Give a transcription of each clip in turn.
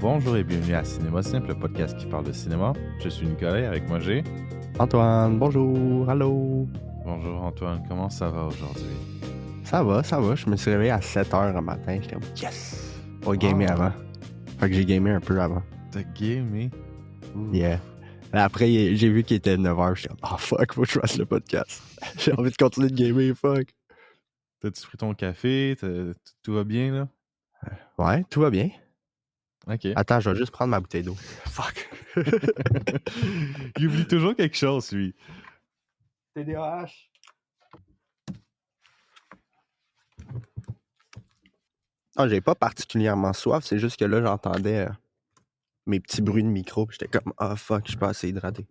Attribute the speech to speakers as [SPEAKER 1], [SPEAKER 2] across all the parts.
[SPEAKER 1] Bonjour et bienvenue à Cinéma Simple, le podcast qui parle de cinéma. Je suis Nicolas, avec moi j'ai...
[SPEAKER 2] Antoine, bonjour, allô.
[SPEAKER 1] Bonjour Antoine, comment ça va aujourd'hui?
[SPEAKER 2] Ça va. Je me suis réveillé à 7h le matin. J'étais comme, yes! Pas gamé avant. Fait que j'ai gamé un peu avant.
[SPEAKER 1] T'as gamé?
[SPEAKER 2] Yeah. Après, j'ai vu qu'il était 9h. J'étais comme, oh fuck, faut que je fasse le podcast. J'ai envie de continuer de gamer, fuck.
[SPEAKER 1] T'as-tu pris ton café? Tout va bien, là?
[SPEAKER 2] Ouais, tout va bien.
[SPEAKER 1] Ok.
[SPEAKER 2] Attends, je vais juste prendre ma bouteille d'eau. Fuck.
[SPEAKER 1] Il oublie toujours quelque chose, lui.
[SPEAKER 2] TDAH. Non, j'ai pas particulièrement soif, c'est juste que là, j'entendais mes petits bruits de micro, puis j'étais comme, ah fuck, je suis pas assez hydraté.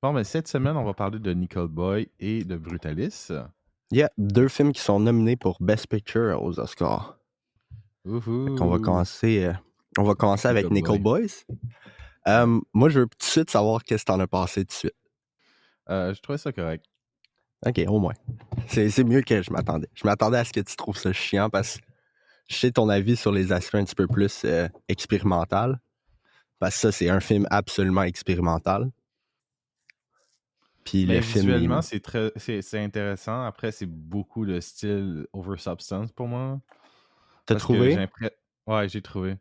[SPEAKER 1] Bon, mais cette semaine, on va parler de Nickel Boy et de Brutalis.
[SPEAKER 2] Il y a 2 films qui sont nominés pour Best Picture aux Oscars.
[SPEAKER 1] Ouhou!
[SPEAKER 2] On va commencer avec
[SPEAKER 1] Nickel
[SPEAKER 2] Nickel
[SPEAKER 1] Boy.
[SPEAKER 2] Boys. Moi, je veux tout de suite savoir qu'est-ce que t'en as pensé tout de suite.
[SPEAKER 1] Je trouvais ça correct.
[SPEAKER 2] OK, au moins. C'est mieux que je m'attendais. Je m'attendais à ce que tu trouves ça chiant parce que je sais ton avis sur les aspects un petit peu plus expérimental. Parce que ça, c'est un film absolument expérimental. Puis
[SPEAKER 1] Mais
[SPEAKER 2] le film,
[SPEAKER 1] visuellement, c'est intéressant. Après, c'est beaucoup de style over substance pour moi.
[SPEAKER 2] t'as
[SPEAKER 1] Parce que
[SPEAKER 2] trouvé?
[SPEAKER 1] Ouais, j'ai trouvé.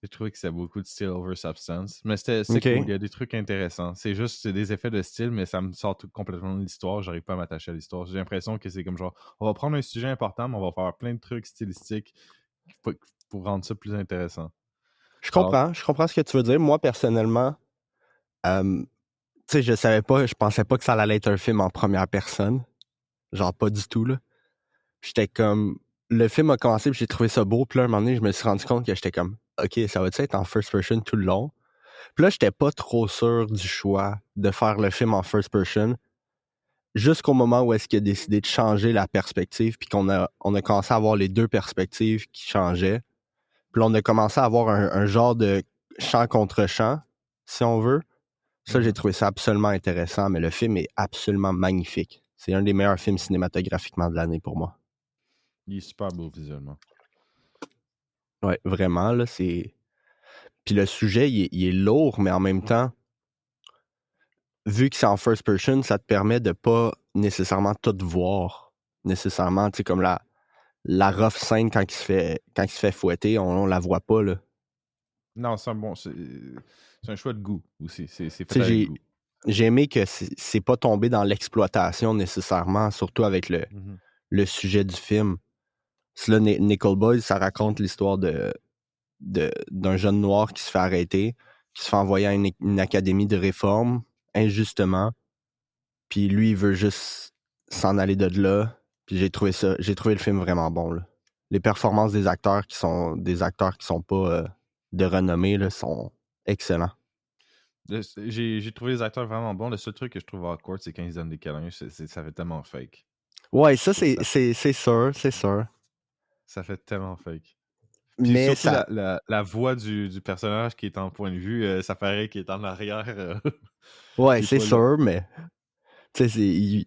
[SPEAKER 1] J'ai trouvé que c'est beaucoup de style over substance. Mais c'est
[SPEAKER 2] OK.
[SPEAKER 1] cool, il y a des trucs intéressants. C'est des effets de style, mais ça me sort complètement de l'histoire. J'arrive pas à m'attacher à l'histoire. J'ai l'impression que c'est comme genre, on va prendre un sujet important, mais on va faire plein de trucs stylistiques pour, pour rendre ça plus intéressant.
[SPEAKER 2] Je comprends ce que tu veux dire. Moi, personnellement, tu sais, je pensais pas que ça allait être un film en première personne. Genre, pas du tout, là. J'étais comme... Le film a commencé, puis j'ai trouvé ça beau. Puis là, un moment donné, je me suis rendu compte que j'étais comme, OK, ça va-tu être en first person tout le long? Puis là, j'étais pas trop sûr du choix de faire le film en first person, jusqu'au moment où est-ce qu'il a décidé de changer la perspective, puis on a commencé à avoir les deux perspectives qui changeaient. Puis là, on a commencé à avoir un genre de champ contre champ, si on veut. Ça, j'ai trouvé ça absolument intéressant, mais le film est absolument magnifique. C'est un des meilleurs films cinématographiquement de l'année pour moi.
[SPEAKER 1] Il est super beau visuellement.
[SPEAKER 2] Ouais, vraiment, là, c'est... Puis le sujet, il est lourd, mais en même temps, vu que c'est en first person, ça te permet de pas nécessairement tout voir. Nécessairement, tu sais, comme la rough scène quand il se fait fouetter, on la voit pas, là.
[SPEAKER 1] Non, c'est un choix de goût aussi. C'est
[SPEAKER 2] Tu
[SPEAKER 1] fait
[SPEAKER 2] sais,
[SPEAKER 1] avec goût.
[SPEAKER 2] j'ai aimé que c'est pas tombé dans l'exploitation nécessairement, surtout avec le sujet du film. C'est là, Nickel Boys, ça raconte l'histoire d'un jeune noir qui se fait arrêter, qui se fait envoyer à une académie de réforme, injustement. Puis lui, il veut juste s'en aller de là. Puis j'ai trouvé le film vraiment bon, là. Les performances des acteurs qui sont pas de renommée, là, sont excellents.
[SPEAKER 1] J'ai trouvé les acteurs vraiment bons. Le seul truc que je trouve awkward, c'est quand ils donnent des câlins. Ça fait tellement fake.
[SPEAKER 2] Ouais, ça,
[SPEAKER 1] Je trouve
[SPEAKER 2] c'est sûr.
[SPEAKER 1] ça fait tellement fake. Puis
[SPEAKER 2] Mais
[SPEAKER 1] surtout
[SPEAKER 2] ça,
[SPEAKER 1] la voix du personnage qui est en point de vue, ça paraît qu'il est en arrière.
[SPEAKER 2] ouais,
[SPEAKER 1] Il est
[SPEAKER 2] c'est
[SPEAKER 1] pas là.
[SPEAKER 2] sûr, mais, tu sais,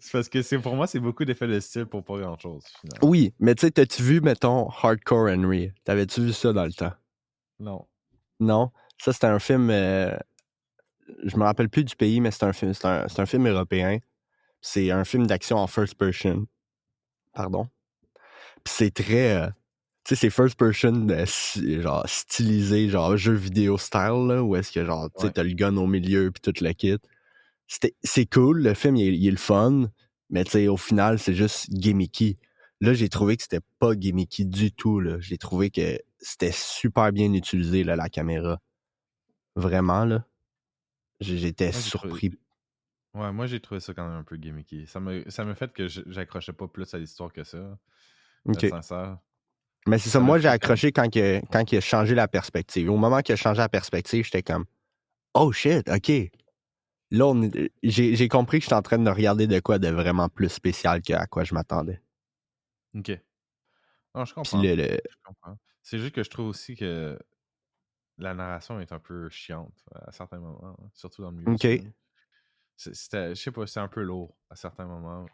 [SPEAKER 1] C'est parce que pour moi, c'est beaucoup d'effets de style pour pas grand-chose, finalement.
[SPEAKER 2] oui, mais tu sais, t'as-tu vu, mettons, Hardcore Henry? T'avais-tu vu ça dans le temps?
[SPEAKER 1] Non.
[SPEAKER 2] Non? Ça, c'était un film, je me rappelle plus du pays, mais c'est un film européen. C'est un film d'action en first person. Pardon. Puis c'est très, tu sais, c'est first person, genre stylisé, genre jeu vidéo style, là, où est-ce que genre, tu sais,
[SPEAKER 1] Ouais.
[SPEAKER 2] t'as le gun au milieu puis tout le kit. C'est cool, le film, il est le fun, mais tu sais, au final, c'est juste gimmicky. Là, j'ai trouvé que c'était pas gimmicky du tout, là. J'ai trouvé que c'était super bien utilisé, là, la caméra. Vraiment, là. J'étais
[SPEAKER 1] Moi, j'ai trouvé...
[SPEAKER 2] surpris.
[SPEAKER 1] Ouais, moi, j'ai trouvé ça quand même un peu gimmicky. Ça me fait que j'accrochais pas plus à l'histoire que ça. Être
[SPEAKER 2] OK.
[SPEAKER 1] sincère.
[SPEAKER 2] Mais c'est ça,
[SPEAKER 1] Ça me
[SPEAKER 2] moi, j'ai
[SPEAKER 1] fait quand même...
[SPEAKER 2] accroché quand il a changé la perspective. Au moment qu'il a changé la perspective, j'étais comme, oh shit, OK. Là, j'ai compris que j'étais en train de regarder de quoi de vraiment plus spécial qu'à quoi je m'attendais.
[SPEAKER 1] OK. Non, je
[SPEAKER 2] Puis
[SPEAKER 1] comprends. Je comprends. C'est juste que je trouve aussi que la narration est un peu chiante à certains moments, hein, surtout dans le milieu du
[SPEAKER 2] OK.
[SPEAKER 1] film. Je sais pas, c'est un peu lourd à certains moments.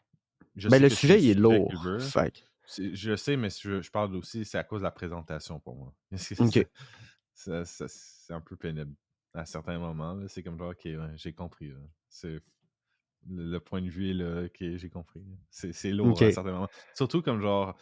[SPEAKER 1] Je
[SPEAKER 2] Ben,
[SPEAKER 1] sais
[SPEAKER 2] le
[SPEAKER 1] que c'est le
[SPEAKER 2] sujet, il est
[SPEAKER 1] sujet qu'il
[SPEAKER 2] lourd.
[SPEAKER 1] veut.
[SPEAKER 2] Fait que
[SPEAKER 1] Je sais, mais je parle aussi, c'est à cause de la présentation pour moi.
[SPEAKER 2] OK.
[SPEAKER 1] C'est un peu pénible à certains moments. Là. C'est comme genre, ok, ouais, j'ai compris. Là. C'est le point de vue est là, ok, j'ai compris. C'est lourd à
[SPEAKER 2] OK.
[SPEAKER 1] certains moments. Surtout comme genre,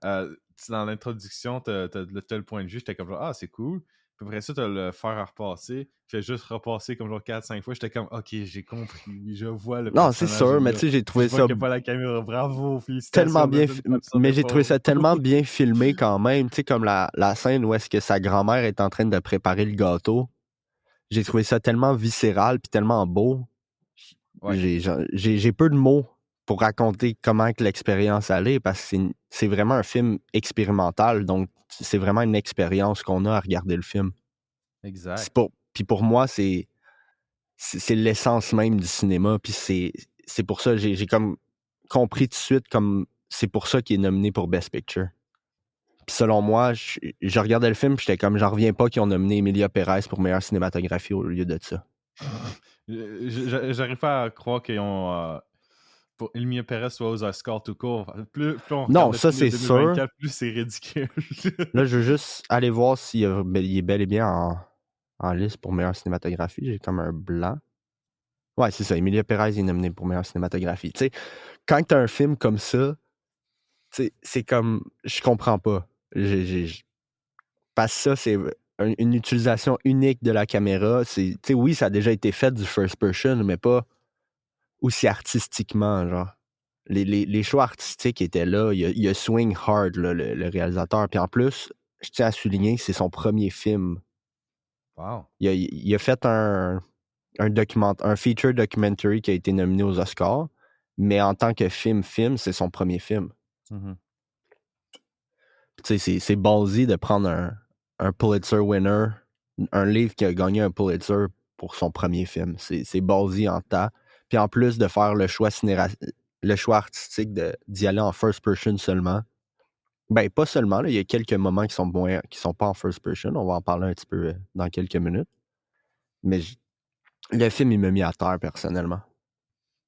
[SPEAKER 1] dans l'introduction, t'as le point de vue, j'étais comme genre, ah, c'est cool. Puis après ça, t'as le faire à repasser. Fais juste repasser comme genre 4-5 fois. J'étais comme, ok, j'ai compris. Oui, je vois le
[SPEAKER 2] Non, c'est
[SPEAKER 1] personnage est
[SPEAKER 2] sûr, mais
[SPEAKER 1] là.
[SPEAKER 2] tu sais, j'ai
[SPEAKER 1] Je
[SPEAKER 2] trouvé
[SPEAKER 1] vois
[SPEAKER 2] ça
[SPEAKER 1] qu'il n'y a pas la caméra. Bravo,
[SPEAKER 2] tellement
[SPEAKER 1] félicitations,
[SPEAKER 2] bien,
[SPEAKER 1] donne une tape sur
[SPEAKER 2] mais j'ai trouvé
[SPEAKER 1] l'épaule.
[SPEAKER 2] ça tellement bien filmé quand même, tu sais, comme la scène où est-ce que sa grand-mère est en train de préparer le gâteau. J'ai trouvé ça tellement viscéral puis tellement beau.
[SPEAKER 1] Ouais,
[SPEAKER 2] J'ai peu de mots pour raconter comment que l'expérience allait parce que c'est vraiment un film expérimental, donc c'est vraiment une expérience qu'on a à regarder le film.
[SPEAKER 1] exact.
[SPEAKER 2] Puis pour moi, c'est l'essence même du cinéma, puis c'est pour ça j'ai comme compris tout de suite comme c'est pour ça qu'il est nominé pour Best Picture. Puis selon moi, je regardais le film, puis j'étais comme j'en reviens pas qu'ils ont nominé Emilia Pérez pour meilleure cinématographie au lieu de ça.
[SPEAKER 1] J'arrive pas à croire qu'ils ont. Pour Emilia Perez soit aux Oscars tout court. Plus on regarde
[SPEAKER 2] Non,
[SPEAKER 1] le
[SPEAKER 2] ça
[SPEAKER 1] film de
[SPEAKER 2] c'est sûr.
[SPEAKER 1] 2024, plus c'est ridicule.
[SPEAKER 2] Là, je veux juste aller voir s'il il est bel et bien en liste pour meilleure cinématographie. J'ai comme un blanc. Ouais, c'est ça. Emilia Pérez est nominée pour meilleure cinématographie. Tu sais, quand t'as un film comme ça, tu sais, c'est comme. Je comprends pas. Parce que ça, c'est une utilisation unique de la caméra. Tu sais, oui, ça a déjà été fait du first person, mais pas aussi artistiquement, genre. Les choix artistiques étaient là. Il a swing hard, là, le réalisateur. Puis en plus, je tiens à souligner que c'est son premier film.
[SPEAKER 1] Wow.
[SPEAKER 2] Il a fait un feature documentary qui a été nominé aux Oscars, mais en tant que film, c'est son premier film.
[SPEAKER 1] Mhm.
[SPEAKER 2] Tu sais, c'est ballsy de prendre un Pulitzer winner, un livre qui a gagné un Pulitzer pour son premier film. C'est ballsy en temps. Puis en plus de faire le choix artistique d'y aller en first person seulement. Ben, pas seulement, là, il y a quelques moments qui sont pas en first person. On va en parler un petit peu dans quelques minutes. Mais le film, il m'a mis à terre personnellement.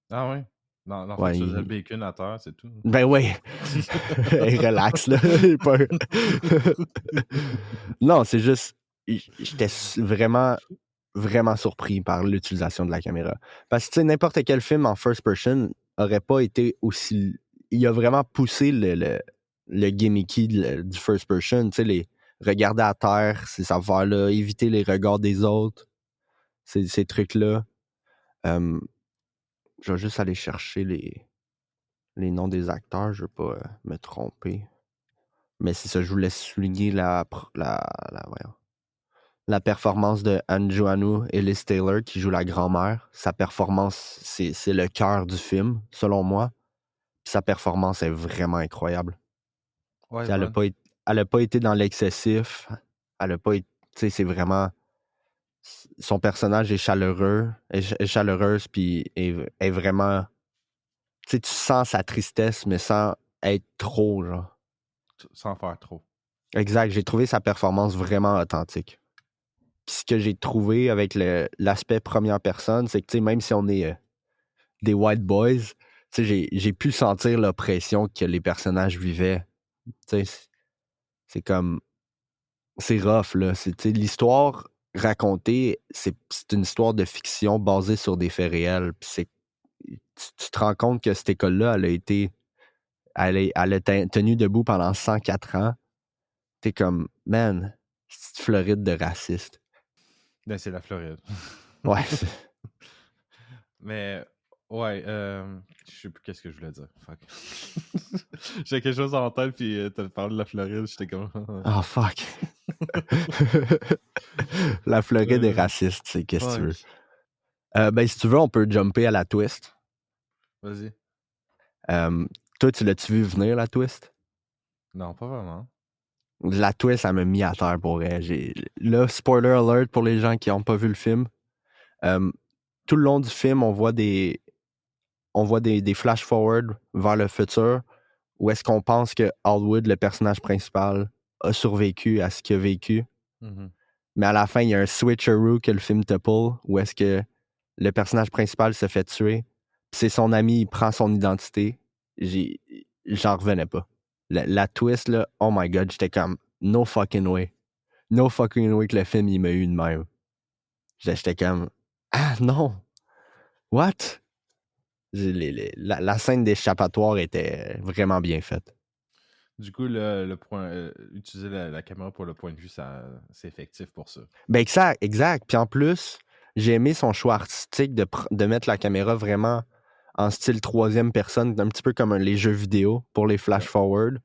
[SPEAKER 1] Ah ouais? Dans le fond,
[SPEAKER 2] Ouais,
[SPEAKER 1] tu faisais le bacon à terre, c'est tout.
[SPEAKER 2] ben ouais. Hey, relax, là. Non, c'est juste. J'étais vraiment, vraiment surpris par l'utilisation de la caméra. Parce que, tu sais, n'importe quel film en first person aurait pas été aussi. Il a vraiment poussé le gimmicky du first person. Tu sais, les regarder à terre, ces affaires-là, éviter les regards des autres, ces trucs-là. Je vais juste aller chercher les noms des acteurs, je veux pas me tromper. Mais c'est ça, je voulais souligner voyons, la performance de Anjoanu Ellis Taylor qui joue la grand-mère. Sa performance, c'est le cœur du film, selon moi. Puis sa performance est vraiment incroyable.
[SPEAKER 1] Ouais,
[SPEAKER 2] Elle a pas été dans l'excessif. Elle a pas été. Tu sais, c'est vraiment. Son personnage est chaleureux, est chaleureuse, puis est vraiment. Tu sais, tu sens sa tristesse, mais sans être trop, genre.
[SPEAKER 1] sans faire trop.
[SPEAKER 2] Exact, j'ai trouvé sa performance vraiment authentique. Puis ce que j'ai trouvé avec l'aspect première personne, c'est que, tu sais, même si on est des white boys, tu sais, j'ai pu sentir l'oppression que les personnages vivaient. Tu sais, c'est comme. C'est rough, là. Tu sais, l'histoire racontée, c'est une histoire de fiction basée sur des faits réels. Puis tu te rends compte que cette école-là, elle a tenu debout pendant 104 ans. T'es comme, man, c'est Floride de raciste.
[SPEAKER 1] Ben, c'est la Floride.
[SPEAKER 2] Ouais.
[SPEAKER 1] Mais, ouais, je sais plus qu'est-ce que je voulais dire. Fuck. J'ai quelque chose en tête, puis t'as parlé de la Floride, j'étais comme.
[SPEAKER 2] Oh, fuck. La Floride est raciste, c'est qu'est-ce que tu veux.
[SPEAKER 1] Fuck.
[SPEAKER 2] Ben, si tu veux, on peut jumper à la twist.
[SPEAKER 1] Vas-y.
[SPEAKER 2] Toi, tu l'as-tu vu venir, la twist?
[SPEAKER 1] Non, pas vraiment.
[SPEAKER 2] La twist, elle m'a mis à terre pour elle. Là, spoiler alert pour les gens qui n'ont pas vu le film. Tout le long du film, on voit des flash-forward vers le futur où est-ce qu'on pense que Hallwood, le personnage principal, a survécu à ce qu'il a vécu.
[SPEAKER 1] Mhm.
[SPEAKER 2] Mais à la fin, il y a un switcheroo que le film te pull où est-ce que le personnage principal se fait tuer. Puis c'est son ami, il prend son identité. J'en revenais pas. La twist, là, oh my god, j'étais comme, no fucking way. No fucking way que le film, il m'a eu de même. J'étais comme, ah non, what? La scène d'échappatoire était vraiment bien faite.
[SPEAKER 1] Du coup, le point, utiliser la caméra pour le point de vue, c'est effectif pour ça.
[SPEAKER 2] Ben exact, exact. Puis en plus, j'ai aimé son choix artistique de mettre la caméra vraiment en style troisième personne, un petit peu comme les jeux vidéo pour les
[SPEAKER 1] Ouais.
[SPEAKER 2] flash-forward.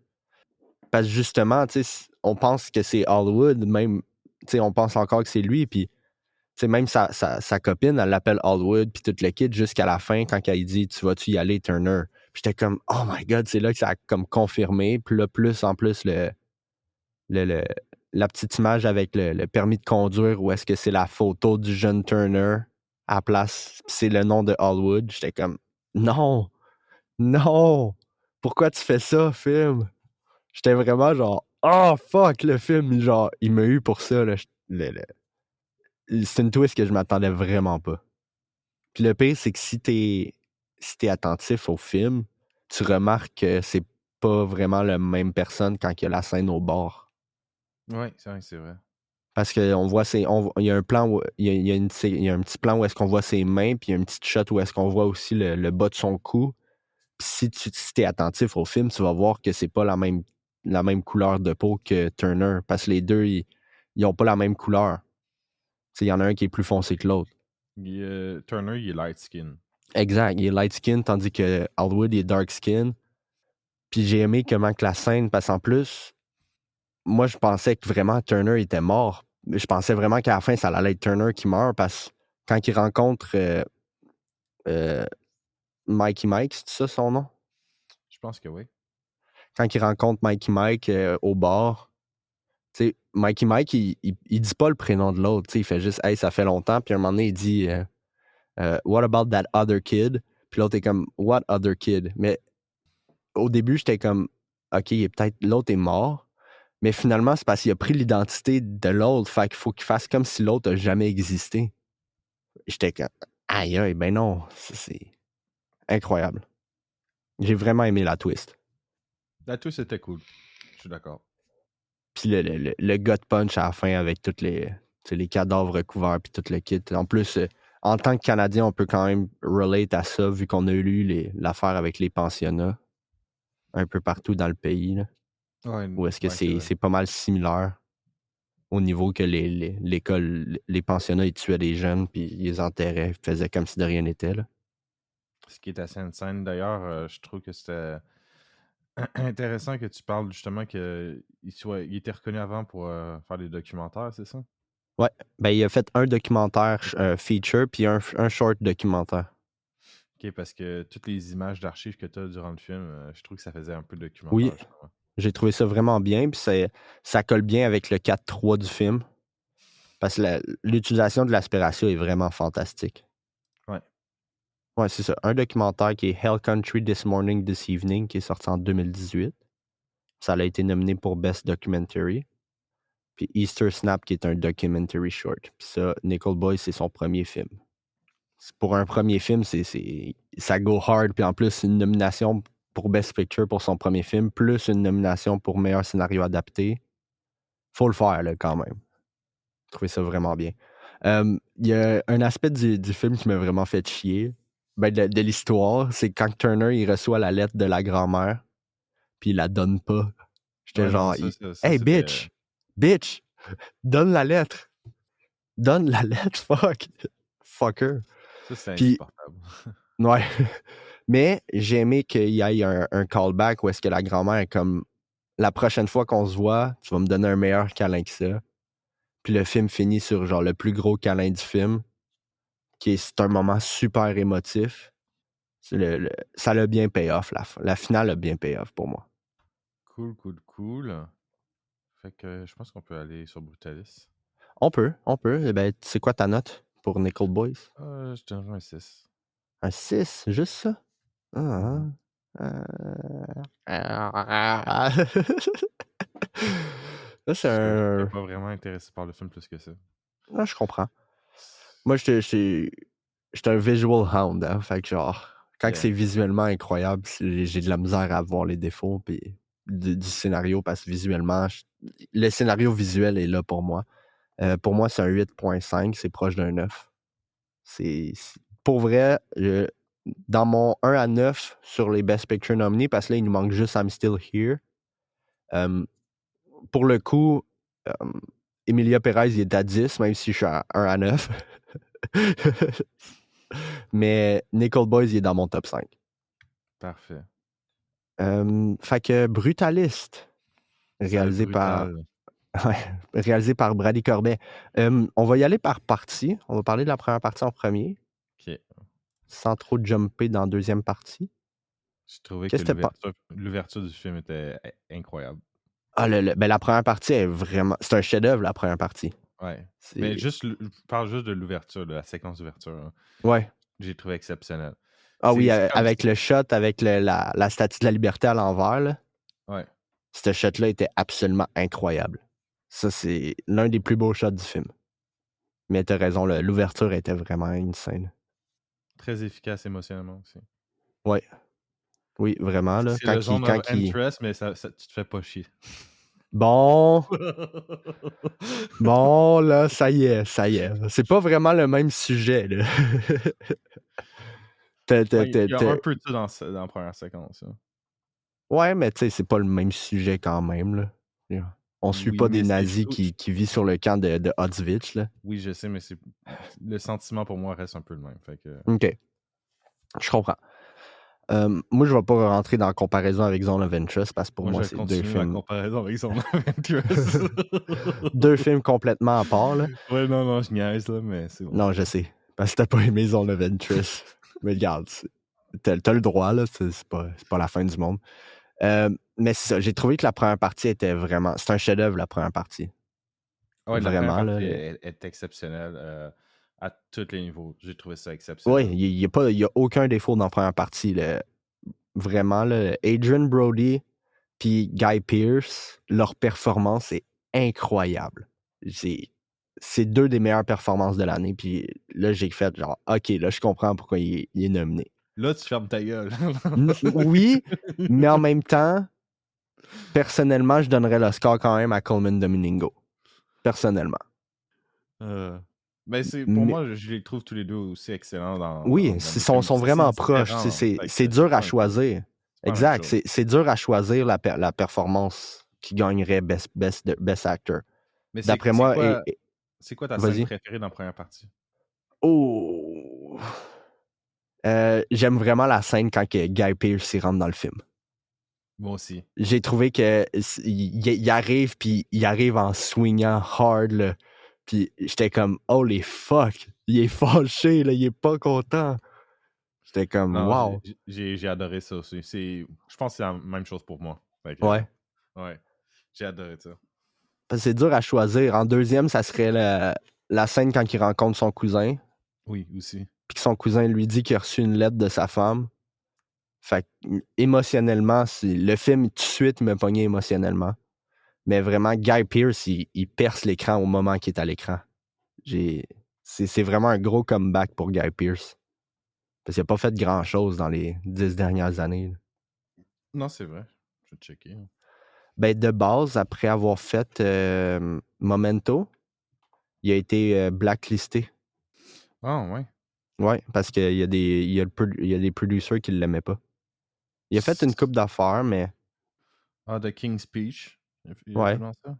[SPEAKER 2] Parce que justement, tu sais, on pense que c'est Hollywood, même, tu sais, on pense encore que c'est lui, puis tu sais, même sa copine, elle l'appelle Hollywood, puis tout le kit, jusqu'à la fin, quand elle dit « Tu vas-tu y aller, Turner? » Puis j'étais comme « Oh my God! » C'est là que ça a comme confirmé. Puis là, en plus, le- la petite image avec le permis de conduire, où est-ce que c'est la photo du jeune Turner à la place, puis c'est le nom de Hollywood. J'étais comme « Non! Non! Pourquoi tu fais ça, film? » J'étais vraiment genre « Oh, fuck, le film! » Genre, il m'a eu pour ça, là. C'est une twist que je m'attendais vraiment pas. Puis le pire, c'est que si t'es attentif au film, tu remarques que c'est pas vraiment la même personne quand il y a la scène au bord.
[SPEAKER 1] Ouais, c'est vrai.
[SPEAKER 2] Parce qu'on voit il y a un plan où il y a un petit plan où est-ce qu'on voit ses mains, puis il y a une petite shot où est-ce qu'on voit aussi le bas de son cou. Puis si t'es attentif au film, tu vas voir que c'est pas la même couleur de peau que Turner. Parce que les deux, ils ont pas la même couleur. Tu sais, il y en a un qui est plus foncé que l'autre.
[SPEAKER 1] Turner, il est light skin.
[SPEAKER 2] Exact. Il est light skin, tandis que Alwood il est dark skin. Puis j'ai aimé comment que la scène, parce qu'en plus, moi, je pensais que vraiment Turner était mort. Je pensais vraiment qu'à la fin, ça allait être Turner qui meurt, parce que quand il rencontre euh, Mikey Mike, c'est ça son nom?
[SPEAKER 1] Je pense que oui.
[SPEAKER 2] Quand il rencontre Mikey Mike au bar, tu sais, Mikey Mike, il dit pas le prénom de l'autre. Tu sais, il fait juste « Hey, ça fait longtemps », puis à un moment donné, il dit What about that other kid? » Puis l'autre est comme « What other kid? » Mais au début, j'étais comme OK, peut-être l'autre est mort. Mais finalement, c'est parce qu'il a pris l'identité de l'autre. Fait qu'il faut qu'il fasse comme si l'autre n'a jamais existé. J'étais comme aïe aïe, ben non. C'est incroyable. J'ai vraiment aimé la twist.
[SPEAKER 1] La twist était cool. Je suis d'accord.
[SPEAKER 2] Puis le gut punch à la fin avec tous les cadavres recouverts puis tout le kit. En plus, en tant que Canadien, on peut quand même relate à ça vu qu'on a lu l'affaire avec les pensionnats un peu partout dans le pays. Là,
[SPEAKER 1] Ouais,
[SPEAKER 2] où est-ce que
[SPEAKER 1] ouais, c'est vrai.
[SPEAKER 2] c'est pas mal similaire au niveau que l'école, les pensionnats, ils tuaient des jeunes puis ils les enterraient, ils faisaient comme si de rien n'était. Là.
[SPEAKER 1] Ce qui est assez insane. D'ailleurs, je trouve que c'était intéressant que tu parles justement qu'il était reconnu avant pour faire des documentaires, c'est ça?
[SPEAKER 2] Ouais, ben il a fait un documentaire feature puis un short documentaire.
[SPEAKER 1] Ok, parce que toutes les images d'archives que tu as durant le film, je trouve que ça faisait un peu de
[SPEAKER 2] Oui,
[SPEAKER 1] documentaire, justement.
[SPEAKER 2] j'ai trouvé ça vraiment bien, puis ça colle bien avec le 4-3 du film, parce que l'utilisation de l'aspiration est vraiment fantastique.
[SPEAKER 1] Ouais.
[SPEAKER 2] Ouais, c'est ça. Un documentaire qui est Hell Country This Morning, This Evening, qui est sorti en 2018. Ça a été nominé pour Best Documentary. Puis Easter Snap, qui est un documentary short. Puis ça, Nickel Boy, c'est son premier film. Pour un premier film, ça go hard. Puis en plus, une nomination pour Best Picture pour son premier film, plus une nomination pour meilleur scénario adapté. Faut le faire, là, quand même. J'ai trouvé ça vraiment bien. Il y a un aspect du film qui m'a vraiment fait chier. Ben, de l'histoire, c'est quand Turner il reçoit la lettre de la grand-mère, puis il la donne pas. J'étais
[SPEAKER 1] Ouais, non,
[SPEAKER 2] genre,
[SPEAKER 1] ça
[SPEAKER 2] Hey,
[SPEAKER 1] c'était.
[SPEAKER 2] bitch, donne la lettre. Donne la lettre, fuck. Fucker.
[SPEAKER 1] Ça, c'est
[SPEAKER 2] Puis,
[SPEAKER 1] insupportable.
[SPEAKER 2] ouais. Mais j'ai aimé qu'il y ait un callback où est-ce que la grand-mère est comme, la prochaine fois qu'on se voit, tu vas me donner un meilleur câlin que ça. Puis le film finit sur genre le plus gros câlin du film, c'est un moment super émotif. Ça l'a bien pay off, la finale a bien pay off pour moi.
[SPEAKER 1] Cool, cool, cool. Fait que je pense qu'on peut aller sur Brutalis.
[SPEAKER 2] On peut. Eh ben, c'est quoi ta note pour Nickel Boys?
[SPEAKER 1] Je donnerais un 6.
[SPEAKER 2] Un 6, juste ça? Ah,
[SPEAKER 1] Mhm.
[SPEAKER 2] ah. Ça, c'est
[SPEAKER 1] Parce que j'étais
[SPEAKER 2] un...
[SPEAKER 1] pas vraiment intéressé par le film plus que ça.
[SPEAKER 2] Ah, je comprends. Moi, j'étais un visual hound, hein, fait que genre, quand
[SPEAKER 1] Yeah.
[SPEAKER 2] c'est visuellement incroyable, j'ai de la misère à voir les défauts, puis du scénario parce que visuellement, le scénario visuel est là pour moi. Pour moi, c'est un 8.5, c'est proche d'un 9. Pour vrai, dans mon 1 à 9 sur les Best Picture nominés, parce que là, il nous manque juste I'm Still Here. Pour le coup, Emilia Perez, il est à 10, même si je suis à 1 à 9. Mais Nickel Boys, il est dans mon top 5.
[SPEAKER 1] Parfait.
[SPEAKER 2] Fait que Brutaliste, réalisé par Brady Corbet. On va y aller par partie. On va parler de la première partie en premier.
[SPEAKER 1] OK.
[SPEAKER 2] Sans trop jumper dans la deuxième partie.
[SPEAKER 1] J'ai trouvé
[SPEAKER 2] Qu'est-ce
[SPEAKER 1] que
[SPEAKER 2] que
[SPEAKER 1] l'ouverture du film était incroyable.
[SPEAKER 2] Ah, ben, la première partie est vraiment... C'est un chef-d'œuvre, la première partie.
[SPEAKER 1] Ouais. Mais je parle juste de l'ouverture, de la séquence d'ouverture. Hein.
[SPEAKER 2] Ouais.
[SPEAKER 1] J'ai trouvé exceptionnel.
[SPEAKER 2] Ah oui,
[SPEAKER 1] C'est comme
[SPEAKER 2] avec le shot, avec la statue de la liberté à l'envers, là.
[SPEAKER 1] Ouais.
[SPEAKER 2] Ce shot-là était absolument incroyable. Ça, c'est l'un des plus beaux shots du film. Mais t'as raison, l'ouverture était vraiment insane.
[SPEAKER 1] Très efficace émotionnellement aussi.
[SPEAKER 2] Ouais. Oui, vraiment, là.
[SPEAKER 1] C'est le zone of interest, mais ça, tu te fais pas chier.
[SPEAKER 2] Bon, là, ça y est. C'est pas vraiment le même sujet, là.
[SPEAKER 1] Il y a un peu de tout dans la première séquence. Hein.
[SPEAKER 2] Ouais, mais tu sais, c'est pas le même sujet quand même, là. On suit pas des nazis qui vivent sur le camp de Auschwitz, là.
[SPEAKER 1] Oui, je sais, mais le sentiment pour moi reste un peu le même. Fait que...
[SPEAKER 2] OK. Je comprends. Moi, je vais pas rentrer dans la comparaison avec Zone of Interest parce que pour moi c'est deux films.
[SPEAKER 1] Ma comparaison avec Zone of Interest.
[SPEAKER 2] 2 films complètement à part, là.
[SPEAKER 1] Ouais, non, je niaise, là, mais c'est bon.
[SPEAKER 2] Non, je sais. Parce que t'as pas aimé Zone of Interest. Mais regarde, t'as le droit, là. C'est pas la fin du monde. Mais c'est ça. J'ai trouvé que la première partie était vraiment. C'est un chef-d'œuvre, la première partie.
[SPEAKER 1] Ouais,
[SPEAKER 2] vraiment,
[SPEAKER 1] la première partie est exceptionnelle à tous les niveaux. J'ai trouvé ça exceptionnel.
[SPEAKER 2] Oui, il y a aucun défaut dans la première partie. Là. Vraiment, là, Adrian Brody puis Guy Pearce, leur performance est incroyable. C'est 2 des meilleures performances de l'année. Puis là, j'ai fait genre, OK, là, je comprends pourquoi il est nominé.
[SPEAKER 1] Là, tu fermes ta gueule.
[SPEAKER 2] Oui, mais en même temps, personnellement, je donnerais le score quand même à Coleman Domingo. Personnellement.
[SPEAKER 1] Mais pour moi, je les trouve tous les deux aussi excellents
[SPEAKER 2] Oui, ils sont vraiment proches. C'est dur à choisir. Exact. C'est dur à choisir la performance qui gagnerait Best Actor.
[SPEAKER 1] Mais
[SPEAKER 2] d'après moi,
[SPEAKER 1] c'est quoi ta scène préférée dans la première partie?
[SPEAKER 2] Oh! J'aime vraiment la scène quand Guy Pearce y rentre dans le film.
[SPEAKER 1] Moi aussi.
[SPEAKER 2] J'ai trouvé qu'il arrive, puis il arrive en swingant hard, là. Puis j'étais comme, holy fuck! Il est fâché, là, il est pas content. J'étais comme, wow!
[SPEAKER 1] J'ai adoré ça aussi. Je pense que c'est la même chose pour moi.
[SPEAKER 2] Ouais.
[SPEAKER 1] Ouais. J'ai adoré ça.
[SPEAKER 2] Parce que c'est dur à choisir. En deuxième, ça serait la scène quand il rencontre son cousin.
[SPEAKER 1] Oui, aussi.
[SPEAKER 2] Puis que son cousin lui dit qu'il a reçu une lettre de sa femme. Fait que, émotionnellement, le film, tout de suite, il m'a pogné émotionnellement. Mais vraiment, Guy Pearce, il perce l'écran au moment qu'il est à l'écran. C'est vraiment un gros comeback pour Guy Pearce. Parce qu'il n'a pas fait grand-chose dans les 10 dernières années. Là.
[SPEAKER 1] Non, c'est vrai. Je vais checker.
[SPEAKER 2] Ben, de base, après avoir fait Memento, il a été blacklisté.
[SPEAKER 1] Ah, ouais.
[SPEAKER 2] Ouais, parce qu'il y a des producers qui ne l'aimaient pas. Il a fait une coupe d'affaires, mais...
[SPEAKER 1] Ah, The King's Speech. Il
[SPEAKER 2] a
[SPEAKER 1] joué dans ça?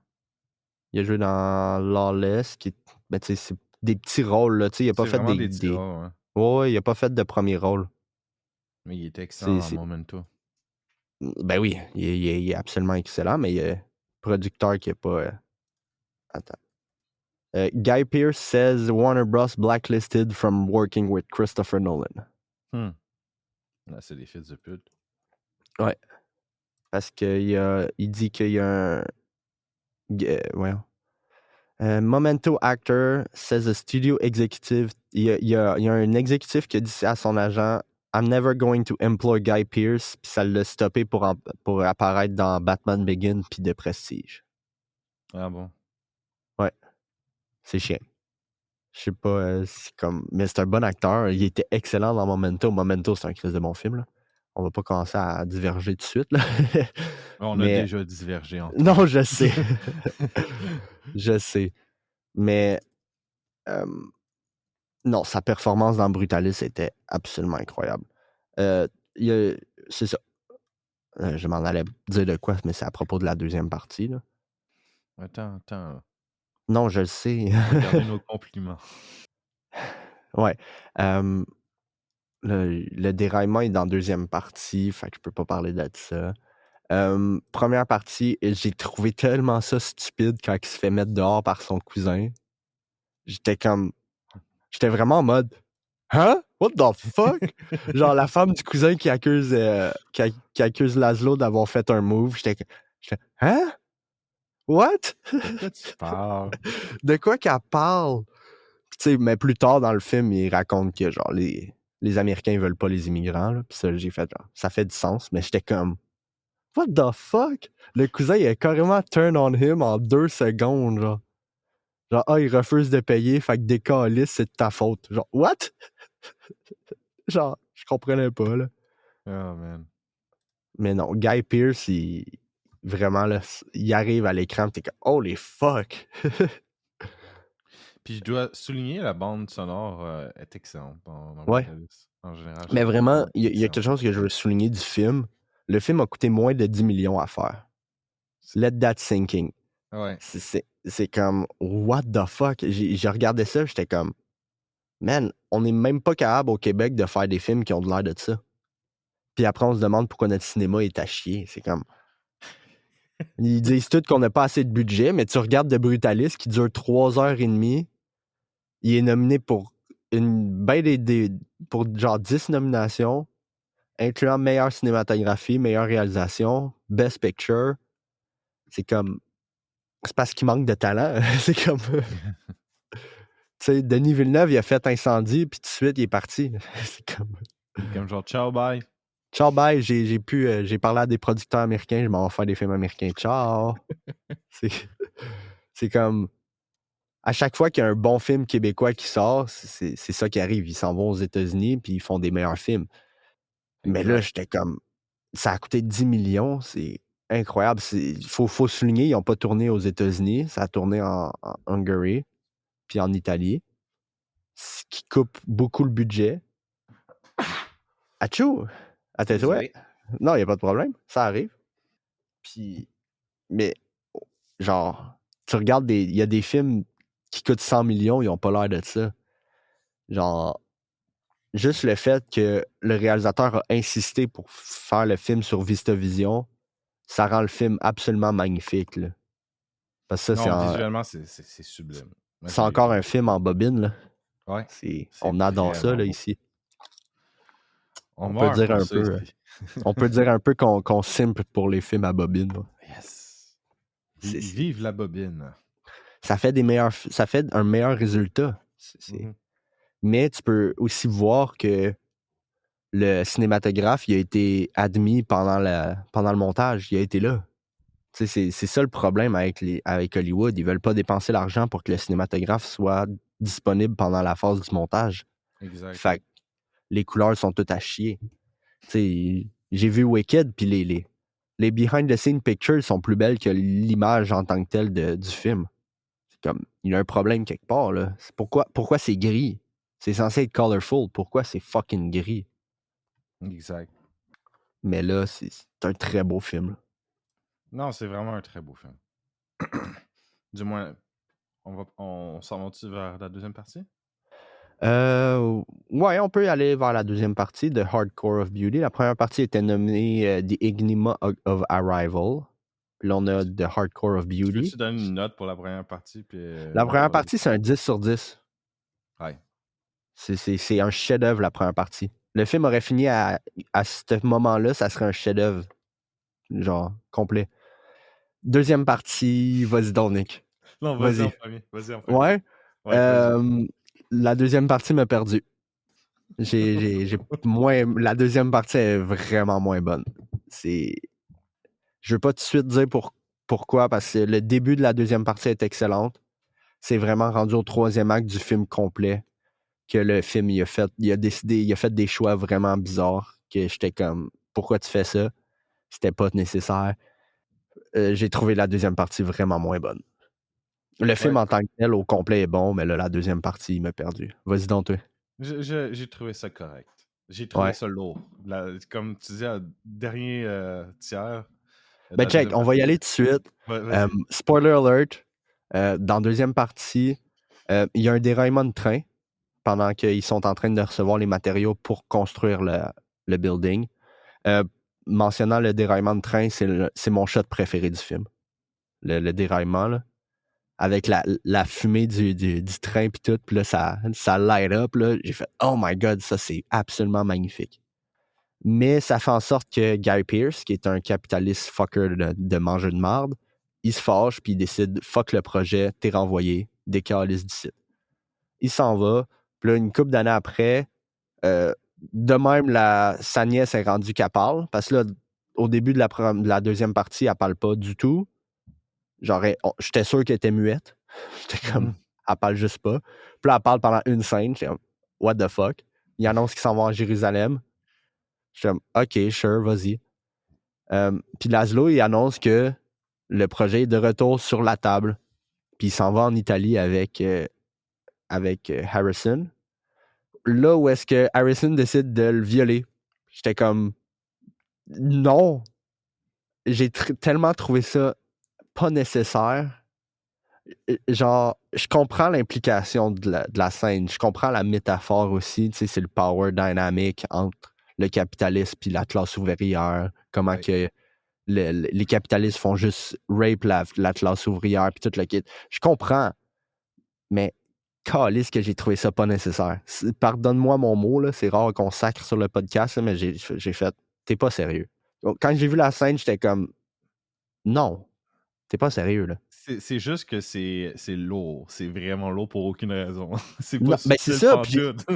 [SPEAKER 2] Il a joué dans Lawless, qui ben, c'est des petits rôles. Là, il a pas fait
[SPEAKER 1] des petits rôles,
[SPEAKER 2] ouais, il a pas fait de premier rôle.
[SPEAKER 1] Mais il était excellent dans Memento.
[SPEAKER 2] Ben oui, il est absolument excellent, mais il y a un producteur qui n'est pas... Attends. Guy Pearce says Warner Bros. Blacklisted from working with Christopher Nolan.
[SPEAKER 1] Là, c'est des fils de pute.
[SPEAKER 2] Ouais. Parce qu'il dit qu'il y a un... Memento actor says a studio executive. Il y a un exécutif qui a dit à son agent I'm never going to employ Guy Pearce, puis ça l'a stoppé pour apparaître dans Batman Begins puis The Prestige.
[SPEAKER 1] Ah bon?
[SPEAKER 2] Ouais. C'est chiant. Je sais pas, c'est comme. Mais c'est un bon acteur. Il était excellent dans Memento. Memento, c'est un crise de bon film, là. on va pas commencer à diverger tout de suite, là.
[SPEAKER 1] On a
[SPEAKER 2] Mais
[SPEAKER 1] déjà divergé entre nous.
[SPEAKER 2] non, je sais. Je sais. Mais non, sa performance dans Brutalist était absolument incroyable. Il y a c'est ça. Je m'en allais dire de quoi, mais c'est à propos de la deuxième partie, là.
[SPEAKER 1] Attends.
[SPEAKER 2] Non, je le sais.
[SPEAKER 1] On va garder nos compliments.
[SPEAKER 2] Ouais. Le déraillement est dans deuxième partie, fait que je peux pas parler de ça. Première partie, j'ai trouvé tellement ça stupide quand il se fait mettre dehors par son cousin. J'étais vraiment en mode hein? What the fuck? Genre la femme du cousin qui accuse Laszlo d'avoir fait un move. J'étais hein? What?
[SPEAKER 1] De quoi tu parles?
[SPEAKER 2] De quoi qu'elle parle? Tu sais, mais plus tard dans le film, il raconte que genre les Américains veulent pas les immigrants. Là. Puis ça, j'ai fait genre, ça fait du sens, mais j'étais comme what the fuck? Le cousin, il a carrément turn on him en 2 secondes, genre. Genre, ah, il refuse de payer, fait que décalisse, c'est de ta faute. Genre, what? Genre, je comprenais pas, là.
[SPEAKER 1] Oh man.
[SPEAKER 2] Mais non, Guy Pearce, vraiment, là, il arrive à l'écran, t'es comme, holy fuck!
[SPEAKER 1] Puis je dois souligner, la bande sonore est excellente dans
[SPEAKER 2] Ouais.
[SPEAKER 1] Brutalist. En général,
[SPEAKER 2] Mais vraiment, il y a
[SPEAKER 1] excellent.
[SPEAKER 2] quelque chose que je veux souligner du film. Le film a coûté moins de 10 millions à faire. Let that sinking.
[SPEAKER 1] Ouais.
[SPEAKER 2] C'est comme, what the fuck? J'ai regardé ça, j'étais comme, man, on n'est même pas capable au Québec de faire des films qui ont de l'air de ça. Puis après, on se demande pourquoi notre cinéma est à chier. C'est comme. Ils disent tous qu'on n'a pas assez de budget, mais tu regardes The Brutalist qui dure 3h30. Il est nominé pour pour genre 10 nominations, incluant meilleure cinématographie, meilleure réalisation, Best Picture. C'est comme. C'est parce qu'il manque de talent. C'est comme. Tu sais, Denis Villeneuve, il a fait Incendie, puis tout de suite, il est parti. C'est comme.
[SPEAKER 1] Comme genre, ciao, bye.
[SPEAKER 2] Ciao, bye, j'ai parlé à des producteurs américains, je m'en vais faire des films américains. Ciao. C'est comme. À chaque fois qu'il y a un bon film québécois qui sort, c'est ça qui arrive. Ils s'en vont aux États-Unis, puis ils font des meilleurs films. Mais là, j'étais comme. Ça a coûté 10 millions, c'est incroyable. Il faut souligner, ils n'ont pas tourné aux États-Unis, ça a tourné en Hongrie, puis en Italie, ce qui coupe beaucoup le budget. Achou! À tes souhaits? Non, il n'y a pas de problème, ça arrive. Puis, mais, genre, tu regardes, il y a des films qui coûtent 100 millions, ils n'ont pas l'air de ça. Genre, juste le fait que le réalisateur a insisté pour faire le film sur VistaVision, ça rend le film absolument magnifique, là. Parce que ça,
[SPEAKER 1] Non, visuellement, c'est sublime.
[SPEAKER 2] c'est encore un film en bobine, là.
[SPEAKER 1] Ouais.
[SPEAKER 2] On adore ça, là,
[SPEAKER 1] beau.
[SPEAKER 2] ici.
[SPEAKER 1] On peut dire un peu.
[SPEAKER 2] On peut dire un peu qu'on simp pour les films à bobine. Là.
[SPEAKER 1] Yes. Vive la bobine.
[SPEAKER 2] Ça fait un meilleur résultat. Mais tu peux aussi voir que le cinématographe, il a été admis pendant le montage. Il a été là. C'est ça le problème avec Hollywood. Ils veulent pas dépenser l'argent pour que le cinématographe soit disponible pendant la phase du montage.
[SPEAKER 1] Exact.
[SPEAKER 2] Fait que les couleurs sont toutes à chier. J'ai vu Wicked, puis les behind-the-scene pictures sont plus belles que l'image en tant que telle du film. C'est comme, il y a un problème quelque part, là. Pourquoi c'est gris? C'est censé être colorful. Pourquoi c'est fucking gris?
[SPEAKER 1] Exact.
[SPEAKER 2] Mais là, c'est un très beau film. Là.
[SPEAKER 1] Non, c'est vraiment un très beau film. Du moins, on s'en va-tu vers la deuxième partie?
[SPEAKER 2] Ouais, on peut aller vers la deuxième partie de Hardcore of Beauty. La première partie était nommée The Enigma of Arrival. Puis là, on a The Hardcore of Beauty.
[SPEAKER 1] Peux-tu donner une note pour la première partie? Puis,
[SPEAKER 2] la première partie, c'est un 10 sur 10.
[SPEAKER 1] Ouais.
[SPEAKER 2] C'est un chef-d'œuvre, la première partie. Le film aurait fini à ce moment-là, ça serait un chef-d'œuvre. Genre, complet. Deuxième partie, vas-y donc, Nick.
[SPEAKER 1] Non, vas-y en premier.
[SPEAKER 2] Ouais?
[SPEAKER 1] Ouais,
[SPEAKER 2] la deuxième partie m'a perdu. La deuxième partie est vraiment moins bonne. Je veux pas tout de suite dire pourquoi, parce que le début de la deuxième partie est excellente. C'est vraiment rendu au troisième acte du film complet que le film il a fait des choix vraiment bizarres que j'étais comme pourquoi tu fais ça? C'était pas nécessaire. J'ai trouvé la deuxième partie vraiment moins bonne. Le film
[SPEAKER 1] Ouais,
[SPEAKER 2] en tant que tel, au complet, est bon, mais là, la deuxième partie, il m'a perdu. Vas-y donc, toi.
[SPEAKER 1] j'ai trouvé ça correct. J'ai trouvé
[SPEAKER 2] Ouais.
[SPEAKER 1] ça lourd. Comme tu disais, dernier tiers de
[SPEAKER 2] Ben
[SPEAKER 1] la
[SPEAKER 2] check,
[SPEAKER 1] deuxième
[SPEAKER 2] on va y
[SPEAKER 1] partie.
[SPEAKER 2] aller tout de suite.
[SPEAKER 1] Vas-y.
[SPEAKER 2] Spoiler alert, dans la deuxième partie, il y a un déraillement de train pendant qu'ils sont en train de recevoir les matériaux pour construire le building. Mentionnant le déraillement de train, c'est mon shot préféré du film. Le déraillement, là, avec la fumée du train puis tout, puis là, ça light up, là. J'ai fait « Oh my God, ça, c'est absolument magnifique ». Mais ça fait en sorte que Guy Pearce, qui est un capitaliste fucker de manger de marde, il se fâche puis il décide « Fuck le projet, t'es renvoyé, décalisse d'ici ». Il s'en va, puis là, une couple d'années après, de même, sa nièce est rendue qu'elle parle, parce que là, au début de la deuxième partie, elle parle pas du tout. Genre, j'étais sûr qu'elle était muette. J'étais comme, elle parle juste pas. Puis là, elle parle pendant une scène. J'étais comme, what the fuck? Il annonce qu'il s'en va en Jérusalem. J'étais comme, ok, sure, vas-y. Puis Laszlo, il annonce que le projet est de retour sur la table. Puis il s'en va en Italie avec Harrison. Là où est-ce que Harrison décide de le violer. J'étais comme, non. J'ai tellement trouvé ça pas nécessaire. Genre, je comprends l'implication de la scène. Je comprends la métaphore aussi. Tu sais, c'est le power dynamic entre le capitalisme et la classe ouvrière. Comment que les capitalistes font juste rape la classe ouvrière puis tout le kit. Je comprends, mais calisse que j'ai trouvé ça pas nécessaire. Pardonne-moi mon mot, là, c'est rare qu'on sacre sur le podcast, là, mais j'ai fait « T'es pas sérieux ». Donc, quand j'ai vu la scène, j'étais comme « Non, t'es pas sérieux, là ».
[SPEAKER 1] C'est juste que c'est lourd. C'est vraiment lourd pour aucune raison. C'est pas
[SPEAKER 2] Non, ben c'est
[SPEAKER 1] subtil
[SPEAKER 2] ça.
[SPEAKER 1] pantoute.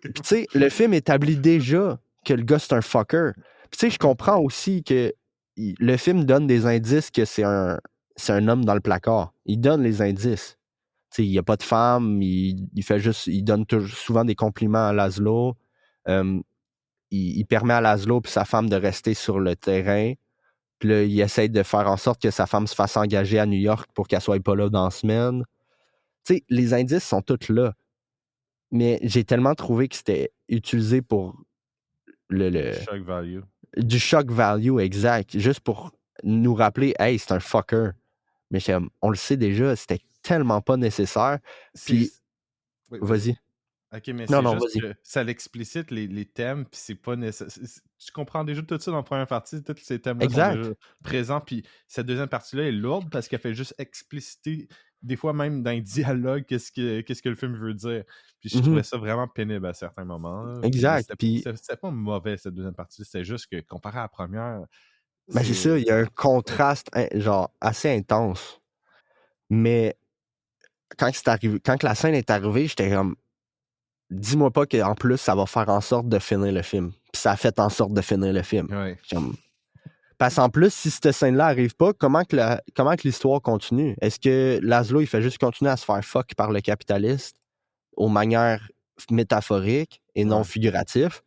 [SPEAKER 2] Puis tu sais, le film établit déjà que le gars, c'est un fucker. Puis tu sais, je comprends aussi que le film donne des indices que c'est un homme dans le placard. Il donne les indices. Tu sais, il n'y a pas de femme, il fait juste, il donne souvent des compliments à Laszlo. Il permet à Laszlo et sa femme de rester sur le terrain. Puis là, il essaie de faire en sorte que sa femme se fasse engager à New York pour qu'elle soit pas là dans la semaine. Tu sais, les indices sont tous là. Mais j'ai tellement trouvé que c'était utilisé pour
[SPEAKER 1] Shock value.
[SPEAKER 2] du shock value exact, juste pour nous rappeler, hey, c'est un fucker. Mais on le sait déjà, c'était tellement pas nécessaire. Puis,
[SPEAKER 1] Oui, vas-y.
[SPEAKER 2] vas-y.
[SPEAKER 1] Ok, mais
[SPEAKER 2] Non,
[SPEAKER 1] c'est
[SPEAKER 2] non,
[SPEAKER 1] juste
[SPEAKER 2] vas-y.
[SPEAKER 1] que ça l'explicite les thèmes, puis c'est pas nécessaire. Tu comprends déjà tout ça dans la première partie, tous ces thèmes-là sont déjà
[SPEAKER 2] Exact.
[SPEAKER 1] présents, puis cette deuxième partie-là est lourde parce qu'elle fait juste expliciter, des fois même dans les dialogues, qu'est-ce que le film veut dire. Puis je trouvais ça vraiment pénible à certains moments. Là. Mais
[SPEAKER 2] Exact. Puis,
[SPEAKER 1] c'était pas mauvais cette deuxième partie, c'était juste que comparé à la première,
[SPEAKER 2] ben c'est ça, il y a un contraste genre assez intense. Mais quand c'est arrivé, quand la scène est arrivée, j'étais comme, dis-moi pas qu'en plus, ça va faire en sorte de finir le film. Puis ça a fait en sorte de finir le film.
[SPEAKER 1] Ouais.
[SPEAKER 2] Parce qu'en plus, si cette scène-là arrive pas, comment que l'histoire continue? Est-ce que Laszlo, il fait juste continuer à se faire fuck par le capitaliste aux manières métaphoriques et non
[SPEAKER 1] Ouais.
[SPEAKER 2] figuratives?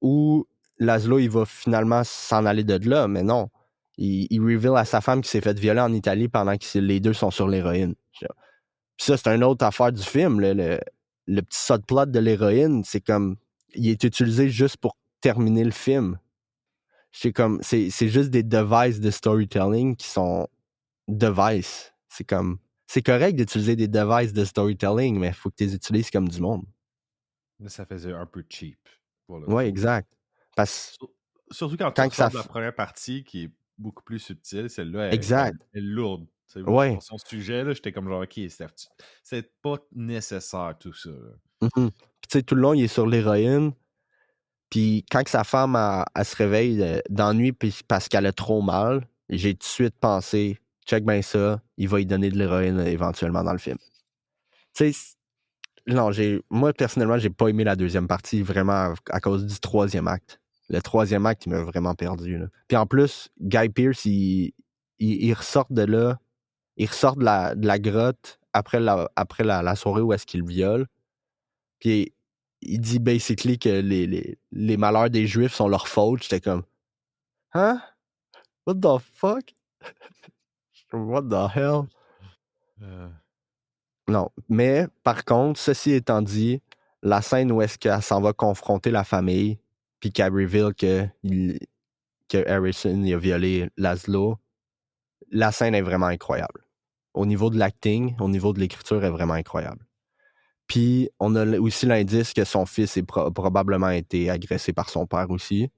[SPEAKER 2] Ou Laszlo, il va finalement s'en aller de là? Mais non. Il reveal à sa femme qu'il s'est fait violer en Italie pendant que les deux sont sur l'héroïne. Puis ça, c'est une autre affaire du film. Le petit subplot de l'héroïne, c'est comme... Il est utilisé juste pour terminer le film. C'est juste des devices de storytelling qui sont devices. C'est comme, c'est correct d'utiliser des devices de storytelling, mais il faut que tu les utilises comme du monde.
[SPEAKER 1] Mais ça faisait un peu cheap, pour le
[SPEAKER 2] Ouais,
[SPEAKER 1] coup.
[SPEAKER 2] exact. Parce
[SPEAKER 1] Surtout quand tu
[SPEAKER 2] quand que
[SPEAKER 1] ressors
[SPEAKER 2] ça...
[SPEAKER 1] de la première partie qui est beaucoup plus subtile, celle-là est comme
[SPEAKER 2] Exact.
[SPEAKER 1] est lourde. Tu sais,
[SPEAKER 2] Ouais.
[SPEAKER 1] pour son sujet, là, j'étais comme genre OK, c'est pas nécessaire tout ça. Là.
[SPEAKER 2] Mhm. Puis tu sais, tout le long, il est sur l'héroïne. Puis quand que sa femme, elle se réveille d'ennui parce qu'elle a trop mal, j'ai tout de suite pensé, check bien ça, il va y donner de l'héroïne éventuellement dans le film. Tu sais, non, moi, personnellement, j'ai pas aimé la deuxième partie vraiment à cause du troisième acte. Le troisième acte, il m'a vraiment perdu. Là. Puis en plus, Guy Pearce, il ressort de là, il ressort de la grotte après la soirée où est-ce qu'il le viole. Puis il dit basically que les malheurs des Juifs sont leur faute. J'étais comme, hein? What the fuck? What the hell? Non, mais par contre, ceci étant dit, la scène où est-ce qu'elle s'en va confronter la famille, puis qu'elle reveal que Harrison il a violé Laszlo, la scène est vraiment incroyable. Au niveau de l'acting, au niveau de l'écriture, elle est vraiment incroyable. Puis, on a aussi l'indice que son fils a probablement été agressé par son père aussi.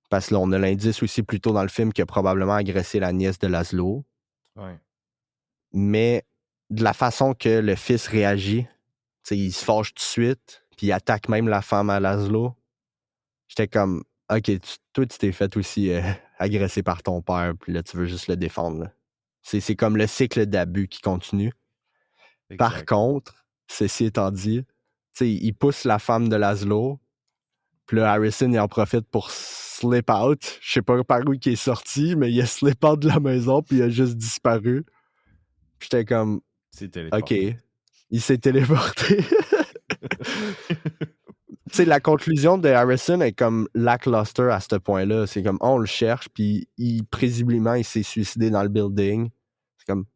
[SPEAKER 2] Parce que là, on a l'indice aussi plus tôt dans le film qu'il a probablement agressé la nièce de Laszlo.
[SPEAKER 1] Ouais.
[SPEAKER 2] Mais de la façon que le fils réagit, il se fâche tout de suite, puis il attaque même la femme à Laszlo. J'étais comme, OK, toi, tu t'es fait aussi agresser par ton père, puis là, tu veux juste le défendre. Là. C'est comme le cycle d'abus qui continue.
[SPEAKER 1] Exact.
[SPEAKER 2] Par contre, ceci étant dit, il pousse la femme de Laszlo, puis là, Harrison, il en profite pour slip out. Je sais pas par où il est sorti, mais il a slip out de la maison, puis il a juste disparu. J'étais comme, OK, il s'est téléporté. Tu sais, la conclusion de Harrison est comme lackluster à ce point-là. C'est comme, on le cherche, puis présumément, il s'est suicidé dans le building. C'est comme,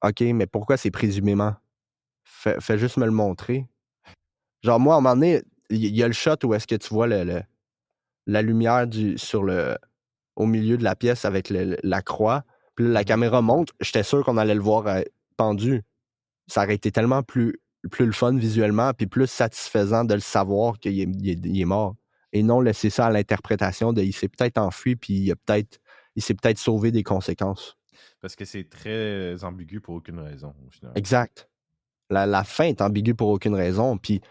[SPEAKER 2] OK, mais pourquoi c'est présumément? Fais juste me le montrer. Genre, moi, à un moment donné, il y a le shot où est-ce que tu vois la lumière au milieu de la pièce avec la croix. Puis là, la caméra monte. J'étais sûr qu'on allait le voir pendu. Ça aurait été tellement plus le fun visuellement, puis plus satisfaisant de le savoir qu'il est mort. Et non laisser ça à l'interprétation de il s'est peut-être enfui, puis il s'est peut-être sauvé des conséquences.
[SPEAKER 1] Parce que c'est très ambigu pour aucune raison, au final.
[SPEAKER 2] Exact. La fin est ambiguë pour aucune raison, puis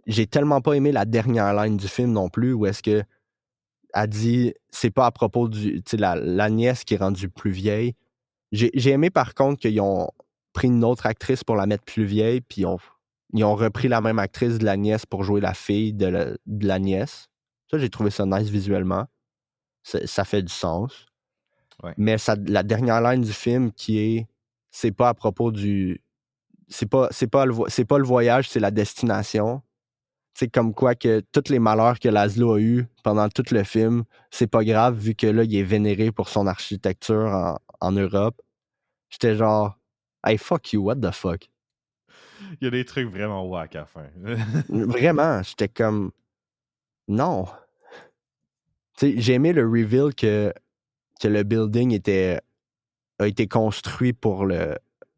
[SPEAKER 2] j'ai tellement pas aimé la dernière ligne du film non plus, où est-ce que elle dit, c'est pas à propos la nièce qui est rendue plus vieille. J'ai aimé par contre qu'ils ont pris une autre actrice pour la mettre plus vieille, puis ils ont repris la même actrice de la nièce pour jouer la fille de la nièce. Ça, j'ai trouvé ça nice visuellement. Ça fait du sens.
[SPEAKER 1] Ouais.
[SPEAKER 2] Mais la dernière ligne du film qui est, c'est pas à propos du... C'est pas le voyage, c'est la destination. C'est comme quoi que tous les malheurs que Laszlo a eu pendant tout le film, c'est pas grave vu que là, il est vénéré pour son architecture en Europe. J'étais genre, hey, fuck you, what the fuck?
[SPEAKER 1] Il y a des trucs vraiment whack à la fin.
[SPEAKER 2] Vraiment, j'étais comme, non. Tu sais, j'ai aimé le reveal que le building a été construit pour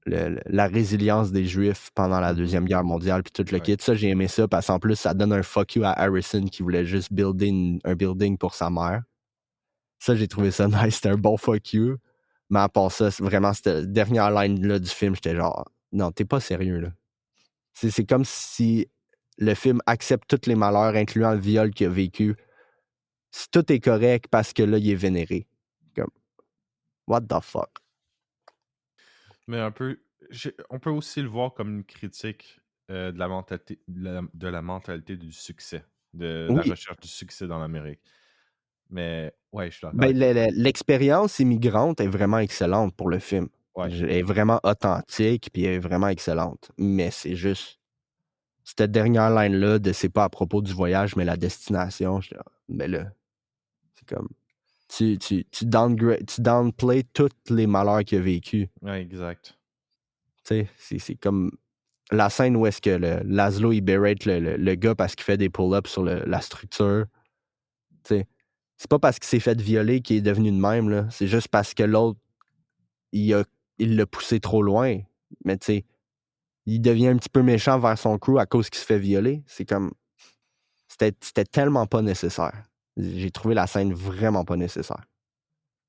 [SPEAKER 2] la résilience des Juifs pendant la Deuxième Guerre mondiale, puis tout le kit. Ça, j'ai aimé ça, parce qu'en plus, ça donne un fuck you à Harrison qui voulait juste builder un building pour sa mère. Ça, j'ai trouvé ça nice. C'était un bon fuck you. Mais à part ça, vraiment, cette dernière line-là du film, j'étais genre, non, t'es pas sérieux, là. C'est comme si le film accepte tous les malheurs, incluant le viol qu'il a vécu. Si tout est correct parce que là, il est vénéré. Comme, what the fuck?
[SPEAKER 1] Mais un peu, on peut aussi le voir comme une critique de la mentalité, de la mentalité du succès, de la recherche du succès dans l'Amérique. Mais ouais, je suis d'accord avec toi.
[SPEAKER 2] L'expérience immigrante est vraiment excellente pour le film.
[SPEAKER 1] Ouais.
[SPEAKER 2] Elle est vraiment authentique, puis elle est vraiment excellente. Mais c'est juste, cette dernière line-là de c'est pas à propos du voyage, mais la destination, mais là, c'est comme, tu downplay tous les malheurs qu'il a vécu.
[SPEAKER 1] Ouais, exact.
[SPEAKER 2] Tu sais, c'est comme la scène où est-ce que Laszlo, il berate le gars parce qu'il fait des pull-ups sur la structure. Tu sais, c'est pas parce qu'il s'est fait violer qu'il est devenu de même, là. C'est juste parce que l'autre, il l'a poussé trop loin. Mais tu sais, il devient un petit peu méchant vers son crew à cause qu'il se fait violer. C'est comme... C'était tellement pas nécessaire. J'ai trouvé la scène vraiment pas nécessaire.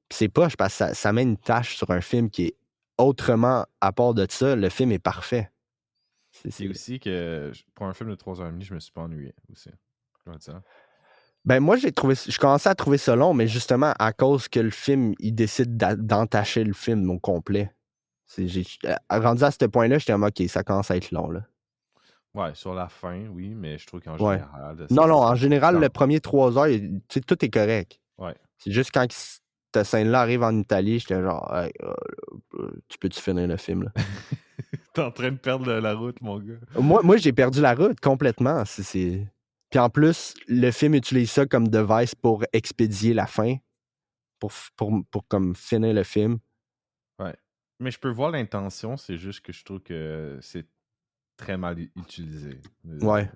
[SPEAKER 2] Puis c'est poche parce que ça met une tâche sur un film qui est autrement, à part de ça, le film est parfait.
[SPEAKER 1] C'est aussi que pour un film de 3h30, je me suis pas ennuyé aussi. Je dois dire.
[SPEAKER 2] Ben moi, je commençais à trouver ça long, mais justement à cause que le film, il décide d'entacher le film au complet. Rendu à ce point-là, j'étais comme, OK, ça commence à être long, là.
[SPEAKER 1] Ouais, sur la fin, oui, mais je trouve qu'en
[SPEAKER 2] Ouais.
[SPEAKER 1] général...
[SPEAKER 2] Non, en général, le premier 3 heures, tout est correct.
[SPEAKER 1] Ouais.
[SPEAKER 2] C'est juste quand cette scène-là arrive en Italie, j'étais genre, hey, tu peux-tu finir le film, là?
[SPEAKER 1] T'es en train de perdre la route, mon gars.
[SPEAKER 2] Moi j'ai perdu la route complètement. Puis en plus, le film utilise ça comme device pour expédier la fin, pour comme finir le film.
[SPEAKER 1] Ouais. Mais je peux voir l'intention, c'est juste que je trouve que c'est très mal utilisé.
[SPEAKER 2] Ouais.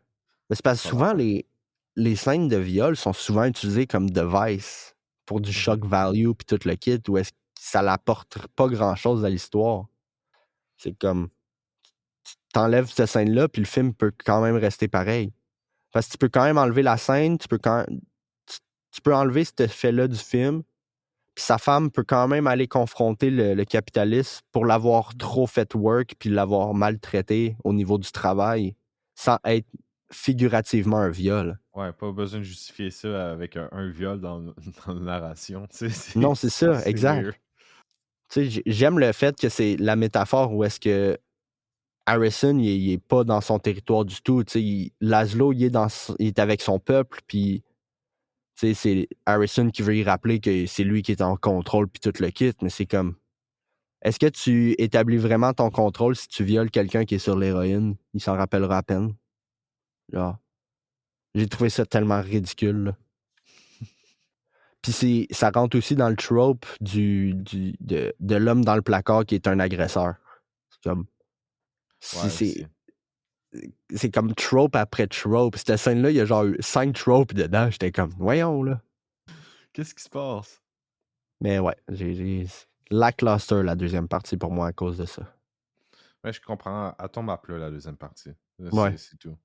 [SPEAKER 2] Mais c'est parce que
[SPEAKER 1] Ça
[SPEAKER 2] souvent,
[SPEAKER 1] l'affaire.
[SPEAKER 2] les scènes de viol sont souvent utilisées comme device pour du shock value puis tout le kit, où est-ce que ça n'apporte pas grand-chose à l'histoire. C'est comme, t'enlèves cette scène-là, puis le film peut quand même rester pareil. Parce que tu peux quand même enlever la scène, tu peux enlever cet effet-là du film, puis sa femme peut quand même aller confronter le capitaliste pour l'avoir trop fait work puis l'avoir maltraité au niveau du travail, sans être figurativement un viol.
[SPEAKER 1] Ouais, pas besoin de justifier ça avec un viol dans, dans la narration. Tu sais,
[SPEAKER 2] Non, c'est ça,
[SPEAKER 1] c'est
[SPEAKER 2] exact.
[SPEAKER 1] weird.
[SPEAKER 2] Tu sais, j'aime le fait que c'est la métaphore où est-ce que Harrison, il est pas dans son territoire du tout. Tu sais, Laszlo, il est avec son peuple, puis tu sais, c'est Harrison qui veut y rappeler que c'est lui qui est en contrôle, puis tout le kit, mais c'est comme, est-ce que tu établis vraiment ton contrôle si tu violes quelqu'un qui est sur l'héroïne? Il s'en rappellera à peine. Genre, j'ai trouvé ça tellement ridicule, là. Puis ça rentre aussi dans le trope de l'homme dans le placard qui est un agresseur. C'est comme,
[SPEAKER 1] Ouais, aussi.
[SPEAKER 2] c'est comme trope après trope. Cette scène-là, il y a genre 5 tropes dedans. J'étais comme, voyons, là.
[SPEAKER 1] Qu'est-ce qui se passe?
[SPEAKER 2] Mais ouais, j'ai lackluster la deuxième partie pour moi à cause de ça.
[SPEAKER 1] Ouais, je comprends. Elle tombe à plat, la deuxième partie. Là,
[SPEAKER 2] Ouais.
[SPEAKER 1] c'est tout.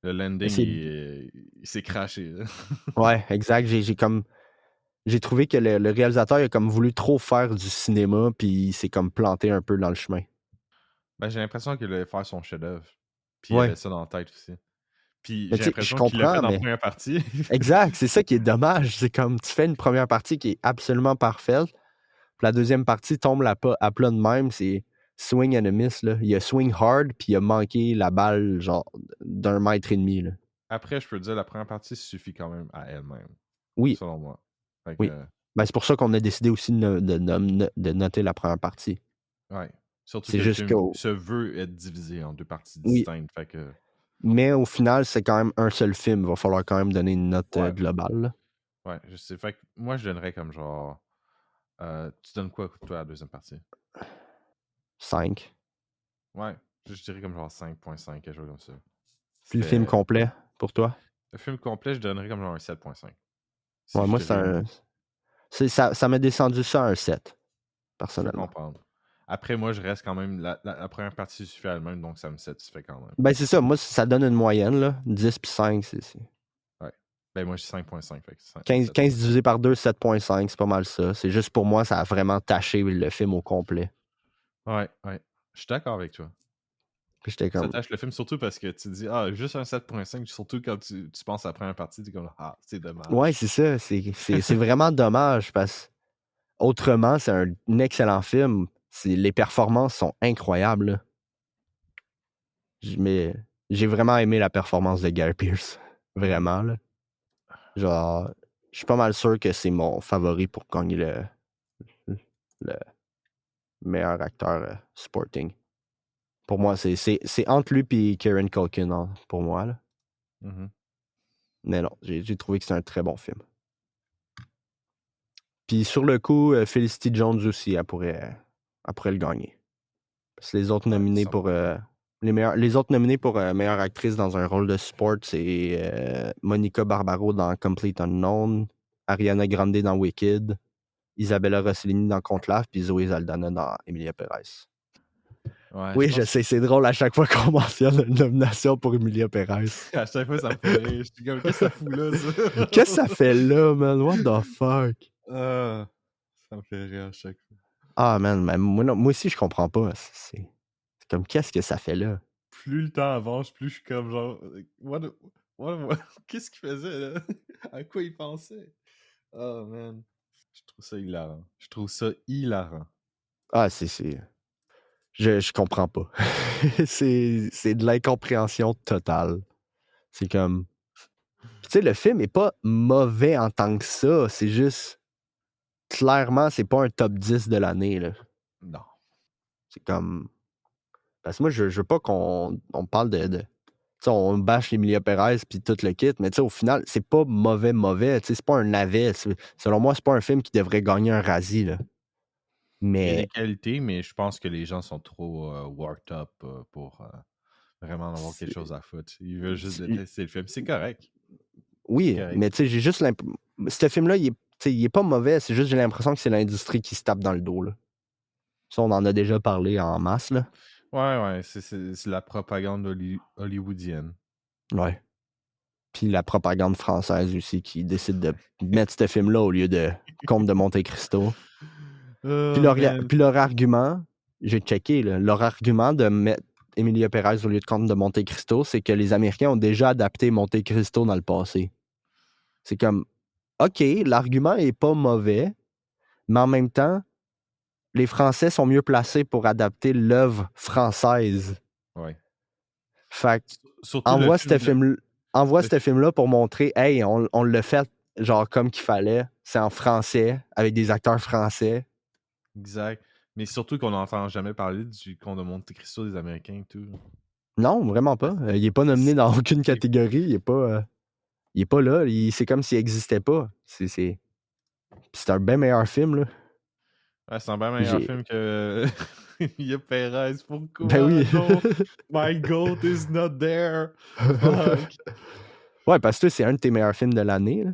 [SPEAKER 1] Le landing,
[SPEAKER 2] C'est,
[SPEAKER 1] il s'est crashé. Là.
[SPEAKER 2] ouais, exact. J'ai trouvé que le réalisateur il a comme voulu trop faire du cinéma, puis il s'est comme planté un peu dans le chemin.
[SPEAKER 1] Ben, j'ai l'impression qu'il allait faire son chef-d'œuvre. Puis il
[SPEAKER 2] Ouais.
[SPEAKER 1] avait ça dans la tête aussi. Puis
[SPEAKER 2] Mais
[SPEAKER 1] j'ai
[SPEAKER 2] tu sais, je
[SPEAKER 1] l'impression qu'il l'a fait
[SPEAKER 2] comprends,
[SPEAKER 1] dans la
[SPEAKER 2] mais
[SPEAKER 1] première partie.
[SPEAKER 2] exact, c'est ça qui est dommage. C'est comme tu fais une première partie qui est absolument parfaite, puis la deuxième partie tombe à plat de même, c'est swing and a miss, là. Il a swing hard, puis il a manqué la balle, genre, d'1 mètre et demi, là.
[SPEAKER 1] Après, je peux dire, la première partie suffit quand même à elle-même,
[SPEAKER 2] Oui,
[SPEAKER 1] selon moi. Fait
[SPEAKER 2] oui.
[SPEAKER 1] que,
[SPEAKER 2] Ben, c'est pour ça qu'on a décidé aussi de noter la première partie.
[SPEAKER 1] ouais. Surtout
[SPEAKER 2] C'est
[SPEAKER 1] que le
[SPEAKER 2] juste que,
[SPEAKER 1] film se veut être divisé en deux parties
[SPEAKER 2] oui,
[SPEAKER 1] distinctes. Fait que,
[SPEAKER 2] mais au final, c'est quand même un seul film. Il va falloir quand même donner une note
[SPEAKER 1] ouais,
[SPEAKER 2] globale, là.
[SPEAKER 1] ouais, je sais. Fait que moi, je donnerais comme genre. Tu donnes quoi, toi, à la deuxième partie?
[SPEAKER 2] 5.
[SPEAKER 1] Ouais, je dirais comme genre 5.5, quelque chose comme ça.
[SPEAKER 2] Puis le film
[SPEAKER 1] C'était.
[SPEAKER 2] complet, pour toi?
[SPEAKER 1] Le film complet, je donnerais comme genre un 7.5. Si
[SPEAKER 2] Ouais,
[SPEAKER 1] je
[SPEAKER 2] moi, c'est
[SPEAKER 1] dirais
[SPEAKER 2] un. Ça m'a descendu ça à un 7,
[SPEAKER 1] je peux
[SPEAKER 2] personnellement.
[SPEAKER 1] comprendre. Après, moi, je reste quand même. La première partie suffit à elle-même, donc ça me satisfait quand même.
[SPEAKER 2] Ben, c'est ça. Moi, ça donne une moyenne, là. 10 puis 5, c'est
[SPEAKER 1] Ouais. Ben, moi, je suis 5.5. Fait que
[SPEAKER 2] 15
[SPEAKER 1] 7.5.
[SPEAKER 2] divisé par 2, 7,5, c'est pas mal ça. C'est juste pour moi, ça a vraiment taché le film au complet.
[SPEAKER 1] Ouais, ouais. Je suis d'accord avec toi.
[SPEAKER 2] Puis j'étais
[SPEAKER 1] Ça
[SPEAKER 2] comme,
[SPEAKER 1] tâche le film surtout parce que tu dis, ah, juste un 7.5, surtout quand tu penses à la première partie, tu es comme, ah, c'est
[SPEAKER 2] ouais,
[SPEAKER 1] dommage.
[SPEAKER 2] c'est ça. C'est vraiment dommage parce que autrement, c'est un excellent film. Les performances sont incroyables, là. Mais j'ai vraiment aimé la performance de Gary Pearce. Vraiment, là. Genre, je suis pas mal sûr que c'est mon favori pour gagner le meilleur acteur supporting. Pour moi, c'est entre lui et Kieran Culkin, hein, pour moi, là.
[SPEAKER 1] Mhm.
[SPEAKER 2] Mais non, j'ai trouvé que c'est un très bon film. Puis sur le coup, Felicity Jones aussi, elle pourrait le gagner. Parce que les autres
[SPEAKER 1] Ouais,
[SPEAKER 2] nominés pour
[SPEAKER 1] 100%.
[SPEAKER 2] les autres nominés pour meilleure actrice dans un rôle de support, c'est Monica Barbaro dans Complete Unknown, Ariana Grande dans Wicked, Isabella Rossellini dans Conclave, puis Zoé Saldana dans Emilia Perez.
[SPEAKER 1] Ouais, je
[SPEAKER 2] Oui, je
[SPEAKER 1] pense
[SPEAKER 2] sais, c'est drôle à chaque fois qu'on mentionne une nomination pour Emilia Perez.
[SPEAKER 1] à chaque fois, ça me fait rire. Je suis comme, qu'est-ce que ça fout là, ça?
[SPEAKER 2] Qu'est-ce que ça fait là, man? What the fuck?
[SPEAKER 1] Ah, ça me fait rire à chaque fois.
[SPEAKER 2] Ah, man, mais moi aussi, je comprends pas. C'est comme, qu'est-ce que ça fait là?
[SPEAKER 1] Plus le temps avance, plus je suis comme genre, qu'est-ce qu'il faisait là? À quoi il pensait? Oh man. Je trouve ça hilarant. Je trouve ça hilarant.
[SPEAKER 2] Ah, je comprends pas. c'est de l'incompréhension totale. C'est comme. Tu sais, le film est pas mauvais en tant que ça. C'est juste. clairement, c'est pas un top 10 de l'année, là.
[SPEAKER 1] Non.
[SPEAKER 2] C'est comme... Parce que moi, je veux pas qu'on parle de... Tu sais, on bâche Emilia Perez puis tout le kit, mais tu sais, au final, c'est pas mauvais. Tu sais, c'est pas un navet. Selon moi, c'est pas un film qui devrait gagner un Razzie, là.
[SPEAKER 1] Il y a
[SPEAKER 2] Mais...
[SPEAKER 1] des qualités, mais je pense que les gens sont trop worked up pour vraiment avoir quelque
[SPEAKER 2] c'est-
[SPEAKER 1] chose à foutre. Ils veulent juste
[SPEAKER 2] c'est-
[SPEAKER 1] détester le film. C'est correct. C'est
[SPEAKER 2] Oui,
[SPEAKER 1] correct.
[SPEAKER 2] mais tu sais, j'ai juste l'impression... Ce film-là, tu sais, il est pas mauvais, c'est juste j'ai l'impression que c'est l'industrie qui se tape dans le dos, là. Ça, on en a déjà parlé en masse, là.
[SPEAKER 1] Ouais, c'est la propagande hollywoodienne.
[SPEAKER 2] Ouais. Puis la propagande française aussi qui décide de mettre ce film-là au lieu de Comte de Monte Cristo. Puis
[SPEAKER 1] Oh man.
[SPEAKER 2] leur argument, j'ai checké, là, leur argument de mettre Emilia Perez au lieu de Comte de Monte Cristo, c'est que les Américains ont déjà adapté Monte Cristo dans le passé. C'est comme, OK, l'argument est pas mauvais, mais en même temps, les Français sont mieux placés pour adapter l'œuvre française.
[SPEAKER 1] Ouais.
[SPEAKER 2] Fait que,
[SPEAKER 1] Surtout le
[SPEAKER 2] envoie
[SPEAKER 1] film. Le
[SPEAKER 2] ce film-là pour montrer, hey, on l'a fait genre comme qu'il fallait. C'est en français, avec des acteurs français.
[SPEAKER 1] Exact. Mais surtout qu'on n'entend jamais parler du Comte de Monte Cristo des Américains et tout.
[SPEAKER 2] Non, vraiment pas. Il est pas nominé dans aucune
[SPEAKER 1] C'est
[SPEAKER 2] catégorie. Il est pas là. C'est comme s'il n'existait pas. C'est un bien meilleur film, là.
[SPEAKER 1] ouais, c'est un bien meilleur
[SPEAKER 2] J'ai...
[SPEAKER 1] film que Emilia Perez.
[SPEAKER 2] Ben
[SPEAKER 1] Pourquoi?
[SPEAKER 2] oui.
[SPEAKER 1] Non, my goat is not there. Fuck.
[SPEAKER 2] Ouais, parce que c'est un de tes meilleurs films de l'année, là.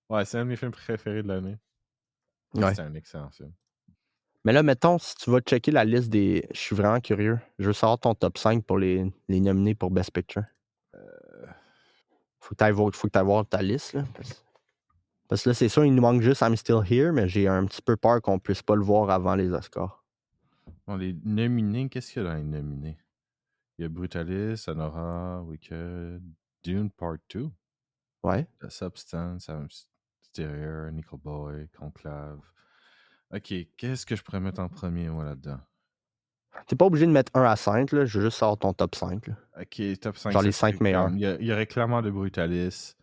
[SPEAKER 1] Ouais, c'est un de mes films préférés de l'année.
[SPEAKER 2] Ouais.
[SPEAKER 1] C'est un excellent film.
[SPEAKER 2] Mais là, mettons, si tu vas checker la liste des... Je suis vraiment curieux. Je veux savoir ton top 5 pour les nominés pour Best Picture. Faut que tu ailles voir ta liste, là. Parce que là, c'est sûr, il nous manque juste I'm Still Here, mais j'ai un petit peu peur qu'on puisse pas le voir avant les Oscars.
[SPEAKER 1] Bon, les nominés, qu'est-ce qu'il y a dans les nominés? Il y a Brutalist, Anora, Wicked, Dune Part 2,
[SPEAKER 2] Ouais.
[SPEAKER 1] The Substance, Stereo, Nickel Boy, Conclave. Ok, qu'est-ce que je pourrais mettre en premier, moi, là-dedans?
[SPEAKER 2] T'es pas obligé de mettre 1 à 5, là. Je veux juste savoir ton top 5, là.
[SPEAKER 1] Ok, top 5,
[SPEAKER 2] Genre
[SPEAKER 1] ça
[SPEAKER 2] les
[SPEAKER 1] serait
[SPEAKER 2] 5 meilleurs.
[SPEAKER 1] comme. Il y aurait clairement The Brutalist,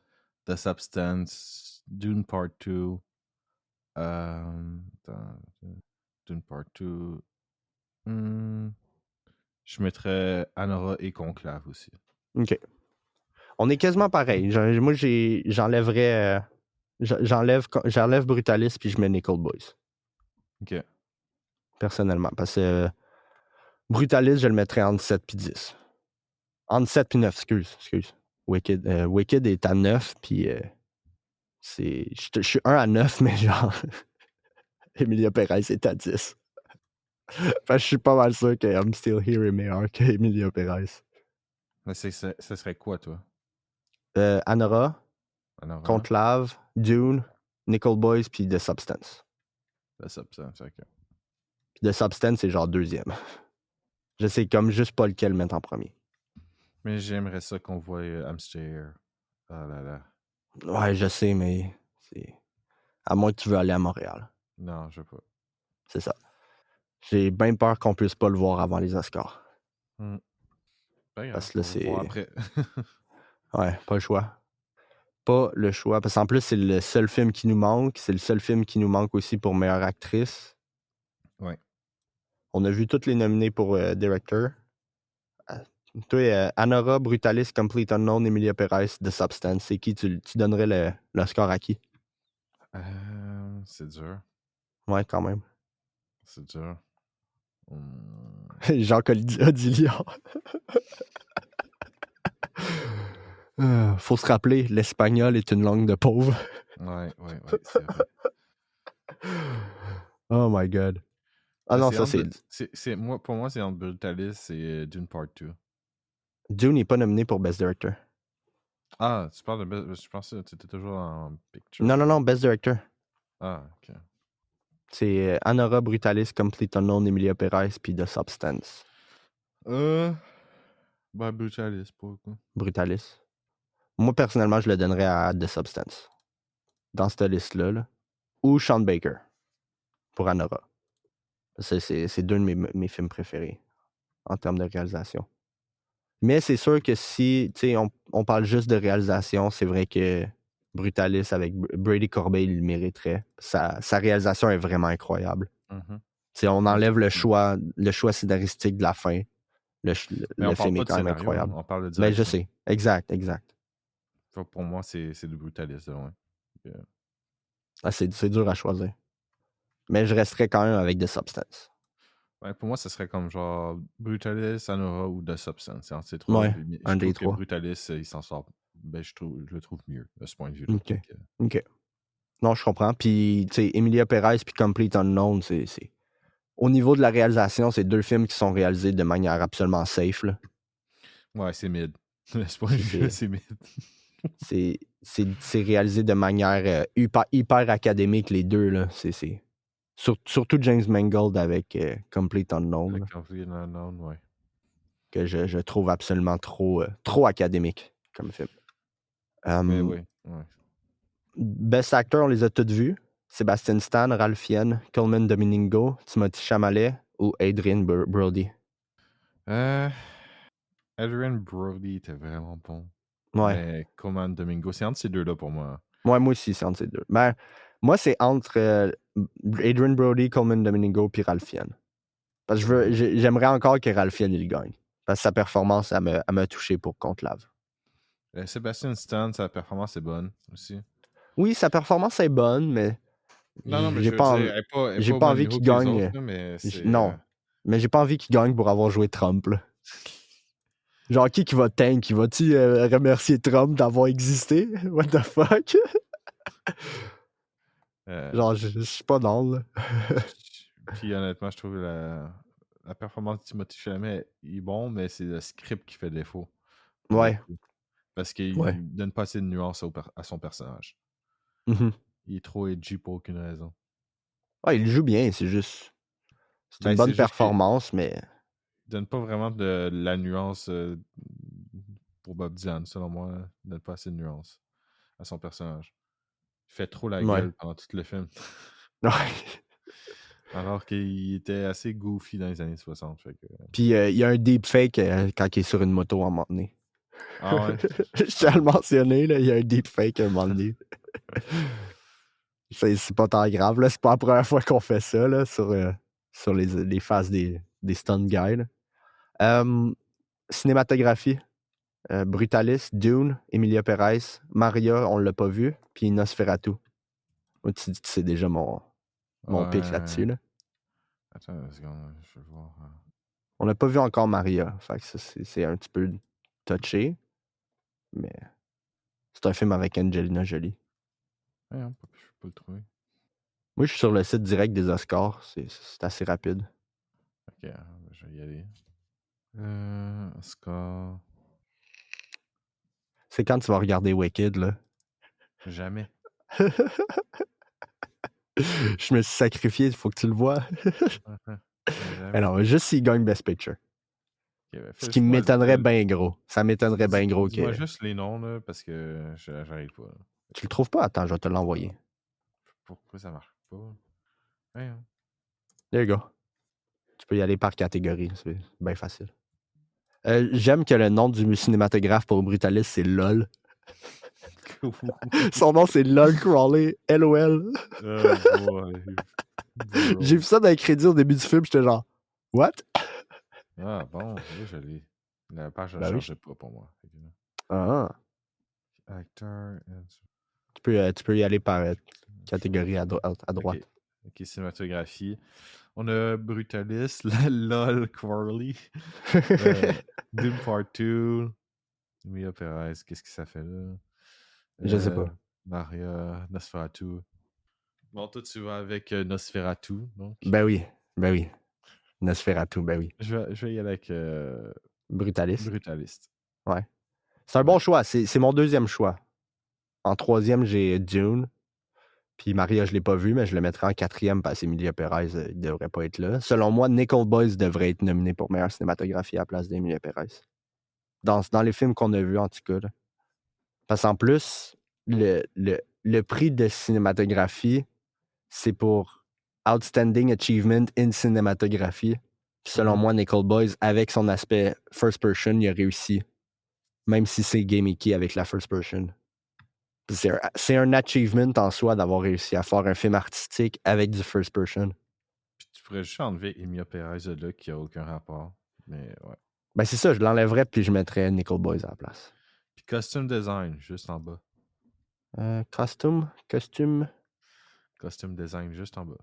[SPEAKER 1] The Substance, Dune Part 2, Dune Part 2. Je mettrais Anora et Conclave aussi.
[SPEAKER 2] OK. On est quasiment pareil. Moi, j'enlèverais... J'enlève Brutalist puis je mets Nickel Boys.
[SPEAKER 1] Ok.
[SPEAKER 2] Personnellement. Parce que Brutalist, je le mettrais entre 7 puis 10. Entre 7 puis 9, excuse. Wicked est à 9, puis je suis 1 à 9, mais genre, Emilia Perez est à 10. Fait que je suis pas mal sûr que I'm Still Here est meilleur que Emilia Perez.
[SPEAKER 1] Mais ce serait quoi, toi?
[SPEAKER 2] Anora,
[SPEAKER 1] Anora?
[SPEAKER 2] Conclave, Dune, Nickel Boys, puis The Substance.
[SPEAKER 1] The Substance, ok.
[SPEAKER 2] Puis The Substance, c'est genre deuxième. Je sais comme juste pas lequel mettre en premier.
[SPEAKER 1] Mais j'aimerais ça qu'on voit I'm Still Here. Ah là là.
[SPEAKER 2] Ouais, je sais, mais c'est... À moins que tu veux aller à Montréal.
[SPEAKER 1] Non, je veux pas.
[SPEAKER 2] C'est ça. J'ai bien peur qu'on puisse pas le voir avant les Oscars.
[SPEAKER 1] Ben,
[SPEAKER 2] Parce que là,
[SPEAKER 1] on va le voir
[SPEAKER 2] c'est...
[SPEAKER 1] après.
[SPEAKER 2] Ouais, pas le choix. Pas le choix. Parce qu'en plus, c'est le seul film qui nous manque. C'est le seul film qui nous manque aussi pour meilleure actrice.
[SPEAKER 1] Ouais.
[SPEAKER 2] On a vu toutes les nominés pour Director. Toi, Anora, Brutalist, Complete Unknown, Emilia Perez, The Substance. C'est qui? Tu donnerais le score à qui?
[SPEAKER 1] C'est dur.
[SPEAKER 2] Ouais, quand même.
[SPEAKER 1] C'est dur.
[SPEAKER 2] Jacques Odiliard. Faut se rappeler, l'espagnol est une langue de pauvre.
[SPEAKER 1] Ouais, c'est vrai.
[SPEAKER 2] Oh my God. Ah non, ça
[SPEAKER 1] c'est... Pour moi, c'est entre Brutalist et Dune Part 2.
[SPEAKER 2] Dune n'est pas nominé pour Best Director.
[SPEAKER 1] Ah, tu parles de Best... Je pensais que tu étais toujours en Picture.
[SPEAKER 2] Non, Best Director.
[SPEAKER 1] Ah, ok.
[SPEAKER 2] C'est Anora, Brutalist, Complete Unknown, Emilia Perez, puis The Substance.
[SPEAKER 1] Ben, Brutalist, pour le coup.
[SPEAKER 2] Brutalist. Moi, personnellement, je le donnerais à The Substance. Dans cette liste-là. Là. Ou Sean Baker. Pour Anora. C'est deux de mes films préférés. En termes de réalisation. Mais c'est sûr que si, tu sais, on parle juste de réalisation, c'est vrai que Brutalis avec Brady Corbet, il le mériterait. Sa réalisation est vraiment incroyable. On enlève le choix scénaristique de la fin.
[SPEAKER 1] Mais
[SPEAKER 2] Le
[SPEAKER 1] on parle
[SPEAKER 2] film
[SPEAKER 1] pas
[SPEAKER 2] est
[SPEAKER 1] de
[SPEAKER 2] quand même
[SPEAKER 1] scénario,
[SPEAKER 2] incroyable.
[SPEAKER 1] on parle de
[SPEAKER 2] Mais
[SPEAKER 1] direction.
[SPEAKER 2] je sais. Exact.
[SPEAKER 1] Pour moi, c'est du Brutalist de loin.
[SPEAKER 2] C'est dur à choisir. Mais je resterais quand même avec The Substance.
[SPEAKER 1] Ouais, pour moi, ce serait comme genre Brutalist, Anora ou The Substance. C'est entre ces trois.
[SPEAKER 2] Ouais,
[SPEAKER 1] Je
[SPEAKER 2] un des
[SPEAKER 1] trouve que
[SPEAKER 2] trois.
[SPEAKER 1] Brutalist, il s'en sort. Ben, je le trouve mieux de ce point de vue-là.
[SPEAKER 2] OK. Non, je comprends. Puis, tu sais, Emilia Perez puis Complete Unknown, c'est... Au niveau de la réalisation, c'est 2 films qui sont réalisés de manière absolument safe, là.
[SPEAKER 1] Ouais, c'est mid. De ce point de vue-là, c'est mid.
[SPEAKER 2] c'est réalisé de manière hyper académique, les deux, là. Surtout James Mangold avec Complete Unknown.
[SPEAKER 1] Complete Unknown, ouais.
[SPEAKER 2] Que je trouve absolument trop académique comme film.
[SPEAKER 1] Mais oui, ouais.
[SPEAKER 2] Best Actor, on les a tous vus. Sebastian Stan, Ralph Fiennes, Coleman Domingo, Timothée Chalamet ou Adrien Brody.
[SPEAKER 1] Adrien Brody était vraiment bon.
[SPEAKER 2] Ouais.
[SPEAKER 1] Mais Coleman Domingo, c'est entre ces deux-là pour moi.
[SPEAKER 2] Ouais, moi aussi, c'est entre ces deux. Ben, moi, c'est entre Adrien Brody, Coleman Domingo puis Ralph Fiennes. Parce que j'aimerais encore que Ralph Fiennes il gagne. Parce que sa performance, elle m'a touché pour Conclave.
[SPEAKER 1] Sébastien Stan, sa performance est bonne aussi.
[SPEAKER 2] Oui, sa performance est bonne, mais
[SPEAKER 1] non, mais j'ai pas
[SPEAKER 2] envie qu'il gagne. Non, mais j'ai pas envie qu'il gagne pour avoir joué Trump. Là. Genre, qui va tank? Qui va-tu remercier Trump d'avoir existé? What the fuck? Genre, je suis pas dans là.
[SPEAKER 1] Puis honnêtement, je trouve la performance de Timothée Chalamet est bon, mais c'est le script qui fait défaut.
[SPEAKER 2] Ouais.
[SPEAKER 1] Parce qu'il donne pas assez de nuances à son personnage.
[SPEAKER 2] Mm-hmm.
[SPEAKER 1] Il est trop edgy pour aucune raison.
[SPEAKER 2] Ouais, il joue bien, c'est juste... C'est une bonne performance, mais...
[SPEAKER 1] Il donne pas vraiment de la nuance pour Bob Dylan, selon moi. Il donne pas assez de nuance à son personnage. Il fait trop la gueule pendant tout le film.
[SPEAKER 2] Ouais.
[SPEAKER 1] Alors qu'il était assez goofy dans les années 60. Fait que...
[SPEAKER 2] Puis il y a un deepfake quand il est sur une moto à un moment donné.
[SPEAKER 1] Ah ouais?
[SPEAKER 2] Je tiens à le mentionner, là, il y a un deepfake à un moment donné. C'est pas tant grave, là. C'est pas la première fois qu'on fait ça là, sur les faces des stunt guys. Cinématographie. Brutalis, Dune, Emilia Perez, Maria, on l'a pas vu, puis Nosferatu. Moi, tu sais déjà mon pic là-dessus. Là.
[SPEAKER 1] Attends une seconde, je vais voir.
[SPEAKER 2] On n'a pas vu encore Maria, fait que c'est un petit peu touché, mais c'est un film avec Angelina Jolie.
[SPEAKER 1] Ouais, je peux pas le trouver.
[SPEAKER 2] Moi, je suis sur le site direct des Oscars, c'est assez rapide.
[SPEAKER 1] Ok, je vais y aller. Oscar.
[SPEAKER 2] C'est quand tu vas regarder Wicked, là?
[SPEAKER 1] Jamais.
[SPEAKER 2] Je me suis sacrifié, il faut que tu le vois. Alors, juste s'il gagne Best Picture. Okay, ce qui m'étonnerait bien gros. Ça m'étonnerait bien gros que...
[SPEAKER 1] Dis-moi juste les noms, là, parce que j'arrive pas. Là.
[SPEAKER 2] Tu le trouves pas? Attends, je vais te l'envoyer.
[SPEAKER 1] Pourquoi ça marche pas? Ouais, hein.
[SPEAKER 2] There you go. Tu peux y aller par catégorie, c'est bien facile. J'aime que le nom du cinématographe pour Brutalis, c'est LOL. Son nom, c'est LOL Crawley. LOL. J'ai vu ça dans les crédits au début du film, j'étais genre, what?
[SPEAKER 1] Ah bon, là, je l'ai. La page ne changeait pas pour moi.
[SPEAKER 2] Ah.
[SPEAKER 1] Acteur.
[SPEAKER 2] Tu peux y aller par catégorie à droite.
[SPEAKER 1] Ok, cinématographie. On a Brutalist, LOL Quarley, Doom Part 2, Emilia Perez, qu'est-ce que ça fait là?
[SPEAKER 2] Je sais pas.
[SPEAKER 1] Maria, Nosferatu. Bon, toi, tu vas avec Nosferatu, donc.
[SPEAKER 2] Ben oui. Nosferatu, ben oui.
[SPEAKER 1] Je vais y aller avec
[SPEAKER 2] Brutalist. Ouais. C'est un bon choix. C'est mon deuxième choix. En troisième, j'ai Dune. Puis Maria, je l'ai pas vu, mais je le mettrai en quatrième parce qu'Emilia Perez, il devrait pas être là. Selon moi, Nickel Boys devrait être nominé pour meilleure cinématographie à la place d'Emilia Perez. Dans les films qu'on a vus, en tout cas. Là. Parce qu'en plus, le prix de cinématographie, c'est pour Outstanding Achievement in Cinématographie. Puis selon moi, Nickel Boys, avec son aspect first person, il a réussi. Même si c'est gimmicky avec la first person. C'est un achievement en soi d'avoir réussi à faire un film artistique avec du first person.
[SPEAKER 1] Puis tu pourrais juste enlever Emilia Perez de là, qui a aucun rapport. Mais ouais.
[SPEAKER 2] Ben c'est ça, je l'enlèverais puis je mettrais Nickel Boys à la place.
[SPEAKER 1] Puis costume design, juste en bas.
[SPEAKER 2] Costume.
[SPEAKER 1] Costume design, juste en bas.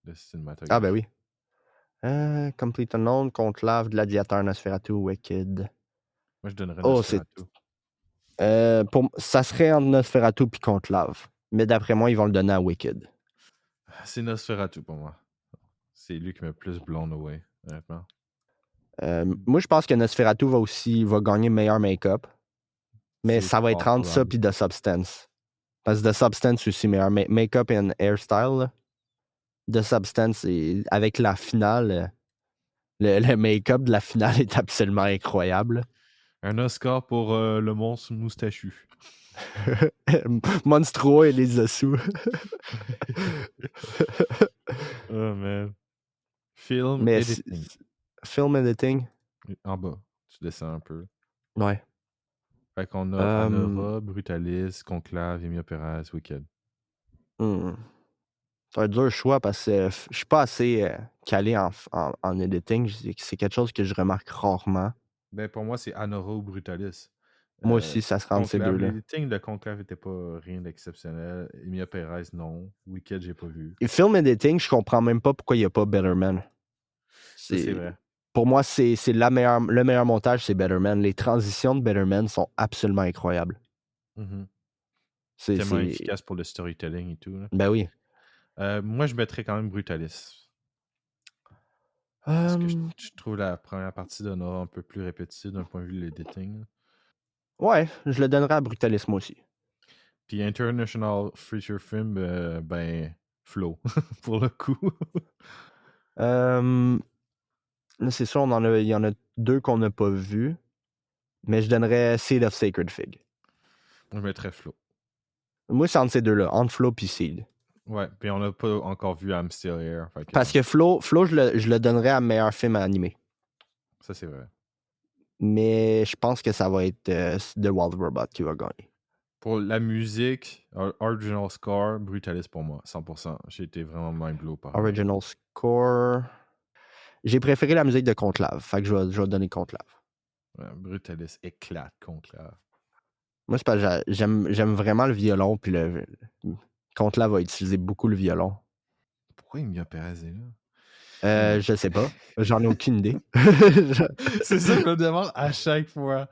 [SPEAKER 1] De cinématographie.
[SPEAKER 2] Ah ben oui. Complete Unknown, Conclave, Gladiator, Nosferatu, Wicked.
[SPEAKER 1] Moi, je donnerais
[SPEAKER 2] Oh,
[SPEAKER 1] Nosferatu.
[SPEAKER 2] ça serait entre Nosferatu et Conclave. Mais d'après moi, ils vont le donner à Wicked.
[SPEAKER 1] C'est Nosferatu pour moi. C'est lui qui m'a plus blown away, honnêtement.
[SPEAKER 2] Moi, je pense que Nosferatu va gagner meilleur make-up. Mais ça va être entre ça et The Substance. Parce que The Substance aussi, meilleur make-up and hairstyle. Là. The Substance, avec la finale, le make-up de la finale est absolument incroyable.
[SPEAKER 1] Un Oscar pour le monstre moustachu.
[SPEAKER 2] Monstro et les Ossous.
[SPEAKER 1] Oh man. Film editing.
[SPEAKER 2] Film editing.
[SPEAKER 1] En bas. Tu descends un peu.
[SPEAKER 2] Ouais.
[SPEAKER 1] Fait qu'on a Anora, Brutalis, Conclave, Emilia Perez, Wicked.
[SPEAKER 2] C'est un dur choix parce que je suis pas assez calé en editing. C'est quelque chose que je remarque rarement.
[SPEAKER 1] Ben pour moi, c'est Anora ou Brutalis.
[SPEAKER 2] Moi aussi, ça se rend entre ces deux-là.
[SPEAKER 1] L'editing de Conclave n'était pas rien d'exceptionnel. Emilia Perez, non. Wicked, j'ai pas vu.
[SPEAKER 2] Et film editing, je comprends même pas pourquoi il n'y a pas Better Man.
[SPEAKER 1] C'est vrai.
[SPEAKER 2] Pour moi, c'est le meilleur montage, c'est Better Man. Les transitions de Better Man sont absolument incroyables.
[SPEAKER 1] C'est tellement efficace pour le storytelling et tout. Là.
[SPEAKER 2] Ben oui.
[SPEAKER 1] Moi, je mettrais quand même Brutalis. Parce que je trouve la première partie d'Honora un peu plus répétitive d'un point de vue de l'editing.
[SPEAKER 2] Ouais, je le donnerais à Brutalis, moi aussi.
[SPEAKER 1] Puis International Feature Film, ben, Flow, pour le coup.
[SPEAKER 2] Là, c'est sûr, il y en a deux qu'on n'a pas vus. Mais je donnerais Seed of Sacred Fig.
[SPEAKER 1] Moi, je mettrais Flow.
[SPEAKER 2] Moi, c'est entre ces deux-là, entre Flow et Seed.
[SPEAKER 1] Ouais, puis on n'a pas encore vu I'm Still Here.
[SPEAKER 2] Parce que Flow je le donnerais à meilleur film animé.
[SPEAKER 1] Ça, c'est vrai.
[SPEAKER 2] Mais je pense que ça va être The Wild Robot qui va gagner.
[SPEAKER 1] Pour la musique, Original Score, Brutalis pour moi, 100%. J'ai été vraiment mind-blown par
[SPEAKER 2] Original Score... J'ai préféré la musique de Conclave, fait que je vais donner Conclave.
[SPEAKER 1] Ouais, Brutalis éclate Conclave.
[SPEAKER 2] Moi, c'est parce que j'aime vraiment le violon, puis Conclave va utiliser beaucoup le violon.
[SPEAKER 1] Pourquoi Emilia Perez est là?
[SPEAKER 2] Je sais pas. J'en ai aucune idée.
[SPEAKER 1] C'est ça que je me demande à chaque fois.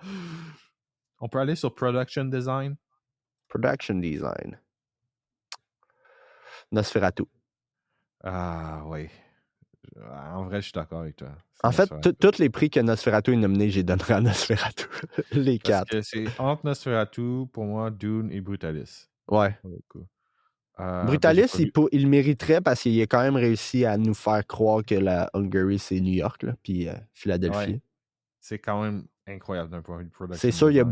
[SPEAKER 1] On peut aller sur Production Design.
[SPEAKER 2] Production Design. Nosferatu.
[SPEAKER 1] Ah, oui. En vrai, je suis d'accord avec toi.
[SPEAKER 2] En fait, tous les prix que Nosferatu est nominé, j'ai donné à Nosferatu. Les quatre.
[SPEAKER 1] Parce que c'est entre Nosferatu, pour moi, Dune et Brutalis.
[SPEAKER 2] Ouais. Brutalis, il mériterait parce qu'il a quand même réussi à nous faire croire que la Hungary, c'est New York, là, puis Philadelphie.
[SPEAKER 1] Ouais. C'est quand même incroyable d'un point de vue de production.
[SPEAKER 2] C'est sûr, il y a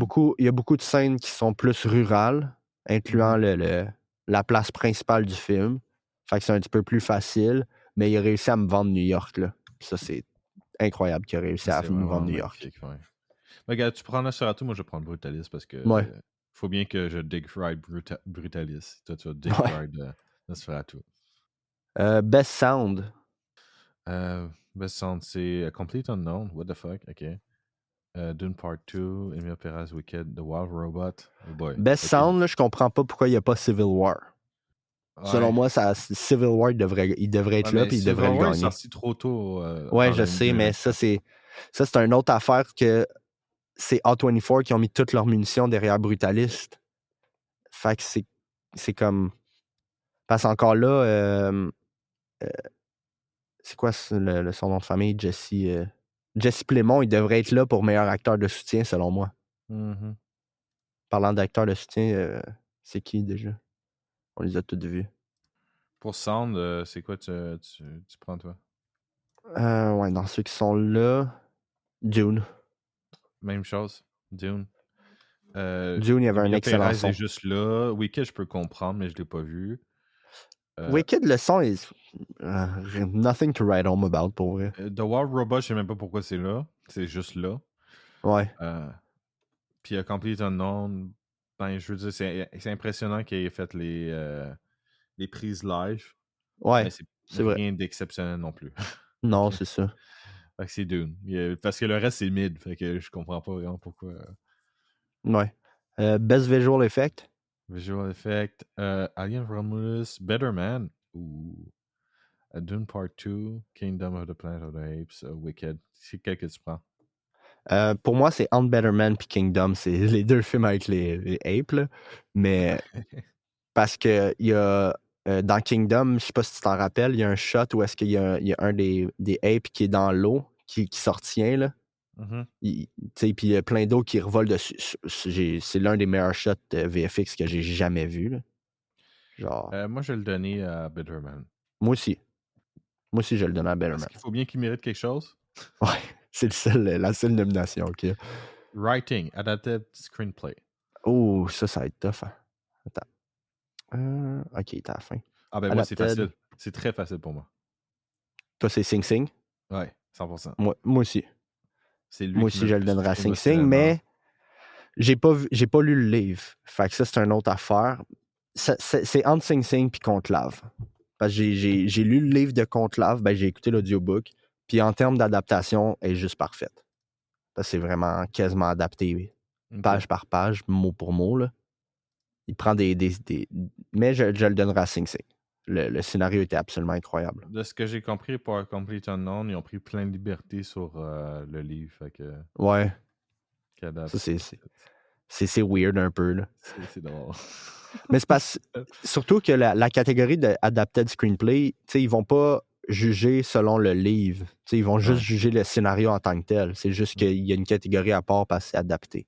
[SPEAKER 2] beaucoup de scènes qui sont plus rurales, incluant la place principale du film. Fait que c'est un petit peu plus facile, mais il a réussi à me vendre New York, là. Ça, c'est incroyable qu'il a réussi à nous vendre New York.
[SPEAKER 1] Ouais. Mais regarde, tu prends Nosferatu, moi je vais prendre Brutalis parce que faut bien que je dig ride Brutalis. Toi, tu vas dig ride Nosferatu.
[SPEAKER 2] Best Sound.
[SPEAKER 1] Best Sound, c'est Complete Unknown. What the fuck? OK. Dune Part 2, Emilia Perez, Wicked, The Wild Robot. Oh boy.
[SPEAKER 2] Best Sound, là, je comprends pas pourquoi il n'y a pas Civil War. Ouais. Selon moi, Civil War, il devrait être là, puis il devrait le gagner.
[SPEAKER 1] C'est sorti trop tôt.
[SPEAKER 2] Ouais, je sais, mais ça, c'est une autre affaire que c'est A24 qui ont mis toutes leurs munitions derrière Brutalist. Fait que c'est comme... Parce qu'encore là, c'est quoi son nom de famille? Jesse Plemons, il devrait être là pour meilleur acteur de soutien, selon moi. Parlant d'acteur de soutien, c'est qui déjà? On les a tous vus.
[SPEAKER 1] Pour Sound, c'est quoi tu prends, toi?
[SPEAKER 2] Ouais, dans ceux qui sont là, Dune.
[SPEAKER 1] Même chose, Dune.
[SPEAKER 2] Dune, il y avait un excellent son.
[SPEAKER 1] C'est juste là. Wicked, je peux comprendre, mais je ne l'ai pas vu.
[SPEAKER 2] Wicked, le son est nothing to write home about, pour vrai.
[SPEAKER 1] The Wild Robot, je sais même pas pourquoi c'est là. C'est juste là.
[SPEAKER 2] Ouais.
[SPEAKER 1] Puis Complete Unknown, Ben, je veux dire, c'est impressionnant qu'il ait fait les prises live, mais
[SPEAKER 2] Ouais,
[SPEAKER 1] c'est
[SPEAKER 2] c'est vrai.
[SPEAKER 1] rien d'exceptionnel non plus. Fait
[SPEAKER 2] Non,
[SPEAKER 1] que,
[SPEAKER 2] c'est ça.
[SPEAKER 1] fait que c'est Dune. Parce que le reste, c'est mid. Fait que je comprends pas vraiment pourquoi.
[SPEAKER 2] Ouais. Best Visual Effect?
[SPEAKER 1] Visual Effect, Alien Romulus, Better Man, ou Dune Part 2, Kingdom of the Planet of the Apes, Wicked. C'est quel que tu prends?
[SPEAKER 2] Pour moi, c'est Hunt Better Man puis Kingdom. C'est les deux films avec les apes, là. Mais parce que il y a dans Kingdom, je sais pas si tu t'en rappelles, il y a un shot où est-ce qu'il y a un des apes qui est dans l'eau, qui s'en retient, là.
[SPEAKER 1] Mhm.
[SPEAKER 2] Tu sais, puis il y a plein d'eau qui revole dessus. C'est l'un des meilleurs shots de VFX que j'ai jamais vu, là. Genre,
[SPEAKER 1] Moi, je vais le donner à Better Man.
[SPEAKER 2] moi aussi. Moi aussi, je le donne à Better
[SPEAKER 1] Parce
[SPEAKER 2] Man.
[SPEAKER 1] qu'il faut bien qu'il mérite quelque chose.
[SPEAKER 2] Ouais, c'est la seule nomination, OK.
[SPEAKER 1] Writing, Adapted Screenplay.
[SPEAKER 2] Oh, ça va être tough, hein. Attends. OK, t'es à la fin.
[SPEAKER 1] Ah ben moi, c'est
[SPEAKER 2] Adapted.
[SPEAKER 1] facile. C'est très facile pour moi.
[SPEAKER 2] Toi, c'est Sing Sing.
[SPEAKER 1] Ouais, 100%.
[SPEAKER 2] Moi aussi.
[SPEAKER 1] C'est lui
[SPEAKER 2] Moi
[SPEAKER 1] qui m'a
[SPEAKER 2] aussi,
[SPEAKER 1] le
[SPEAKER 2] je le
[SPEAKER 1] plus
[SPEAKER 2] donnerai à
[SPEAKER 1] touché
[SPEAKER 2] Sing Sing,
[SPEAKER 1] émotionnellement.
[SPEAKER 2] mais j'ai pas lu le livre. Fait que ça, c'est une autre affaire. C'est entre Sing Sing puis Conclave. Parce que j'ai lu le livre de Conclave, ben j'ai écouté l'audiobook. Puis en termes d'adaptation, elle est juste parfaite. Parce que c'est vraiment quasiment adapté
[SPEAKER 1] Ok.
[SPEAKER 2] page par page, mot pour mot, là. Il prend des... Mais je le donnerai à Sing Sing. Le scénario était absolument incroyable.
[SPEAKER 1] De ce que j'ai compris pour Complete Unknown, ils ont pris plein de libertés sur le livre. Fait que
[SPEAKER 2] Ouais,
[SPEAKER 1] qui adapte.
[SPEAKER 2] ça c'est weird un peu, là.
[SPEAKER 1] C'est drôle.
[SPEAKER 2] Mais c'est parce surtout que la catégorie de Adapted Screenplay, tu sais, ils vont pas juger selon le livre. Tu sais, ils vont juste
[SPEAKER 1] Ouais.
[SPEAKER 2] juger le scénario en tant que tel. C'est juste qu'il y a une catégorie à part parce que c'est adapté.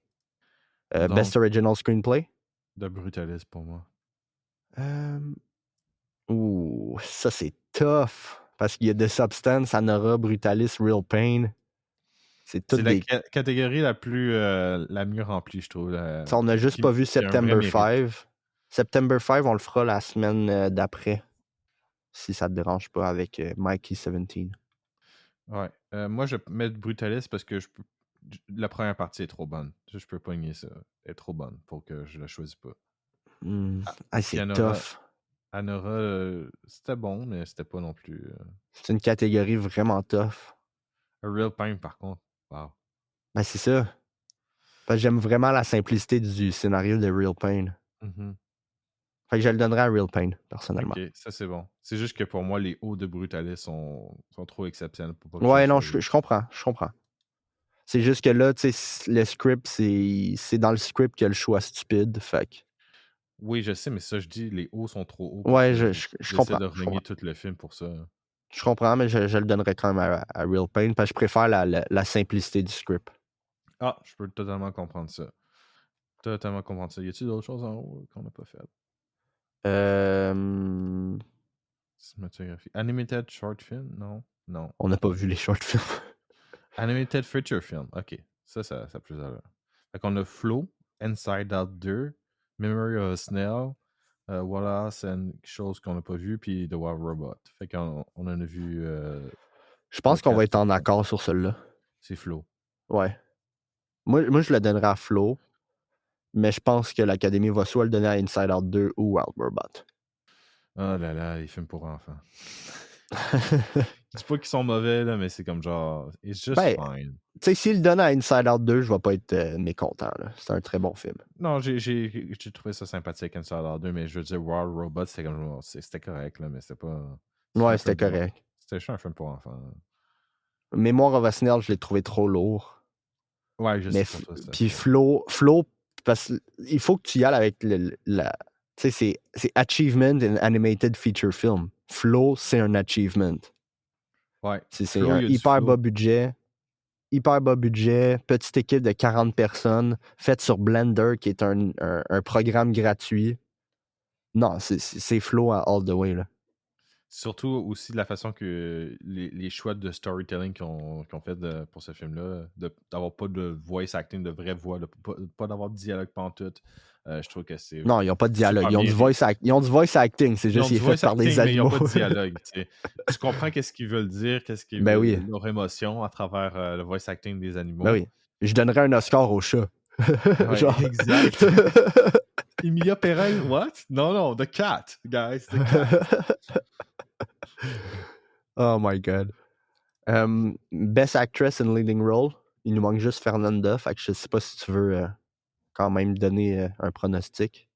[SPEAKER 1] Donc,
[SPEAKER 2] Best Original Screenplay?
[SPEAKER 1] de Brutalist pour moi.
[SPEAKER 2] Euh, Ouh, ça c'est tough. Parce qu'il y a The Substance, Anora, Brutalis, Real Pain. C'est
[SPEAKER 1] C'est
[SPEAKER 2] toutes
[SPEAKER 1] la
[SPEAKER 2] des...
[SPEAKER 1] catégorie la mieux remplie, je trouve.
[SPEAKER 2] T'sais, on n'a juste pas vu
[SPEAKER 1] Qui a un vrai
[SPEAKER 2] September
[SPEAKER 1] mérite.
[SPEAKER 2] 5. September 5, on le fera la semaine d'après. Si ça te dérange pas avec Mikey 17.
[SPEAKER 1] Ouais. Moi, je mets Brutalist parce que la première partie est trop bonne. Je peux pas nier ça. Elle est trop bonne pour que je la choisisse pas.
[SPEAKER 2] Ah,
[SPEAKER 1] Puis
[SPEAKER 2] c'est tough.
[SPEAKER 1] Anora, c'était bon, mais c'était pas non plus.
[SPEAKER 2] C'est une catégorie vraiment tough.
[SPEAKER 1] A Real Pain, par contre. Wow.
[SPEAKER 2] Ben, c'est ça. Parce que j'aime vraiment la simplicité du scénario de Real Pain.
[SPEAKER 1] Mhm.
[SPEAKER 2] Fait que je le donnerais à Real Pain, personnellement.
[SPEAKER 1] Ok, ça c'est bon. C'est juste que pour moi, les hauts de Brutalis sont trop exceptionnels pour pas que je le
[SPEAKER 2] Ouais, non,
[SPEAKER 1] choisisse.
[SPEAKER 2] je comprends. Je comprends. C'est juste que là, tu sais, le script, c'est dans le script qu'il y a le choix stupide. Fait que...
[SPEAKER 1] Oui, je sais, mais ça, je dis, les hauts sont trop hauts pour
[SPEAKER 2] Ouais,
[SPEAKER 1] que
[SPEAKER 2] je
[SPEAKER 1] j'essaie
[SPEAKER 2] comprends.
[SPEAKER 1] de
[SPEAKER 2] Je comprends.
[SPEAKER 1] renier tout le film pour ça.
[SPEAKER 2] Je comprends, mais je le donnerais quand même à Real Pain parce que je préfère la simplicité du script.
[SPEAKER 1] Ah, je peux totalement comprendre ça. Totalement comprendre ça. Y a-t-il d'autres choses en haut qu'on n'a pas fait?
[SPEAKER 2] Euh...
[SPEAKER 1] Cinématographie. Animated short film? Non. Non.
[SPEAKER 2] On n'a pas vu les short films.
[SPEAKER 1] Animated feature film. Ok. Ça a plus à l'heure. Fait qu'on a Flow, Inside Out 2, Memory of a Snail, Wallace and chose qu'on n'a pas vu, puis The Wild Robot. Fait qu'on en a vu
[SPEAKER 2] Je pense qu'on va
[SPEAKER 1] 4
[SPEAKER 2] être
[SPEAKER 1] sur
[SPEAKER 2] en
[SPEAKER 1] 5.
[SPEAKER 2] accord sur celui-là.
[SPEAKER 1] C'est Flow.
[SPEAKER 2] Ouais. Moi, je le donnerais à Flo, mais je pense que l'Académie va soit le donner à Inside Out 2 ou Wild Robot.
[SPEAKER 1] Oh là là, les films pour enfants. Je dis pas qu'ils sont mauvais, là, mais c'est comme genre, it's just
[SPEAKER 2] Ben,
[SPEAKER 1] fine.
[SPEAKER 2] tu sais, s'il le donne à Inside Out 2, je vais pas être mécontent. C'est un très bon film.
[SPEAKER 1] Non, j'ai trouvé ça sympathique, Inside Out 2, mais je veux dire, Wild Robot, c'était comme c'était correct, là, mais c'était pas. C'était un
[SPEAKER 2] Ouais,
[SPEAKER 1] film
[SPEAKER 2] c'était
[SPEAKER 1] pour
[SPEAKER 2] correct.
[SPEAKER 1] C'était juste un film pour enfants.
[SPEAKER 2] Mémoire of a Snail, je l'ai trouvé trop lourd.
[SPEAKER 1] Ouais, je
[SPEAKER 2] Mais
[SPEAKER 1] sais pour toi, c'était
[SPEAKER 2] puis
[SPEAKER 1] trop.
[SPEAKER 2] Flo, parce qu'il faut que tu y ailles avec tu sais, c'est Achievement in Animated Feature Film. Flo, c'est un achievement.
[SPEAKER 1] Ouais.
[SPEAKER 2] C'est
[SPEAKER 1] Flow,
[SPEAKER 2] un
[SPEAKER 1] il y a du
[SPEAKER 2] hyper
[SPEAKER 1] flow.
[SPEAKER 2] bas budget. Hyper bas budget, petite équipe de 40 personnes, faite sur Blender, qui est un programme gratuit. Non, c'est flow à all the way, là.
[SPEAKER 1] Surtout aussi de la façon que les choix de storytelling qu'ils ont fait pour ce film-là, d'avoir pas de voice acting, de vraie voix, de pas d'avoir de dialogue pantoute, je trouve que c'est
[SPEAKER 2] Non, ils n'ont pas de dialogue.
[SPEAKER 1] super bien.
[SPEAKER 2] Ils ont du voice acting, c'est
[SPEAKER 1] Ils
[SPEAKER 2] juste
[SPEAKER 1] ont
[SPEAKER 2] qu'il est
[SPEAKER 1] du
[SPEAKER 2] fait
[SPEAKER 1] voice
[SPEAKER 2] par des
[SPEAKER 1] acting, mais ils n'ont
[SPEAKER 2] animaux.
[SPEAKER 1] pas de dialogue. Tu comprends qu'est-ce qu'ils veulent dire, qu'est-ce qu'ils
[SPEAKER 2] Ben oui,
[SPEAKER 1] veulent, leur émotion à travers le voice acting des
[SPEAKER 2] ben
[SPEAKER 1] animaux.
[SPEAKER 2] oui. Je donnerais un Oscar au chat.
[SPEAKER 1] Ouais,
[SPEAKER 2] Genre.
[SPEAKER 1] exact. Emilia Perez, what? Non, The Cat, guys, The Cat.
[SPEAKER 2] Oh my god. Best Actress in Leading Role. Il nous manque juste Fernanda. Fait que je sais pas si tu veux quand même donner un pronostic.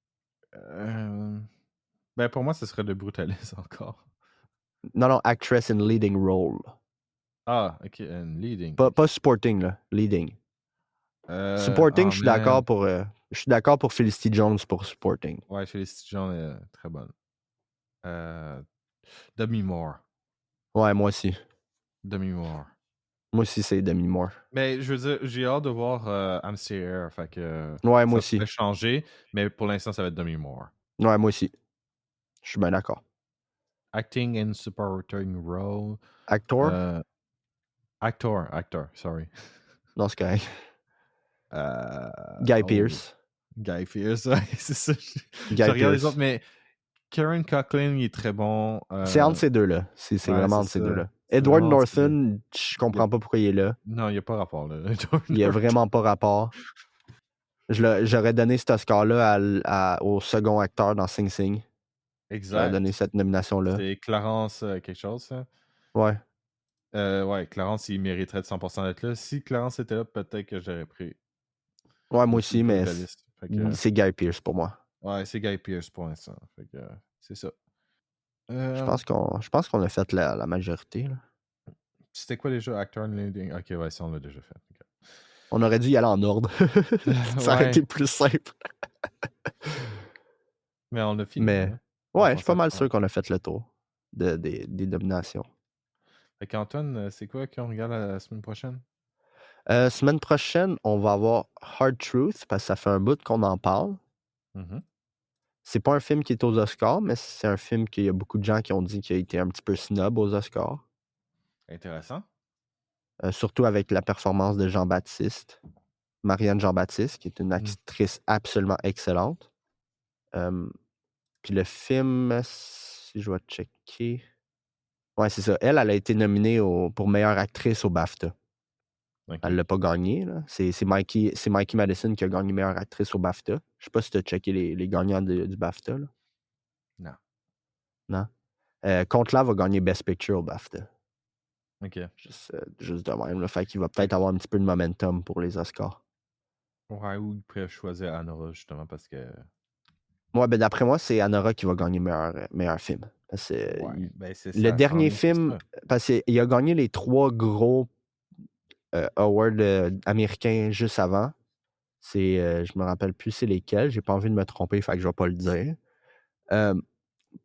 [SPEAKER 1] Ben, pour moi, ce serait de Brutalis encore.
[SPEAKER 2] Non, Actress in Leading Role.
[SPEAKER 1] Ah, ok, leading.
[SPEAKER 2] Pas supporting, là. Leading. Supporting, je suis d'accord pour Felicity Jones pour supporting.
[SPEAKER 1] Ouais, Felicity Jones est très bonne. Demi Moore.
[SPEAKER 2] Ouais, moi aussi.
[SPEAKER 1] Demi Moore.
[SPEAKER 2] Moi aussi, c'est Demi Moore.
[SPEAKER 1] Mais je veux dire, j'ai hâte de voir I'm Still Here. Fait que
[SPEAKER 2] ouais, moi
[SPEAKER 1] ça
[SPEAKER 2] aussi.
[SPEAKER 1] pourrait changer, mais pour l'instant, ça va être Demi Moore.
[SPEAKER 2] Ouais, moi aussi. Je suis bien d'accord.
[SPEAKER 1] Acting in supporting role.
[SPEAKER 2] Actor?
[SPEAKER 1] Actor, sorry.
[SPEAKER 2] Non, c'est correct. Guy Pearce.
[SPEAKER 1] Guy Pearce, ouais, c'est ça.
[SPEAKER 2] Guy
[SPEAKER 1] Je regarde les
[SPEAKER 2] Pearce.
[SPEAKER 1] autres, mais Kieran Culkin, il est très bon.
[SPEAKER 2] C'est entre ces deux-là. C'est vraiment entre ces deux-là. Edward Norton, je comprends pas pourquoi il est là.
[SPEAKER 1] Non, il n'y a pas rapport, là.
[SPEAKER 2] Il n'y a vraiment pas rapport. J'aurais donné cet Oscar-là au second acteur dans Sing Sing.
[SPEAKER 1] Exact.
[SPEAKER 2] J'aurais donné cette nomination-là.
[SPEAKER 1] C'est Clarence quelque chose, ça?
[SPEAKER 2] Ouais.
[SPEAKER 1] Ouais, Clarence, il mériterait de 100% d'être là. Si Clarence était là, peut-être que j'aurais pris.
[SPEAKER 2] Ouais, moi aussi, mais
[SPEAKER 1] c'est
[SPEAKER 2] Guy Pearce pour moi.
[SPEAKER 1] Ouais, c'est Guy Pearce pour l'instant. Fait que c'est ça.
[SPEAKER 2] Je pense qu'on a fait la majorité. Là.
[SPEAKER 1] C'était quoi déjà? Actor leading? Ok, ouais, ça, on l'a déjà fait. Okay.
[SPEAKER 2] On aurait dû y aller en ordre. Ça aurait été plus simple.
[SPEAKER 1] Mais on a fini.
[SPEAKER 2] Mais
[SPEAKER 1] hein?
[SPEAKER 2] ouais, je suis pas mal sûr qu'on a fait le tour des nominations.
[SPEAKER 1] Fait qu'Antoine, c'est quoi qu'on regarde la semaine prochaine?
[SPEAKER 2] Semaine prochaine, on va avoir Hard Truth, parce que ça fait un bout qu'on en parle.
[SPEAKER 1] Mm-hmm.
[SPEAKER 2] C'est pas un film qui est aux Oscars, mais c'est un film qu'il y a beaucoup de gens qui ont dit qu'il a été un petit peu snob aux Oscars.
[SPEAKER 1] Intéressant.
[SPEAKER 2] Surtout avec la performance de Jean-Baptiste. Marianne Jean-Baptiste, qui est une actrice absolument excellente. Puis le film, si je vais checker... Ouais, c'est ça. Elle a été nominée pour meilleure actrice au BAFTA. Okay. Elle l'a pas gagné. Là. C'est Mikey Madison qui a gagné meilleure actrice au BAFTA. Je sais pas si tu as checké les gagnants du BAFTA. Là. Non. Contla va gagner Best Picture au BAFTA.
[SPEAKER 1] OK.
[SPEAKER 2] Juste de même. Le fait qu'il va peut-être avoir un petit peu de momentum pour les Oscars.
[SPEAKER 1] Ouais, ou il pourrait choisir Anora, justement, parce que...
[SPEAKER 2] Ouais, ben d'après moi, c'est Anora qui va gagner meilleur film. Parce que, le dernier film, parce qu'il a gagné les 3 gros awards américains juste avant. Je me rappelle plus c'est lesquels. J'ai pas envie de me tromper, fait que je vais pas le dire.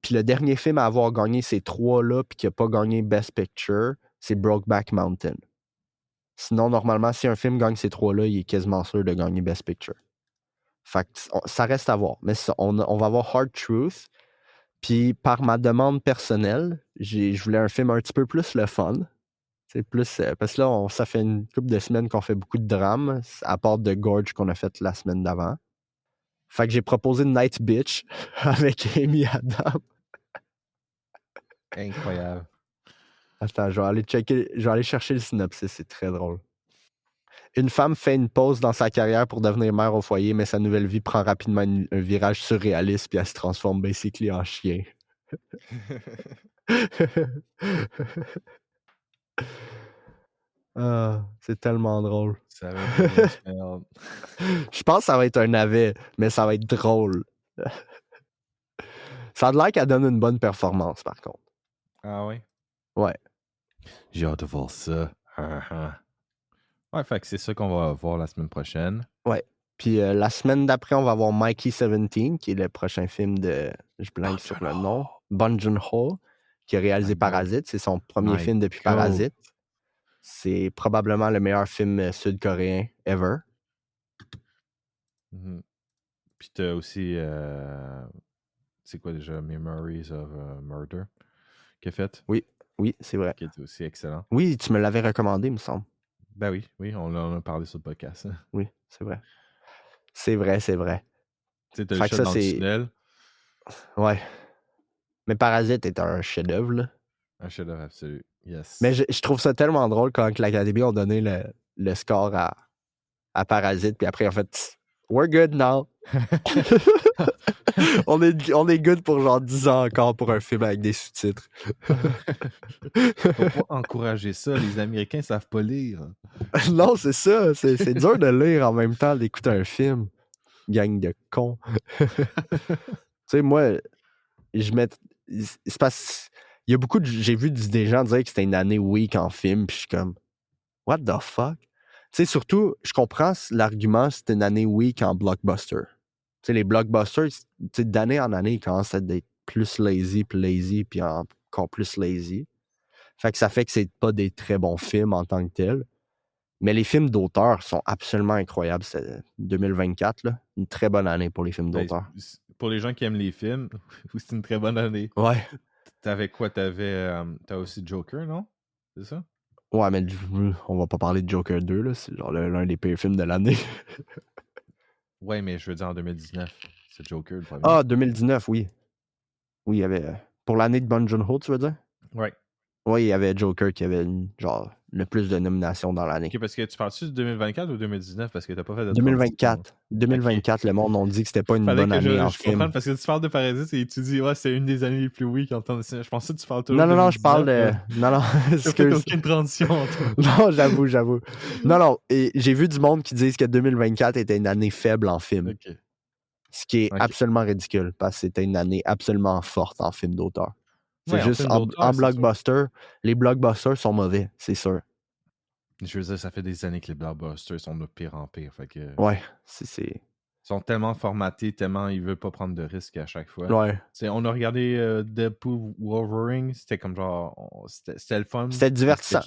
[SPEAKER 2] Puis le dernier film à avoir gagné ces 3-là puis qui a pas gagné Best Picture, c'est Brokeback Mountain. Sinon, normalement, si un film gagne ces 3-là, il est quasiment sûr de gagner Best Picture. Fait que ça reste à voir. Mais on va avoir Hard Truth. Puis par ma demande personnelle, je voulais un film un petit peu plus le fun. C'est plus parce que là, ça fait une couple de semaines qu'on fait beaucoup de drames, à part de Gorge qu'on a fait la semaine d'avant. Fait que j'ai proposé Night Bitch avec Amy Adams.
[SPEAKER 1] Incroyable.
[SPEAKER 2] Attends, je vais aller chercher le synopsis, c'est très drôle. Une femme fait une pause dans sa carrière pour devenir mère au foyer, mais sa nouvelle vie prend rapidement un virage surréaliste puis elle se transforme basically en chien. C'est tellement drôle.
[SPEAKER 1] Ça va être une
[SPEAKER 2] Je pense que ça va être un navet, mais ça va être drôle. Ça a l'air qu'elle donne une bonne performance, par contre.
[SPEAKER 1] Ah oui?
[SPEAKER 2] Ouais.
[SPEAKER 1] J'ai hâte de voir ça. Ouais, fait que c'est ça qu'on va voir la semaine prochaine.
[SPEAKER 2] Ouais. Puis la semaine d'après, on va voir Mikey 17, qui est le prochain film de... Je blanque sur le nom. Bong Joon-ho, qui a réalisé Parasite. C'est son premier film depuis Parasite. C'est probablement le meilleur film sud-coréen ever.
[SPEAKER 1] Mm-hmm. Puis t'as aussi... c'est quoi déjà? Memories of Murder qu'il a fait?
[SPEAKER 2] Oui, c'est vrai.
[SPEAKER 1] Qui est aussi excellent.
[SPEAKER 2] Oui, tu me l'avais recommandé, il me semble.
[SPEAKER 1] Ben oui, on a parlé sur le podcast.
[SPEAKER 2] Oui, c'est vrai. C'est vrai.
[SPEAKER 1] Tu sais, t'as le chat dans le tunnel.
[SPEAKER 2] Ouais. Mais Parasite est un chef-d'œuvre, là.
[SPEAKER 1] Un chef-d'œuvre absolu, yes.
[SPEAKER 2] Mais je trouve ça tellement drôle quand l'Académie a donné le score à à Parasite, puis après, en fait, we're good now. on est good pour genre 10 ans encore pour un film avec des sous-titres.
[SPEAKER 1] Faut pas encourager ça, les Américains savent pas lire.
[SPEAKER 2] Non, c'est ça. C'est dur de lire en même temps, d'écouter un film. Gang de cons. Tu sais, moi, je mets. C'est parce. Il y a beaucoup de. J'ai vu des gens dire que c'était une année weak en film, puis je suis comme. What the fuck? Tu sais, surtout, je comprends l'argument, c'est une année weak en blockbuster. Tu sais, les blockbusters, tu sais, d'année en année, ils commencent à être plus lazy, puis encore plus lazy. Fait que c'est pas des très bons films en tant que tels. Mais les films d'auteur sont absolument incroyables. C'est 2024, là. Une très bonne année pour les films d'auteur.
[SPEAKER 1] Pour les gens qui aiment les films, c'est une très bonne année.
[SPEAKER 2] Ouais.
[SPEAKER 1] T'avais quoi? T'avais aussi Joker, non? C'est ça?
[SPEAKER 2] Ouais, mais on va pas parler de Joker 2, là. C'est genre l'un des pires films de l'année.
[SPEAKER 1] Ouais, mais je veux dire en 2019. C'est Joker, le premier.
[SPEAKER 2] Ah, 2019, oui. Oui, il y avait... Pour l'année de Bong Joon-ho, tu veux dire?
[SPEAKER 1] Ouais.
[SPEAKER 2] Oui, il y avait Joker qui avait genre le plus de nominations dans l'année.
[SPEAKER 1] Ok, parce que tu parles-tu de 2024 ou 2019? Parce que t'as pas fait de
[SPEAKER 2] 2024. 2024, okay. Le monde on dit que c'était pas une bonne année en film.
[SPEAKER 1] Comprends, parce que tu parles de Parasite et tu dis, ouais, c'est une des années les plus weak en temps de cinéma. Je pensais que tu parles toujours de 2019.
[SPEAKER 2] Non, je parle de... Non,
[SPEAKER 1] excuse. Aucune transition entre...
[SPEAKER 2] Non, j'avoue. Non, et j'ai vu du monde qui disent que 2024 était une année faible en film.
[SPEAKER 1] Okay.
[SPEAKER 2] Ce qui est absolument ridicule, parce que c'était une année absolument forte en film d'auteur. C'est juste en blockbuster, les blockbusters sont mauvais, c'est sûr.
[SPEAKER 1] Je veux dire, ça fait des années que les blockbusters sont de pire en pire. Fait que...
[SPEAKER 2] Ouais,
[SPEAKER 1] Ils sont tellement formatés, tellement ils veulent pas prendre de risques à chaque fois.
[SPEAKER 2] Ouais.
[SPEAKER 1] On a regardé Deadpool Wolverine, c'était comme genre... C'était le fun.
[SPEAKER 2] C'était divertissant.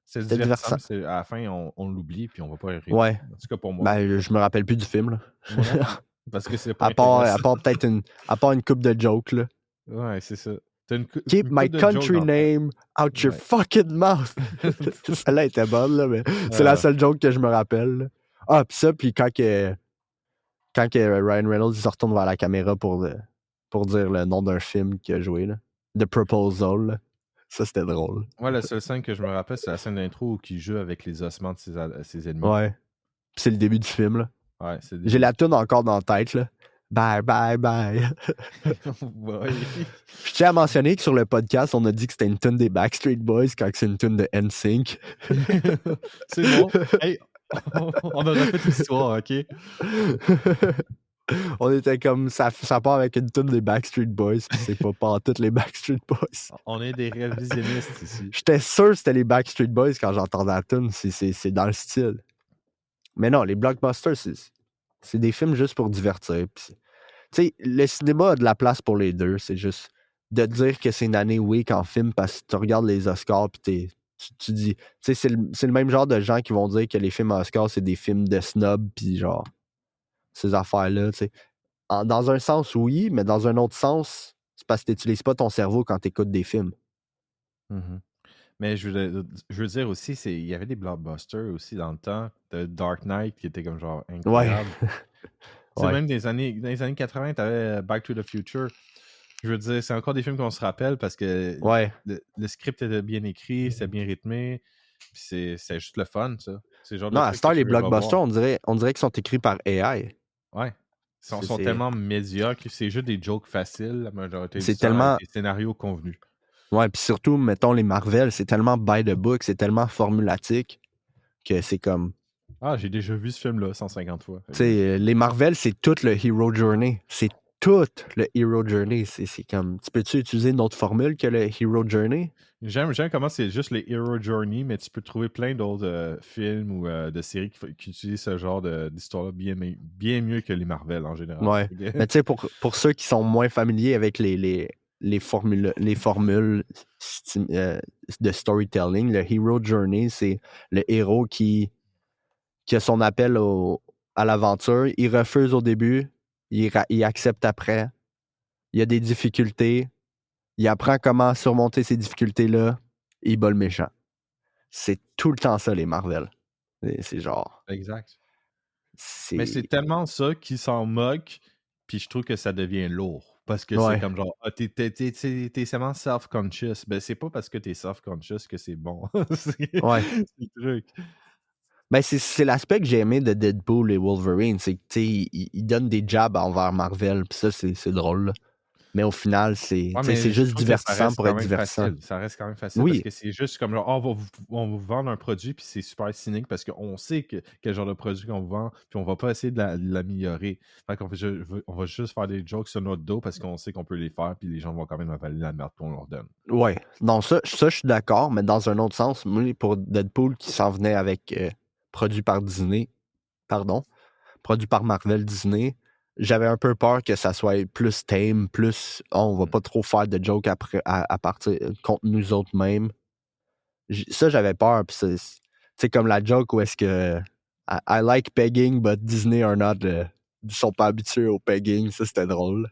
[SPEAKER 1] C'était divertissant. À la fin, on l'oublie puis on va pas y rire.
[SPEAKER 2] Ouais.
[SPEAKER 1] En tout cas pour moi.
[SPEAKER 2] Ben, je me rappelle plus du film, là.
[SPEAKER 1] Parce que c'est pas
[SPEAKER 2] à part peut-être une coupe de jokes, là.
[SPEAKER 1] Ouais, c'est ça.
[SPEAKER 2] Keep my country name out your fucking mouth. Celle-là était bonne, là, mais c'est la seule joke que je me rappelle. Là. Ah, puis quand que Ryan Reynolds se retourne vers la caméra pour dire le nom d'un film qu'il a joué, là. The Proposal, là. Ça, c'était drôle.
[SPEAKER 1] Ouais, la seule scène que je me rappelle, c'est la scène d'intro où il joue avec les ossements de ses ennemis.
[SPEAKER 2] Ouais. Puis c'est le début du film, là.
[SPEAKER 1] Ouais, c'est
[SPEAKER 2] J'ai la toune encore dans la tête, là. Bye, bye, bye.
[SPEAKER 1] Ouais.
[SPEAKER 2] Je tiens à mentionner que sur le podcast, on a dit que c'était une tune des Backstreet Boys quand c'est une tune de NSYNC.
[SPEAKER 1] C'est bon. Hey, on a refait l'histoire, OK?
[SPEAKER 2] On était comme, ça part avec une tune des Backstreet Boys, puis c'est pas toutes les Backstreet Boys.
[SPEAKER 1] On est des révisionnistes ici.
[SPEAKER 2] J'étais sûr que c'était les Backstreet Boys quand j'entendais la tune, c'est dans le style. Mais non, les blockbusters, c'est des films juste pour divertir. Tu sais, le cinéma a de la place pour les deux. C'est juste de dire que c'est une année weak en film parce que tu regardes les Oscars puis tu dis... Tu sais, c'est le même genre de gens qui vont dire que les films Oscars, c'est des films de snob puis genre ces affaires-là, tu sais. Dans un sens, oui, mais dans un autre sens, c'est parce que tu n'utilises pas ton cerveau quand tu écoutes des films.
[SPEAKER 1] Mm-hmm. Mais je veux dire aussi, il y avait des blockbusters aussi dans le temps. The Dark Knight qui était comme genre incroyable. Ouais. Même dans les années 80, tu avais Back to the Future. Je veux dire, c'est encore des films qu'on se rappelle parce que le script était bien écrit, c'était bien rythmé. C'est juste le fun, ça.
[SPEAKER 2] Non, à Star, les blockbusters, on dirait qu'ils sont écrits par AI.
[SPEAKER 1] Ouais. Ils sont tellement médiocres, c'est juste des jokes faciles, la majorité du temps,
[SPEAKER 2] tellement...
[SPEAKER 1] avec des scénarios convenus.
[SPEAKER 2] Ouais, puis surtout, mettons, les Marvel, c'est tellement by the book, c'est tellement formulatique que c'est comme...
[SPEAKER 1] Ah, j'ai déjà vu ce film-là 150 fois.
[SPEAKER 2] Tu sais, les Marvel, c'est tout le Hero Journey. C'est tout le Hero Journey. C'est comme... Tu peux-tu utiliser une autre formule que le Hero Journey?
[SPEAKER 1] J'aime comment c'est juste les Hero Journey, mais tu peux trouver plein d'autres films ou de séries qui utilisent ce genre d'histoire-là bien mieux que les Marvel en général.
[SPEAKER 2] Ouais. Mais tu sais, pour ceux qui sont moins familiers avec les formules de storytelling, le Hero Journey, c'est le héros qui a son appel à l'aventure. Il refuse au début, il accepte après. Il y a des difficultés. Il apprend comment surmonter ces difficultés-là. Et il bat le méchant. C'est tout le temps ça, les Marvel. C'est genre...
[SPEAKER 1] Exact. Mais c'est tellement ça qu'ils s'en moquent, puis je trouve que ça devient lourd. Parce que c'est comme genre, t'es tellement self-conscious. Ben, c'est pas parce que t'es self-conscious que c'est bon. C'est le truc.
[SPEAKER 2] Ben, c'est l'aspect que j'ai aimé de Deadpool et Wolverine, c'est que, tu sais, ils donnent des jabs envers Marvel, pis ça, c'est drôle, là. Mais au final, c'est,
[SPEAKER 1] Ouais,
[SPEAKER 2] tu sais, c'est
[SPEAKER 1] mais je
[SPEAKER 2] juste
[SPEAKER 1] trouve que ça
[SPEAKER 2] divertissant
[SPEAKER 1] reste
[SPEAKER 2] pour
[SPEAKER 1] quand
[SPEAKER 2] être
[SPEAKER 1] même
[SPEAKER 2] divertissant.
[SPEAKER 1] facile. Ça reste quand même facile parce
[SPEAKER 2] Oui,
[SPEAKER 1] que c'est juste comme genre, ah, on va vous vendre un produit, puis c'est super cynique parce qu'on sait quel genre de produit qu'on vous vend, puis on va pas essayer de l'améliorer. Fait qu'on on va juste faire des jokes sur notre dos parce qu'on sait qu'on peut les faire, puis les gens vont quand même avaler la merde qu'on leur donne.
[SPEAKER 2] ouais. Non, ça je suis d'accord, mais dans un autre sens, moi, pour Deadpool qui s'en venait avec produit par Disney, pardon, produit par Marvel Disney, j'avais un peu peur que ça soit plus tame, plus on va
[SPEAKER 1] Mm.
[SPEAKER 2] pas trop faire de jokes après, à partir contre nous autres mêmes. Ça, j'avais peur. Puis c'est comme la joke où est-ce que I like pegging, but Disney are not. Ils sont pas habitués au pegging. Ça, c'était drôle.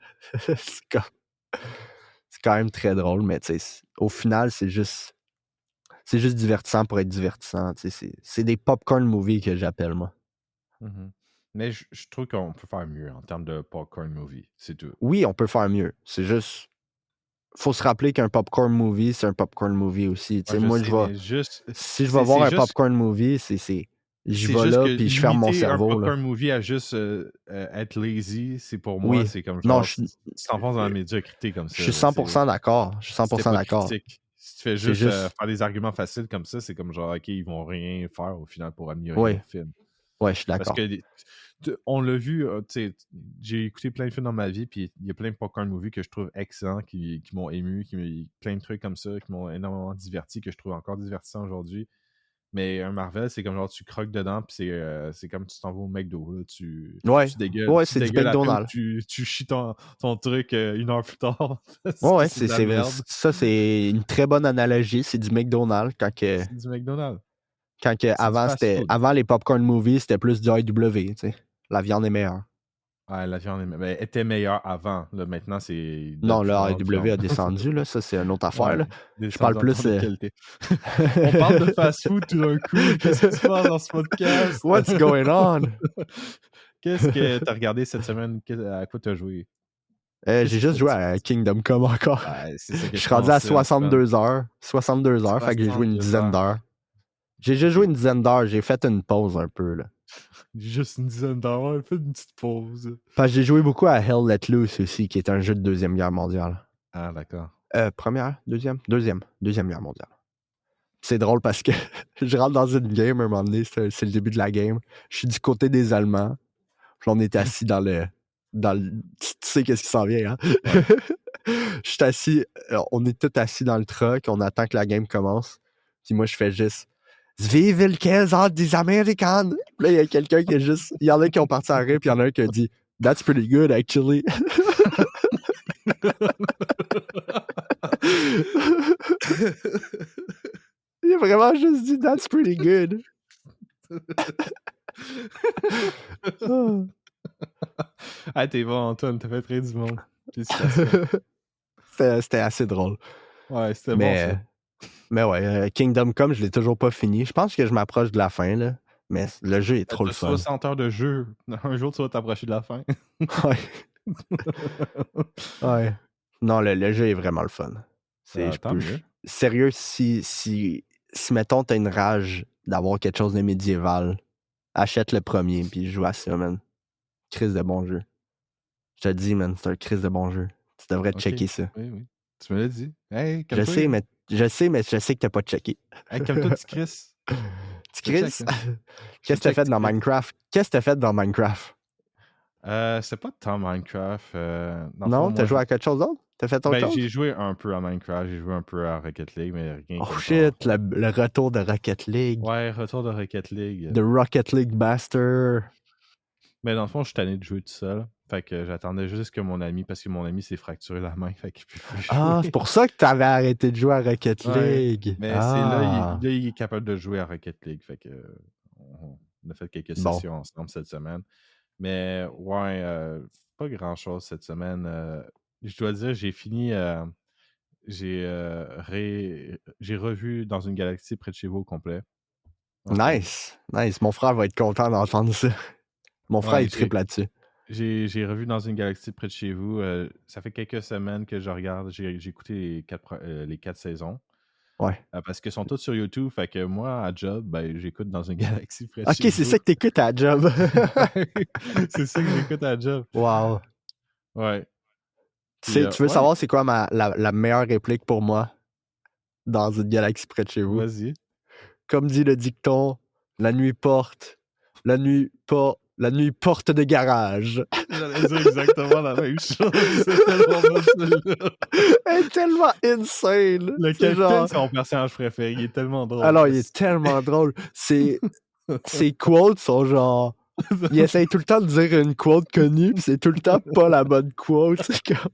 [SPEAKER 2] C'est quand même très drôle, mais tu sais, au final, c'est juste divertissant pour être divertissant. Tu sais, c'est des popcorn movies que j'appelle, moi.
[SPEAKER 1] Mhm. Mais je trouve qu'on peut faire mieux en termes de popcorn movie, c'est tout.
[SPEAKER 2] Oui, on peut faire mieux. C'est juste. Faut se rappeler qu'un popcorn movie, c'est un popcorn movie aussi. Tu
[SPEAKER 1] Ouais,
[SPEAKER 2] sais,
[SPEAKER 1] je
[SPEAKER 2] moi,
[SPEAKER 1] sais, mais juste,
[SPEAKER 2] si je vais voir un popcorn movie, je
[SPEAKER 1] c'est
[SPEAKER 2] vais
[SPEAKER 1] juste que
[SPEAKER 2] là, puis je ferme mon
[SPEAKER 1] limiter un
[SPEAKER 2] cerveau, là.
[SPEAKER 1] popcorn movie à juste être lazy, c'est pour moi,
[SPEAKER 2] Oui.
[SPEAKER 1] c'est comme
[SPEAKER 2] Non,
[SPEAKER 1] genre, tu t'enfonces dans la médiocrité comme
[SPEAKER 2] je
[SPEAKER 1] ça.
[SPEAKER 2] suis
[SPEAKER 1] Là,
[SPEAKER 2] 100% d'accord. Je suis
[SPEAKER 1] c'était
[SPEAKER 2] 100%
[SPEAKER 1] pas
[SPEAKER 2] d'accord.
[SPEAKER 1] critique. Si tu fais
[SPEAKER 2] C'est
[SPEAKER 1] juste
[SPEAKER 2] juste.
[SPEAKER 1] faire des arguments faciles comme ça, c'est comme genre, ok, ils vont rien faire au final pour améliorer
[SPEAKER 2] Oui,
[SPEAKER 1] mon film.
[SPEAKER 2] ouais, je suis
[SPEAKER 1] Parce
[SPEAKER 2] d'accord.
[SPEAKER 1] que on l'a vu, tu sais, j'ai écouté plein de films dans ma vie, puis il y a plein de popcorn movies que je trouve excellents, qui m'ont ému, plein de trucs comme ça, qui m'ont énormément diverti, que je trouve encore divertissant aujourd'hui. Mais un Marvel, c'est comme genre tu croques dedans, puis c'est comme tu t'en vas au McDo. Là,
[SPEAKER 2] Ouais, ouais,
[SPEAKER 1] tu
[SPEAKER 2] c'est du
[SPEAKER 1] dégueules après ou
[SPEAKER 2] McDonald's.
[SPEAKER 1] tu chies ton truc une heure plus tard parce
[SPEAKER 2] Ouais,
[SPEAKER 1] que
[SPEAKER 2] ouais,
[SPEAKER 1] c'est de la merde.
[SPEAKER 2] ça, c'est une très bonne analogie. C'est du McDonald's
[SPEAKER 1] C'est du McDonald's. C'est du
[SPEAKER 2] avant,
[SPEAKER 1] fast-food.
[SPEAKER 2] avant les popcorn movies, c'était plus du IW, tu sais. La viande est meilleure.
[SPEAKER 1] Ouais, la viande était meilleure avant. Là, maintenant, c'est de
[SPEAKER 2] Non, le
[SPEAKER 1] plus en plus
[SPEAKER 2] IW
[SPEAKER 1] viande.
[SPEAKER 2] a descendu, là. Ça, c'est une autre affaire,
[SPEAKER 1] Ouais,
[SPEAKER 2] là. Je parle
[SPEAKER 1] descendu en termes
[SPEAKER 2] plus.
[SPEAKER 1] de qualité. On parle de fast-food tout d'un coup. Qu'est-ce qui se passe dans ce podcast?
[SPEAKER 2] What's going on?
[SPEAKER 1] Qu'est-ce que t'as regardé cette semaine? À quoi t'as joué? Qu'est-ce
[SPEAKER 2] J'ai
[SPEAKER 1] qui
[SPEAKER 2] juste
[SPEAKER 1] fait du
[SPEAKER 2] joué à
[SPEAKER 1] sens?
[SPEAKER 2] Kingdom Come encore.
[SPEAKER 1] Ouais, c'est ça que
[SPEAKER 2] Je
[SPEAKER 1] je
[SPEAKER 2] suis rendu à
[SPEAKER 1] pensais, Antoine.
[SPEAKER 2] 62 heures. 62 heures, fait que j'ai joué une
[SPEAKER 1] 62
[SPEAKER 2] dizaine
[SPEAKER 1] heures.
[SPEAKER 2] d'heures. J'ai juste joué
[SPEAKER 1] Ok.
[SPEAKER 2] une dizaine d'heures. J'ai fait une pause un peu, là.
[SPEAKER 1] Juste une dizaine d'heures. Ouais, fais une petite pause.
[SPEAKER 2] Parce que j'ai joué beaucoup à Hell Let Loose aussi, qui est un jeu de Deuxième Guerre mondiale.
[SPEAKER 1] Ah, d'accord.
[SPEAKER 2] Première? Deuxième? Deuxième Guerre mondiale. C'est drôle parce que je rentre dans une game un moment donné, c'est le début de la game. Je suis du côté des Allemands. Puis là, on est assis tu sais qu'est-ce qui s'en vient, hein?
[SPEAKER 1] Ouais.
[SPEAKER 2] Je suis assis, on est tous assis dans le truck, on attend que la game commence. Puis moi, je fais juste Wie will Kaiser des Americans? Là, il y a quelqu'un qui est juste. Il y en a qui ont parti en rire, puis il y en a un qui a dit That's pretty good, actually. Il a vraiment juste dit That's pretty good.
[SPEAKER 1] Ah, t'es bon, Antoine. T'as fait rire du monde. Félicitations.
[SPEAKER 2] C'était assez drôle.
[SPEAKER 1] Ouais, c'était bon,
[SPEAKER 2] Mais,
[SPEAKER 1] ça.
[SPEAKER 2] mais ouais, Kingdom Come, je l'ai toujours pas fini. Je pense que je m'approche de la fin, là. Mais le jeu est trop le
[SPEAKER 1] T'as
[SPEAKER 2] fun.
[SPEAKER 1] 60 heures de jeu. Un jour, tu vas t'approcher de la fin.
[SPEAKER 2] Ouais. Ouais. Non, le jeu est vraiment le fun.
[SPEAKER 1] Tant mieux.
[SPEAKER 2] Sérieux, si mettons, t'as une rage d'avoir quelque chose de médiéval, achète le premier, puis joue à ça, man. Crise de bon jeu. Je te dis, man, c'est un crise de bon jeu. Tu devrais
[SPEAKER 1] Ok.
[SPEAKER 2] checker ça.
[SPEAKER 1] Oui, oui. Tu me l'as dit. Hey,
[SPEAKER 2] Je
[SPEAKER 1] calme-toi.
[SPEAKER 2] sais, mais je sais que t'as pas checké.
[SPEAKER 1] Hey, calme-toi, petit Chris.
[SPEAKER 2] Tu
[SPEAKER 1] Je check,
[SPEAKER 2] Chris?
[SPEAKER 1] là.
[SPEAKER 2] Qu'est-ce que t'as
[SPEAKER 1] check,
[SPEAKER 2] fait
[SPEAKER 1] petit
[SPEAKER 2] dans
[SPEAKER 1] Chris.
[SPEAKER 2] Minecraft? Qu'est-ce que t'as fait dans Minecraft?
[SPEAKER 1] C'est pas tant Minecraft. Dans le fond,
[SPEAKER 2] Non, t'as
[SPEAKER 1] moi,
[SPEAKER 2] joué à quelque chose d'autre? T'as fait autre
[SPEAKER 1] ben,
[SPEAKER 2] chose?
[SPEAKER 1] j'ai joué un peu à Minecraft, j'ai joué un peu à Rocket League, mais rien
[SPEAKER 2] Oh
[SPEAKER 1] comme genre.
[SPEAKER 2] shit, le retour de Rocket League.
[SPEAKER 1] Ouais, retour de Rocket League.
[SPEAKER 2] The Rocket League Master.
[SPEAKER 1] Mais dans le fond, je suis tanné de jouer tout seul. Fait que j'attendais juste que mon ami, parce que mon ami s'est fracturé la main, fait qu'il peut plus
[SPEAKER 2] Ah, c'est
[SPEAKER 1] jouer.
[SPEAKER 2] pour ça que t'avais arrêté de jouer à Rocket
[SPEAKER 1] Ouais.
[SPEAKER 2] League.
[SPEAKER 1] Mais c'est
[SPEAKER 2] Ah,
[SPEAKER 1] là, il est capable de jouer à Rocket League. Fait que on a fait quelques
[SPEAKER 2] bon.
[SPEAKER 1] sessions ensemble cette semaine. Mais ouais, pas grand-chose cette semaine. Je dois dire, j'ai fini. J'ai revu Dans une galaxie près de chez vous au complet. Dans le fond.
[SPEAKER 2] Nice, nice. Mon frère va être content d'entendre ça. Mon frère,
[SPEAKER 1] Ouais,
[SPEAKER 2] il triple là-dessus.
[SPEAKER 1] j'ai revu Dans une galaxie près de chez vous. Ça fait quelques semaines que je regarde. J'ai écouté les 4 saisons.
[SPEAKER 2] Ouais.
[SPEAKER 1] Parce qu'ils sont tous sur YouTube. Fait que moi, à job, ben, j'écoute dans une galaxie près de
[SPEAKER 2] Ok,
[SPEAKER 1] chez
[SPEAKER 2] c'est
[SPEAKER 1] vous.
[SPEAKER 2] ça que t'écoutes à la job.
[SPEAKER 1] C'est ça que j'écoute à job.
[SPEAKER 2] Wow.
[SPEAKER 1] Ouais. Puis,
[SPEAKER 2] Tu veux
[SPEAKER 1] ouais,
[SPEAKER 2] savoir c'est quoi la meilleure réplique pour moi dans une galaxie près de chez vous?
[SPEAKER 1] vas-y.
[SPEAKER 2] Comme dit le dicton, la nuit porte de garage.
[SPEAKER 1] J'allais dire exactement la même chose. C'est tellement bon, celle-là.
[SPEAKER 2] Elle est tellement insane.
[SPEAKER 1] Le
[SPEAKER 2] C'est
[SPEAKER 1] capitaine,
[SPEAKER 2] genre.
[SPEAKER 1] c'est mon personnage préféré. Il est tellement drôle.
[SPEAKER 2] Alors, il est tellement drôle. Ses quotes sont genre. Il essaye tout le temps de dire une quote connue, pis c'est tout le temps pas la bonne quote. C'est comme.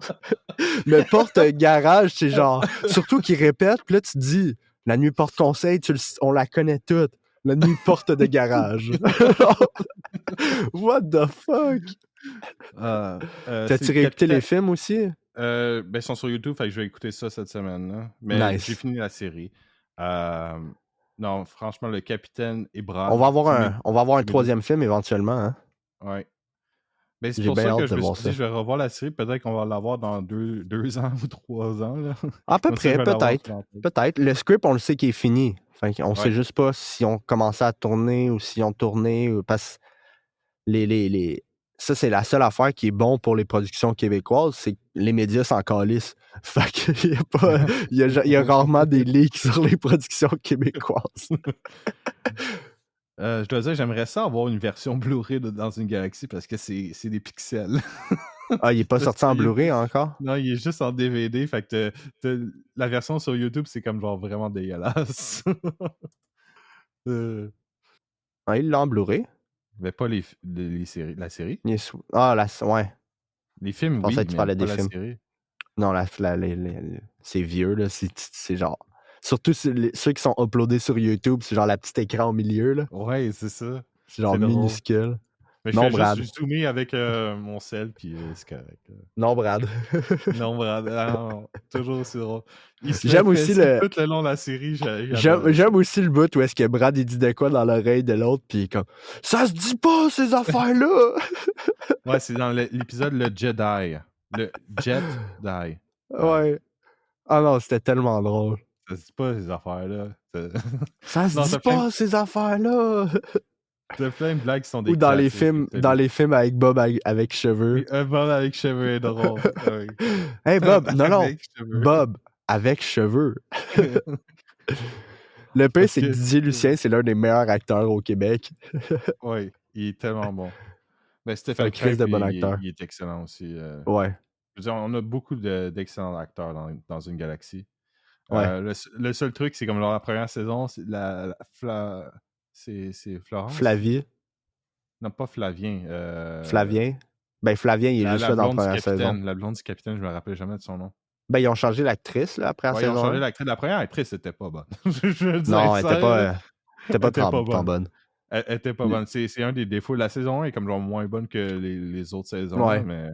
[SPEAKER 2] Le porte garage, c'est genre. Surtout qu'il répète, pis là, tu te dis, la nuit porte conseil, on la connaît toute. La nuit porte de garage. What the fuck?
[SPEAKER 1] C'est
[SPEAKER 2] T'as-tu
[SPEAKER 1] le
[SPEAKER 2] réécouté les
[SPEAKER 1] capitaine.
[SPEAKER 2] films aussi?
[SPEAKER 1] Ben, ils sont sur YouTube, fait que je vais écouter ça cette semaine. Là. Mais j'ai
[SPEAKER 2] Nice.
[SPEAKER 1] fini la série. Non, franchement, le capitaine et
[SPEAKER 2] On va
[SPEAKER 1] Brad.
[SPEAKER 2] avoir un
[SPEAKER 1] C'est mes deux.
[SPEAKER 2] troisième film éventuellement, hein?
[SPEAKER 1] Ouais. Ben, c'est
[SPEAKER 2] J'ai
[SPEAKER 1] pour
[SPEAKER 2] bien
[SPEAKER 1] ça que
[SPEAKER 2] hâte
[SPEAKER 1] je
[SPEAKER 2] de
[SPEAKER 1] me
[SPEAKER 2] voir
[SPEAKER 1] suis dit,
[SPEAKER 2] ça.
[SPEAKER 1] je vais revoir la série. Peut-être qu'on va l'avoir dans 2 ans ou 3 ans. Là.
[SPEAKER 2] À peu
[SPEAKER 1] Comme ça, je
[SPEAKER 2] près,
[SPEAKER 1] vais l'avoir
[SPEAKER 2] peut-être.
[SPEAKER 1] sur la tête.
[SPEAKER 2] Peut-être. Le script, on le sait qu'il est fini. Fait qu'on sait
[SPEAKER 1] Ouais.
[SPEAKER 2] juste pas si on commençait à tourner ou si on tournait. Parce que ça, c'est la seule affaire qui est bon pour les productions québécoises, c'est que les médias s'en calissent. Fait qu'il y a pas. Il y a rarement des leaks sur les productions québécoises.
[SPEAKER 1] Je dois dire, j'aimerais ça avoir une version Blu-ray dans une galaxie parce que c'est des pixels.
[SPEAKER 2] Ah, il est pas
[SPEAKER 1] Parce
[SPEAKER 2] sorti en
[SPEAKER 1] qu'il est-
[SPEAKER 2] Blu-ray encore?
[SPEAKER 1] Non, il est juste en DVD. Fait que la version sur YouTube, c'est comme genre vraiment dégueulasse. Euh,
[SPEAKER 2] Ah, il l'a en Blu-ray?
[SPEAKER 1] mais pas les séries. La série.
[SPEAKER 2] Ah, ouais.
[SPEAKER 1] Les
[SPEAKER 2] Je
[SPEAKER 1] films,
[SPEAKER 2] pensais
[SPEAKER 1] oui,
[SPEAKER 2] que tu
[SPEAKER 1] mais
[SPEAKER 2] parlais des
[SPEAKER 1] pas la
[SPEAKER 2] films.
[SPEAKER 1] série.
[SPEAKER 2] Non, c'est vieux, là. C'est genre. Surtout ceux qui sont uploadés sur YouTube, c'est genre la petite écran au milieu, là.
[SPEAKER 1] Ouais, c'est ça.
[SPEAKER 2] C'est genre
[SPEAKER 1] C'est drôle.
[SPEAKER 2] minuscule.
[SPEAKER 1] Mais je
[SPEAKER 2] Non,
[SPEAKER 1] fais
[SPEAKER 2] Brad.
[SPEAKER 1] juste zoomer avec mon sel, puis c'est correct.
[SPEAKER 2] Non, Brad.
[SPEAKER 1] Non, Brad, non, toujours aussi drôle. Il se fait
[SPEAKER 2] J'aime aussi
[SPEAKER 1] fesser tout le long de la série, j'adore.
[SPEAKER 2] J'aime aussi le bout où est-ce que Brad il dit de quoi dans l'oreille de l'autre, puis il est comme ça se dit pas ces affaires-là.
[SPEAKER 1] Ouais, c'est dans l'épisode Le Jedi. Le Jet Die.
[SPEAKER 2] Ouais. Ah non, c'était tellement drôle.
[SPEAKER 1] Ça se dit pas ces affaires-là.
[SPEAKER 2] Ça se
[SPEAKER 1] Non,
[SPEAKER 2] dit pas ces affaires-là.
[SPEAKER 1] t'as plein de blagues qui sont des
[SPEAKER 2] Ou dans
[SPEAKER 1] classiques.
[SPEAKER 2] dans les films avec Bob avec cheveux.
[SPEAKER 1] Oui, un Bob avec cheveux est drôle. Ah oui.
[SPEAKER 2] Hey Bob, non,
[SPEAKER 1] Avec cheveux.
[SPEAKER 2] Bob avec cheveux. Le pire,
[SPEAKER 1] Parce
[SPEAKER 2] c'est que
[SPEAKER 1] que,
[SPEAKER 2] Didier Lucien, c'est l'un des meilleurs acteurs au Québec.
[SPEAKER 1] oui, il est tellement bon. Ben,
[SPEAKER 2] C'est un
[SPEAKER 1] Stephen
[SPEAKER 2] Christ
[SPEAKER 1] Craig,
[SPEAKER 2] de
[SPEAKER 1] lui,
[SPEAKER 2] bon acteur.
[SPEAKER 1] il est excellent aussi.
[SPEAKER 2] Ouais,
[SPEAKER 1] Je veux dire, on a beaucoup d'excellents acteurs dans une galaxie.
[SPEAKER 2] ouais.
[SPEAKER 1] Le seul truc, c'est comme dans la première saison, c'est c'est Florence?
[SPEAKER 2] Flavie,
[SPEAKER 1] Non, pas Flavien.
[SPEAKER 2] Flavien. Ben, Flavien, il est juste
[SPEAKER 1] La
[SPEAKER 2] là dans la
[SPEAKER 1] blonde du
[SPEAKER 2] première saison.
[SPEAKER 1] capitaine. La blonde du capitaine, je me rappelle jamais de son nom.
[SPEAKER 2] Ben, ils ont changé l'actrice, là, après la
[SPEAKER 1] Ouais, ils ont
[SPEAKER 2] saison
[SPEAKER 1] changé
[SPEAKER 2] 1.
[SPEAKER 1] l'actrice. La première actrice, c'était pas bonne. Je veux dire
[SPEAKER 2] Non, elle
[SPEAKER 1] ça,
[SPEAKER 2] était pas,
[SPEAKER 1] là. Elle était
[SPEAKER 2] tant
[SPEAKER 1] pas bonne.
[SPEAKER 2] bonne.
[SPEAKER 1] Elle était pas bonne. C'est un des défauts. La saison 1 est comme genre moins bonne que les autres saisons, là,
[SPEAKER 2] Ouais.
[SPEAKER 1] mais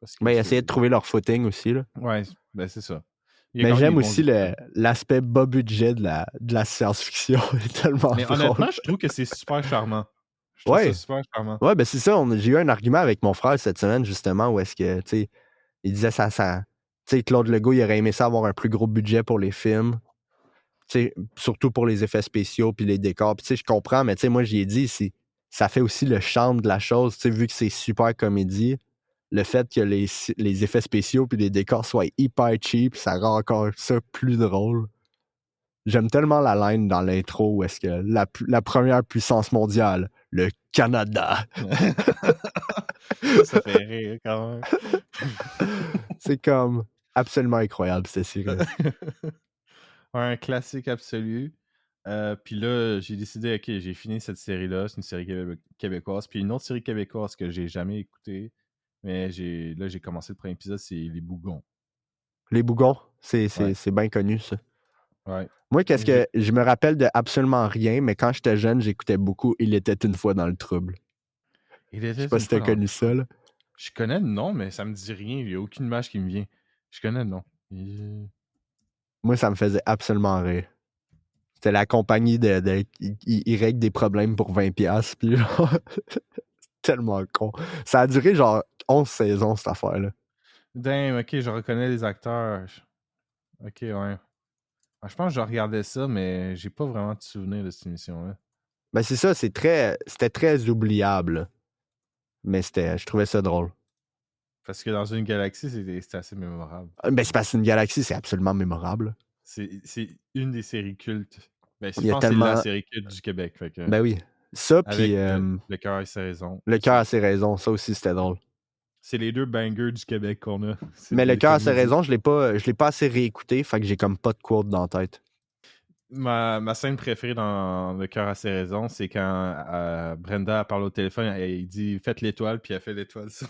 [SPEAKER 1] parce que
[SPEAKER 2] Ben, ils essayaient de trouver leur footing aussi, là.
[SPEAKER 1] Ouais, ben c'est ça. Il y a
[SPEAKER 2] Mais
[SPEAKER 1] quand même
[SPEAKER 2] j'aime
[SPEAKER 1] des bons
[SPEAKER 2] aussi
[SPEAKER 1] épisodes.
[SPEAKER 2] l'aspect bas budget de la science-fiction. Il est tellement
[SPEAKER 1] Mais
[SPEAKER 2] drôle.
[SPEAKER 1] honnêtement, je trouve que c'est super charmant. Je trouve ça
[SPEAKER 2] Ouais.
[SPEAKER 1] super charmant.
[SPEAKER 2] Ouais, ben c'est ça. J'ai eu un argument avec mon frère cette semaine, justement, où est-ce que, tu sais, il disait ça. Tu sais, Claude Legault, il aurait aimé ça avoir un plus gros budget pour les films. Tu sais, surtout pour les effets spéciaux puis les décors. Puis, tu sais, je comprends, mais tu sais, moi, j'y ai dit, ça fait aussi le charme de la chose. Tu sais, vu que c'est super comédie, le fait que les effets spéciaux puis les décors soient hyper cheap, ça rend encore ça plus drôle. J'aime tellement la line dans l'intro où est-ce que la première puissance mondiale, le Canada.
[SPEAKER 1] Ça fait rire quand même.
[SPEAKER 2] C'est comme absolument incroyable, cette série.
[SPEAKER 1] Un classique absolu. Puis là, j'ai décidé, ok, j'ai fini cette série-là. C'est une série québécoise. Puis une autre série québécoise que j'ai jamais écoutée. Mais là, j'ai commencé le premier épisode, c'est Les Bougons.
[SPEAKER 2] Les Bougons,
[SPEAKER 1] Ouais.
[SPEAKER 2] c'est bien connu, ça.
[SPEAKER 1] Ouais.
[SPEAKER 2] Moi, je me rappelle de absolument rien, mais quand j'étais jeune, j'écoutais beaucoup Il était une fois dans le trouble. Je sais pas si t'as connu ça, là.
[SPEAKER 1] Je connais le nom, mais ça me dit rien. Il n'y a aucune image qui me vient. Je connais le nom.
[SPEAKER 2] Moi, ça me faisait absolument rire. C'était la compagnie ils règlent des problèmes pour 20$, puis genre, tellement con. Ça a duré genre 11 saisons, cette affaire-là.
[SPEAKER 1] Damn, ok, je reconnais les acteurs. Ok, ouais. Je pense que je regardais ça, mais j'ai pas vraiment de souvenir de cette émission-là.
[SPEAKER 2] Ben c'est ça, c'était très oubliable. Mais je trouvais ça drôle.
[SPEAKER 1] Parce que dans une galaxie, c'était assez mémorable.
[SPEAKER 2] Ben c'est parce qu'une galaxie, c'est absolument mémorable.
[SPEAKER 1] C'est une des séries cultes. Ben,
[SPEAKER 2] Il
[SPEAKER 1] je
[SPEAKER 2] y a
[SPEAKER 1] pense que c'est la
[SPEAKER 2] tellement.
[SPEAKER 1] série culte du Québec. Fait que,
[SPEAKER 2] Ben oui. Ça, puis
[SPEAKER 1] avec le cœur et ses raisons.
[SPEAKER 2] Le cœur a ses raisons. Ça aussi, c'était drôle.
[SPEAKER 1] C'est les 2 bangers du Québec qu'on a. C'est
[SPEAKER 2] Mais Le
[SPEAKER 1] des
[SPEAKER 2] cœur a ses
[SPEAKER 1] comédies.
[SPEAKER 2] raisons, je l'ai pas assez réécouté, fait que j'ai comme pas de quote dans la tête.
[SPEAKER 1] Ma scène préférée dans Le cœur a ses raisons, c'est quand Brenda parle au téléphone et il dit « Faites l'étoile », puis elle fait l'étoile sur...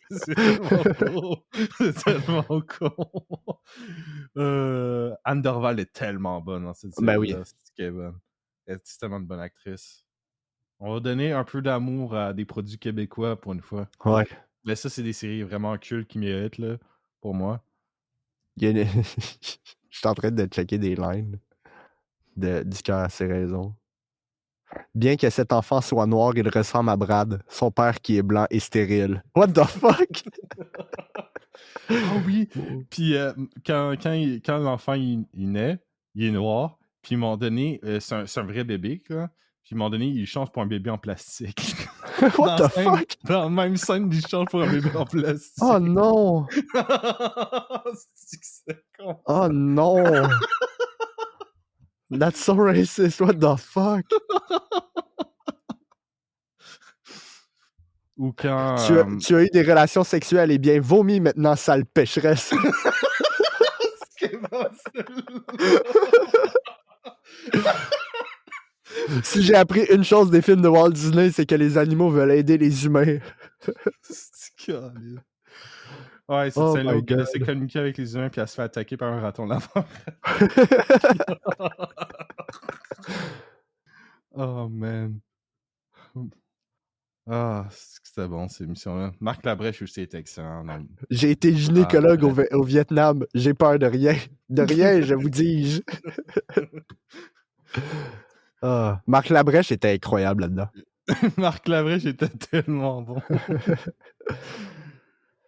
[SPEAKER 1] C'est tellement drôle. C'est tellement con. Anne Dorval est tellement bonne dans cette
[SPEAKER 2] Ben oui.
[SPEAKER 1] série-là. C'est qu'elle est bonne. Elle est tellement de bonne actrice. On va donner un peu d'amour à des produits québécois pour une fois.
[SPEAKER 2] Ouais.
[SPEAKER 1] Mais ça, c'est des séries vraiment cultes qui méritent, là, pour moi.
[SPEAKER 2] Je suis en train de checker des lines du cœur à ses raisons. Bien que cet enfant soit noir, il ressemble à Brad, son père qui est blanc et stérile. What the fuck?
[SPEAKER 1] Ah oui! Puis quand l'enfant il naît, il est noir. Puis ils m'ont donné, c'est un vrai bébé, quoi. Puis ils m'ont donné, il change pour un bébé en plastique.
[SPEAKER 2] What the fuck?
[SPEAKER 1] Dans la même scène, il change pour un bébé en plastique.
[SPEAKER 2] Oh non!
[SPEAKER 1] C'est con.
[SPEAKER 2] Oh non! That's so racist, what the fuck?
[SPEAKER 1] Ou quand...
[SPEAKER 2] Tu as eu des relations sexuelles et bien vomi maintenant, sale pécheresse. Si j'ai appris une chose des films de Walt Disney, c'est que les animaux veulent aider les humains.
[SPEAKER 1] Ouais, c'est
[SPEAKER 2] Oh
[SPEAKER 1] celle-là
[SPEAKER 2] my
[SPEAKER 1] où elle essaie de
[SPEAKER 2] God.
[SPEAKER 1] communiquer avec les humains puis elle se fait attaquer par un raton laveur. Oh man. Ah, c'était bon cette émission-là. Marc Labrèche aussi est excellent.
[SPEAKER 2] J'ai été gynécologue au Vietnam. J'ai peur de rien. De rien, je vous dis. Marc Labrèche était incroyable là-dedans.
[SPEAKER 1] Marc Labrèche était tellement bon.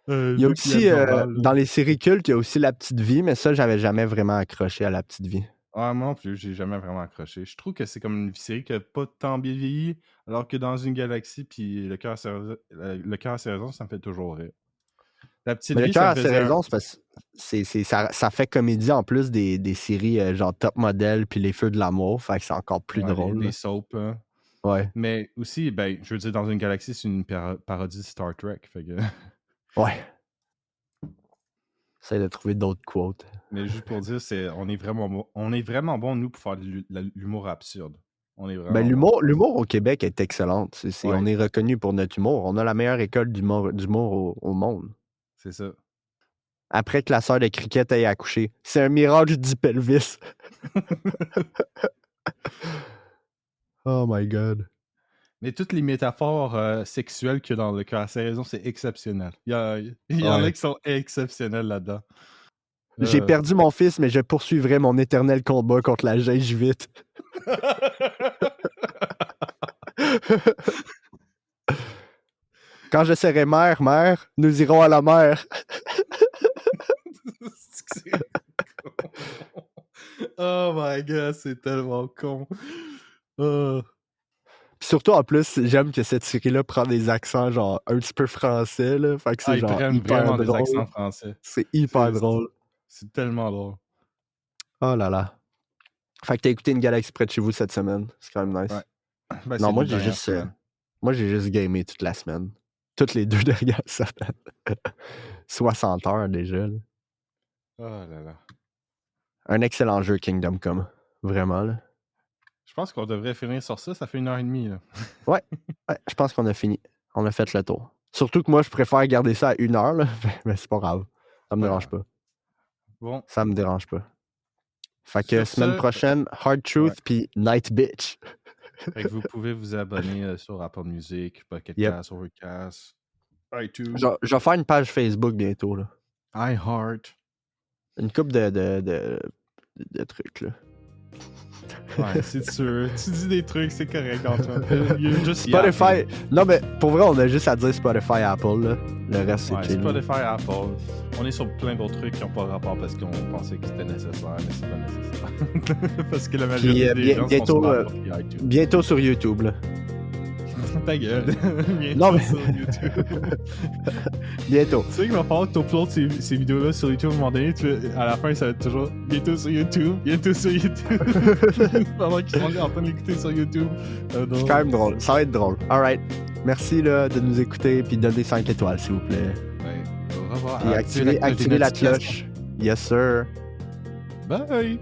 [SPEAKER 2] Il y a aussi, dans les séries cultes, il y a aussi La Petite Vie, mais ça, j'avais jamais vraiment accroché à La Petite Vie.
[SPEAKER 1] Ah, moi non plus, j'ai jamais vraiment accroché. Je trouve que c'est comme une série qui n'a pas tant bien vieilli, alors que dans une galaxie, puis le cœur à ses raisons, ça me fait toujours rire. La Petite
[SPEAKER 2] Mais Le
[SPEAKER 1] Vie,
[SPEAKER 2] cœur
[SPEAKER 1] ça
[SPEAKER 2] a
[SPEAKER 1] me
[SPEAKER 2] ses
[SPEAKER 1] faisait...
[SPEAKER 2] raisons, c'est parce que ça fait comédie en plus des séries genre Top Model puis Les Feux de l'amour, fait que c'est encore plus drôle.
[SPEAKER 1] Des soaps. Hein.
[SPEAKER 2] Ouais.
[SPEAKER 1] Mais aussi, ben, je veux dire, dans une galaxie, c'est une parodie de Star Trek. Fait que...
[SPEAKER 2] Ouais. J'essaie de trouver d'autres quotes.
[SPEAKER 1] Mais juste pour dire, on est vraiment bon, nous, pour faire de l'humour absurde. On est vraiment
[SPEAKER 2] Ben, l'humour au Québec est excellent.
[SPEAKER 1] Ouais.
[SPEAKER 2] On est reconnu pour notre humour. On a la meilleure école d'humour au monde.
[SPEAKER 1] C'est ça.
[SPEAKER 2] Après que la sœur de Cricket ait accouché. C'est un miracle du pelvis. Oh my God.
[SPEAKER 1] Mais toutes les métaphores sexuelles qu'il y a dans Le cœur à ses raisons, c'est exceptionnel. Il y en a qui sont exceptionnels là-dedans.
[SPEAKER 2] J'ai perdu mon fils, mais je poursuivrai mon éternel combat contre la gingivite. Quand je serai mère, nous irons à la mer.
[SPEAKER 1] Oh my God, c'est tellement con.
[SPEAKER 2] Puis surtout, en plus, j'aime que cette série-là prend des accents genre un petit peu français. Là. Fait que c'est
[SPEAKER 1] Ils
[SPEAKER 2] genre
[SPEAKER 1] prennent
[SPEAKER 2] hyper
[SPEAKER 1] vraiment
[SPEAKER 2] drôle.
[SPEAKER 1] des accents français.
[SPEAKER 2] C'est hyper drôle.
[SPEAKER 1] C'est tellement drôle.
[SPEAKER 2] Oh là là. Fait que t'as écouté Une galaxie près de chez vous cette semaine. C'est quand même nice.
[SPEAKER 1] Ouais. Ben,
[SPEAKER 2] non, moi j'ai juste gamé toute la semaine. Toutes les 2 dernières semaines. 60 heures déjà. Là.
[SPEAKER 1] Oh là là.
[SPEAKER 2] Un excellent jeu Kingdom Come. Vraiment là. Je
[SPEAKER 1] pense qu'on devrait finir sur ça. Ça fait 1h30 là.
[SPEAKER 2] Ouais, je pense qu'on a fini. On a fait le tour. Surtout que moi, je préfère garder ça à 1 heure, là. Mais c'est pas grave. Ça me dérange pas.
[SPEAKER 1] Bon.
[SPEAKER 2] Ça me dérange pas. Fait que semaine prochaine, Hard Truth puis Night Bitch.
[SPEAKER 1] Fait que vous pouvez vous abonner sur Apple Music, Pocket Cast, Overcast, iTunes.
[SPEAKER 2] Je vais faire une page Facebook bientôt, là.
[SPEAKER 1] iHeart.
[SPEAKER 2] Une couple de trucs, là.
[SPEAKER 1] Ouais, c'est sûr. Tu dis des trucs, c'est correct, Antoine.
[SPEAKER 2] Spotify. Non, mais pour vrai, on a juste à dire Spotify, Apple. Là. Le reste, c'est
[SPEAKER 1] Ouais,
[SPEAKER 2] chill.
[SPEAKER 1] Spotify, Apple. On est sur plein d'autres trucs qui n'ont pas rapport parce qu'on pensait que c'était nécessaire, mais c'est pas nécessaire. Parce que la majorité des gens sont sur Apple et iTunes.
[SPEAKER 2] Bientôt sur YouTube, là.
[SPEAKER 1] Ta gueule. Bientôt
[SPEAKER 2] Non, mais-
[SPEAKER 1] sur YouTube.
[SPEAKER 2] Bientôt.
[SPEAKER 1] Tu sais qu'il va falloir que tu uploades ces vidéos-là sur YouTube à un moment donné. À la fin, ça va être toujours bientôt sur YouTube, bientôt sur YouTube. Pendant qu'ils sont en train d'écouter sur YouTube.
[SPEAKER 2] C'est quand même drôle. Ça va être drôle. Alright. Merci là, de nous écouter puis donnez 5 étoiles, s'il vous plaît.
[SPEAKER 1] Ouais, au revoir.
[SPEAKER 2] Et activez la cloche. Yes, sir.
[SPEAKER 1] Bye!